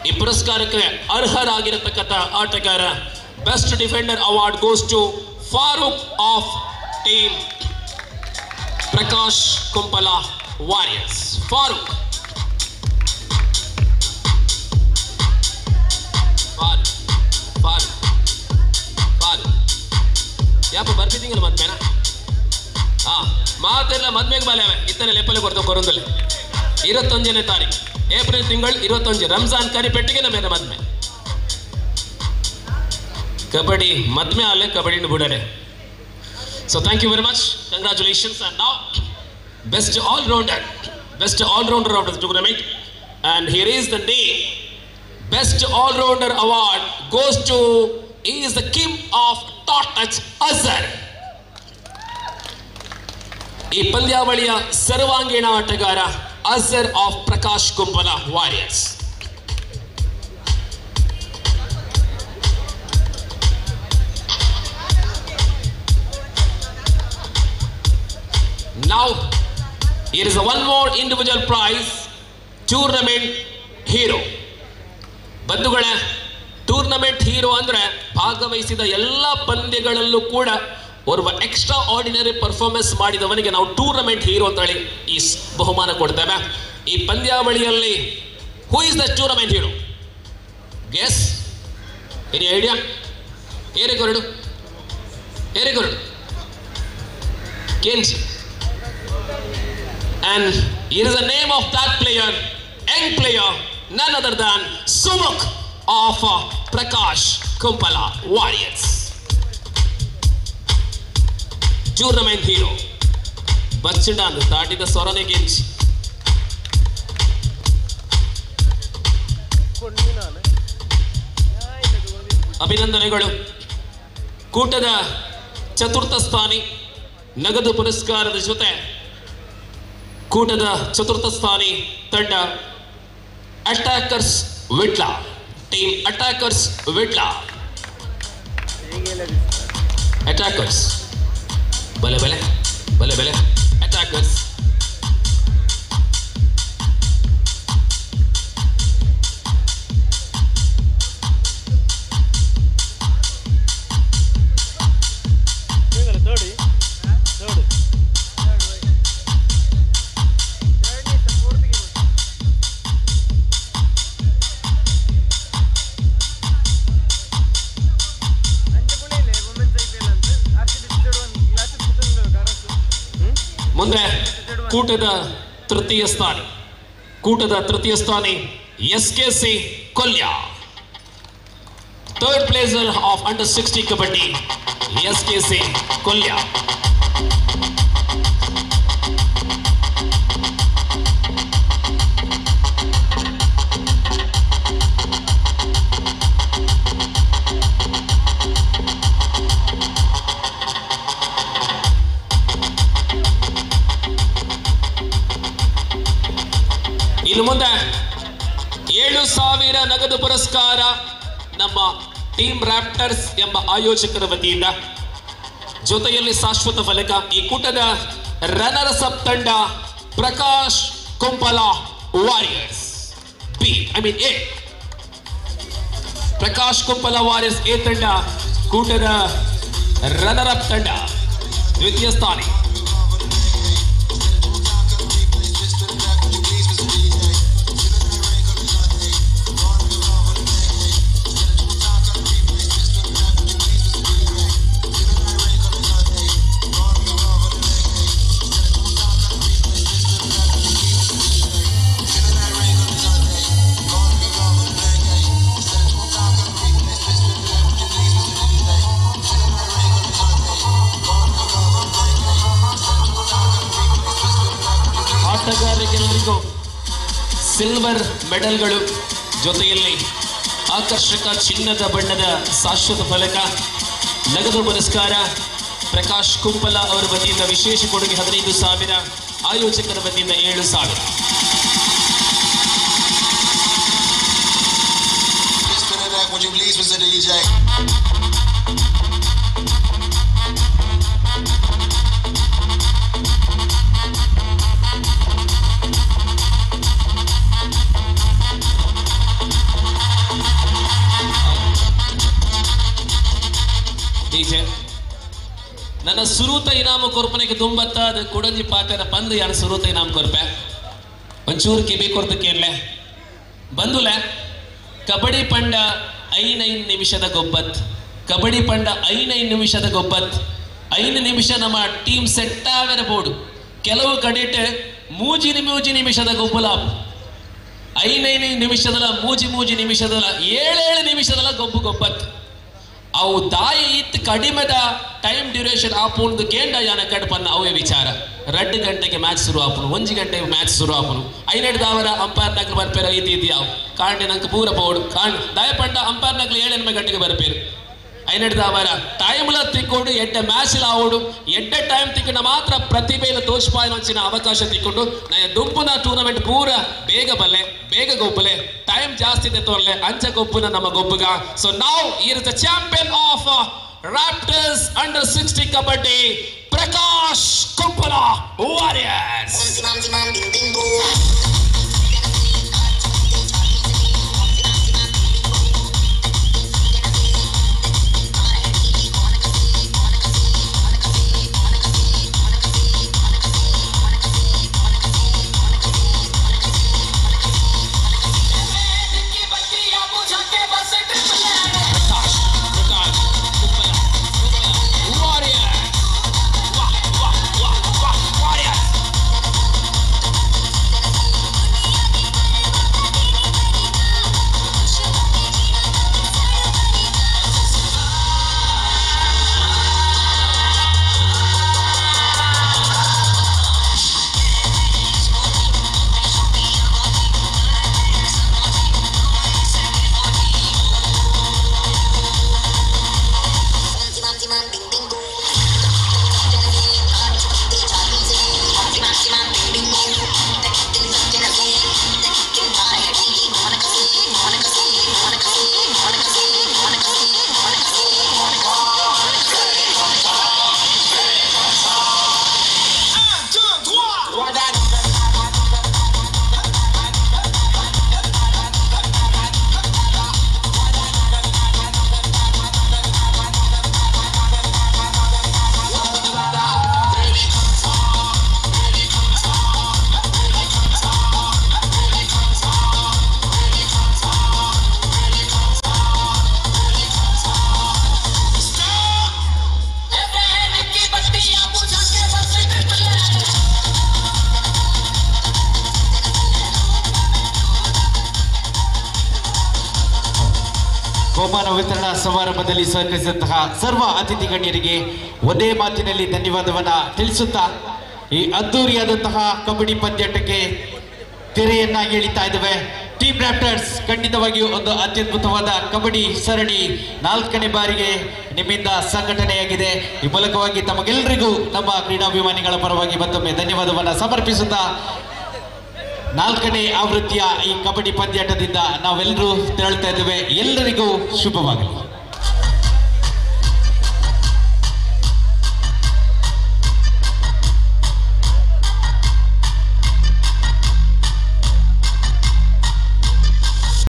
ಈ ಪುರಸ್ಕಾರಕ್ಕೆ ಅರ್ಹರಾಗಿರತಕ್ಕಂಥ ಆಟಗಾರ best defender award goes to Farooq of team Prakash Kompala Warriors. Farooq ಯಾಪ ಬರ್ತಿದ್ದೀಂಗಲ್ಲ ಮದ್ಮೇನ ಮಾತೆಲ್ಲ ಮದ್ಮೆಗೆ ಬಾಲ್ಯಾವೆ ಇತ್ತನೆ ಲೆಪ್ಪಲೆ ಕೊಡ್ತಾವೆ ಕೊರೊಂದಲೆ 21ನೇ ತಾರೀಕು ಏಪ್ರಿಲ್ ತಿಂಗಳು 21 ರಂಜಾನ್ ಕರಿಪೆಟ್ಟಿಗೆ ನಮ್ಮ ಮದ್ಮೆ ಕಬಡ್ಡಿ ಮದ್ಮೆ ಆಲೆ ಕಬಡ್ಡಿ ಬಿಡರೆ. So thank you very much, congratulations. And now best allrounder of the tournament and here is the name. Best all-rounder award goes to is the king of touch Azhar. ಈ ಪಂದ್ಯಾವಳಿಯ ಸರ್ವಾಂಗೀಣ ಆಟಗಾರ Azhar of Prakash Kumpala Warriors. Now here is one more individual prize, tournament hero. ಬಂಧುಗಳೇ, ಟೂರ್ನಮೆಂಟ್ ಹೀರೋ ಅಂದ್ರೆ ಭಾಗವಹಿಸಿದ ಎಲ್ಲ ಪಂದ್ಯಗಳಲ್ಲೂ ಕೂಡ ಓರ್ವ ಎಕ್ಸ್ಟ್ರಾ ಆರ್ಡಿನರಿ ಪರ್ಫಾರ್ಮೆನ್ಸ್ ಮಾಡಿದವನಿಗೆ ನಾವು ಟೂರ್ನಮೆಂಟ್ ಹೀರೋ ಅಂತ ಹೇಳಿ ಈ ಬಹುಮಾನ ಕೊಡ್ತೇವೆ. ಈ ಪಂದ್ಯಾವಳಿಯಲ್ಲಿ who is the tournament hero? Guess, any idea? ಏರಿಗೊರಡು ಕೆಂಜಿ. And here is the name of that player, young player, none other than Sumukh of Prakash Kumpala Warriors. Tournament hero. ಬಚ್ಚಿಂಡ ದಾಟಿದ ಸೊರನೆ ಗೆಂಚಿ. ಅಭಿನಂದನೆಗಳು. ಕೂಟದ ಚತುರ್ಥ ಸ್ಥಾನಿ ನಗದು ಪುರಸ್ಕಾರದ ಜೊತೆ ಕೂಟದ ಚತುರ್ಥ ಸ್ಥಾನಿ ತಂಡ attackers Vitla, team attackers Vitla. Attackers ಬಲೆ ಅಟ್ಯಾಕರ್ಸ್. ಮುಂದೆ ಕೂಟದ ತೃತೀಯ ಸ್ಥಾನಿ SKC Kolya. Third Pleasure of under 60 kabaddi SKC Kolya. ಇನ್ನು ಮುಂದೆ 7,000 ನಗದು ಪುರಸ್ಕಾರ ನಮ್ಮ ಟೀಮ್ ರ್ಯಾಪ್ಟರ್ಸ್ ಎಂಬ ಆಯೋಜಕರ ವತಿಯಿಂದ, ಜೊತೆಯಲ್ಲಿ ಶಾಶ್ವತ ಫಲಕ. ಈ ಕೂಟದ ರನ್ನರ್ಸ್ ಅಪ್ ತಂಡ Prakash Kumpala warriors A. Prakash Kumpala warriors A ತಂಡ ಕೂಟದ ರನ್ನರ್ ಅಪ್ ತಂಡ ದ್ವಿತೀಯ ಸ್ಥಾನಿ. ಆಟಗಾರರಿಗೆಲ್ಲರಿಗೂ ಸಿಲ್ವರ್ ಮೆಡಲ್ಗಳು, ಜೊತೆಯಲ್ಲಿ ಆಕರ್ಷಕ ಚಿನ್ನದ ಬಣ್ಣದ ಶಾಶ್ವತ ಫಲಕ, ನಗದು ಪುರಸ್ಕಾರ. ಪ್ರಕಾಶ್ ಕುಂಪಲ ಅವರ ವತಿಯಿಂದ ವಿಶೇಷ ಕೊಡುಗೆ 15,000, ಆಯೋಜಕರ ವತಿಯಿಂದ 7,000. ನನ್ನ ಸುರೂತ ಇನಾಮ ಕೊರ್ಪನೆಗೆ ತುಂಬತ್ತ ಅದು ಕುಡಂಜಿ ಪಾತ್ರ ಪಂದು ಯಾನ ಸುರೂತ ಇನಾಮ ಕೊರ್ಪೆ ಒಂಚೂರು ಕಿಬಿ ಕೊರ್ತಕ್ಕೇನ್ಲೆ ಬಂದುಲೆ. ಕಬಡ್ಡಿ ಪಂಡ 5 ನಿಮಿಷದ ಗೊಬ್ಬತ್, ಕಬಡ್ಡಿ ಪಂಡ 5 ನಿಮಿಷದ ಗೊಬ್ಬತ್. 5 ನಿಮಿಷ ನಮ್ಮ ಟೀಮ್ ಸೆಟ್ ಆಗಿರಬಹುದು. ಕೆಲವು ಕಡೆಟ್ ಮೂಜಿ ನಿಮಿಷದ ಗೊಬ್ಬಲಾಪ್, 5 ನಿಮಿಷದಲ್ಲ ಮೂಜಿ ನಿಮಿಷದಲ್ಲ 7 ನಿಮಿಷದಲ್ಲ ಗೊಬ್ಬತ್. ಅವು ದಾಯಿ ಇತ್ತು ಕಡಿಮೆದ ಟೈಮ್ ಡ್ಯೂರೇಷನ್ ಆಪುಂದು ಕೇಂದ್ರ ಯಾನ ಕಡ್ಪನ್ನ ಅವೇ ವಿಚಾರ. 2 ಗಂಟೆಗೆ ಮ್ಯಾಚ್ ಶುರು ಆಪುನು, 1 ಗಂಟೆಗೆ ಮ್ಯಾಚ್ ಶುರು ಆಪುನು. 5 ಅಂಪೈರ್ ನಗಲು ಬರ್ಪೇರು ಐತಿದ್ಯಾವು ಕಾಂಡೆ ನಂಗೆ ಪೂರ ಬೋರ್ಡು ಕಾಣ್ ದಯಪಂಡ ಅಂಪೈರ್ ನಗಲು 7 ಗಂಟೆಗೆ ಬರ್ಪೇರು. 5 ಟೈಮ್ಲ ತಿಕ್ಕೊಂಡು 8 ಮ್ಯಾಚ್ ಆವೋಡು 8 ಟೈಮ್ ತಿಕ್ಕೊಂಡ ಮಾತ್ರ ಪ್ರತಿಭೆಯ ತೋರ್ಪಾಯಿನ ಒಂಚಿನ ಅವಕಾಶ ತಿಕ್ಕೊಂಡು ನಾನು ದುಂಪುನ ಟೂರ್ನಮೆಂಟ್ ಪೂರ ಬೇಗ ಬಲ್ಲೆ, ಬೇಗ ಗೊಬ್ಬಲೆ, ಟೈಮ್ ಜಾಸ್ತಿ ತೋರ್ಲೆ ಅಂಚ ಗೊಬ್ಬನ ನಮ್ಮ ಗೊಬ್ಬಗ. ಸೊ ನಾವು is the champion of raptors under 60 kabaddi Prakash Kumpala warriors. ಬಹುಮಾನ ವಿತರಣಾ ಸಮಾರಂಭದಲ್ಲಿ ಸಹಕರಿಸಿದಂತಹ ಸರ್ವ ಅತಿಥಿ ಗಣ್ಯರಿಗೆ ಒಂದೇ ಮಾತಿನಲ್ಲಿ ಧನ್ಯವಾದವನ್ನ ತಿಳಿಸುತ್ತಾ ಈ ಅದ್ದೂರಿಯಾದಂತಹ ಕಬಡ್ಡಿ ಪಂದ್ಯಾಟಕ್ಕೆ ತೆರೆಯನ್ನ ಎಳಿತಾ ಇದ್ದೇವೆ. ಟೀಮ್ ರ್ಯಾಪ್ಟರ್ಸ್ ಖಂಡಿತವಾಗಿಯೂ ಒಂದು ಅತ್ಯದ್ಭುತವಾದ ಕಬಡ್ಡಿ ಸರಣಿ 4ನೇ ಬಾರಿಗೆ ನಿಮ್ಮಿಂದ ಸಂಘಟನೆಯಾಗಿದೆ. ಈ ಮೂಲಕವಾಗಿ ತಮಗೆಲ್ಲರಿಗೂ ನಮ್ಮ ಕ್ರೀಡಾಭಿಮಾನಿಗಳ ಪರವಾಗಿ ಮತ್ತೊಮ್ಮೆ ಧನ್ಯವಾದವನ್ನ ಸಮರ್ಪಿಸುತ್ತಾ 4ನೇ ಆವೃತ್ತಿಯ ಈ ಕಬಡ್ಡಿ ಪಂದ್ಯಾಟದಿಂದ ನಾವೆಲ್ಲರೂ ತೆರಳುತ್ತಾ ಇದ್ದೇವೆ. ಎಲ್ಲರಿಗೂ ಶುಭವಾಗಲಿ.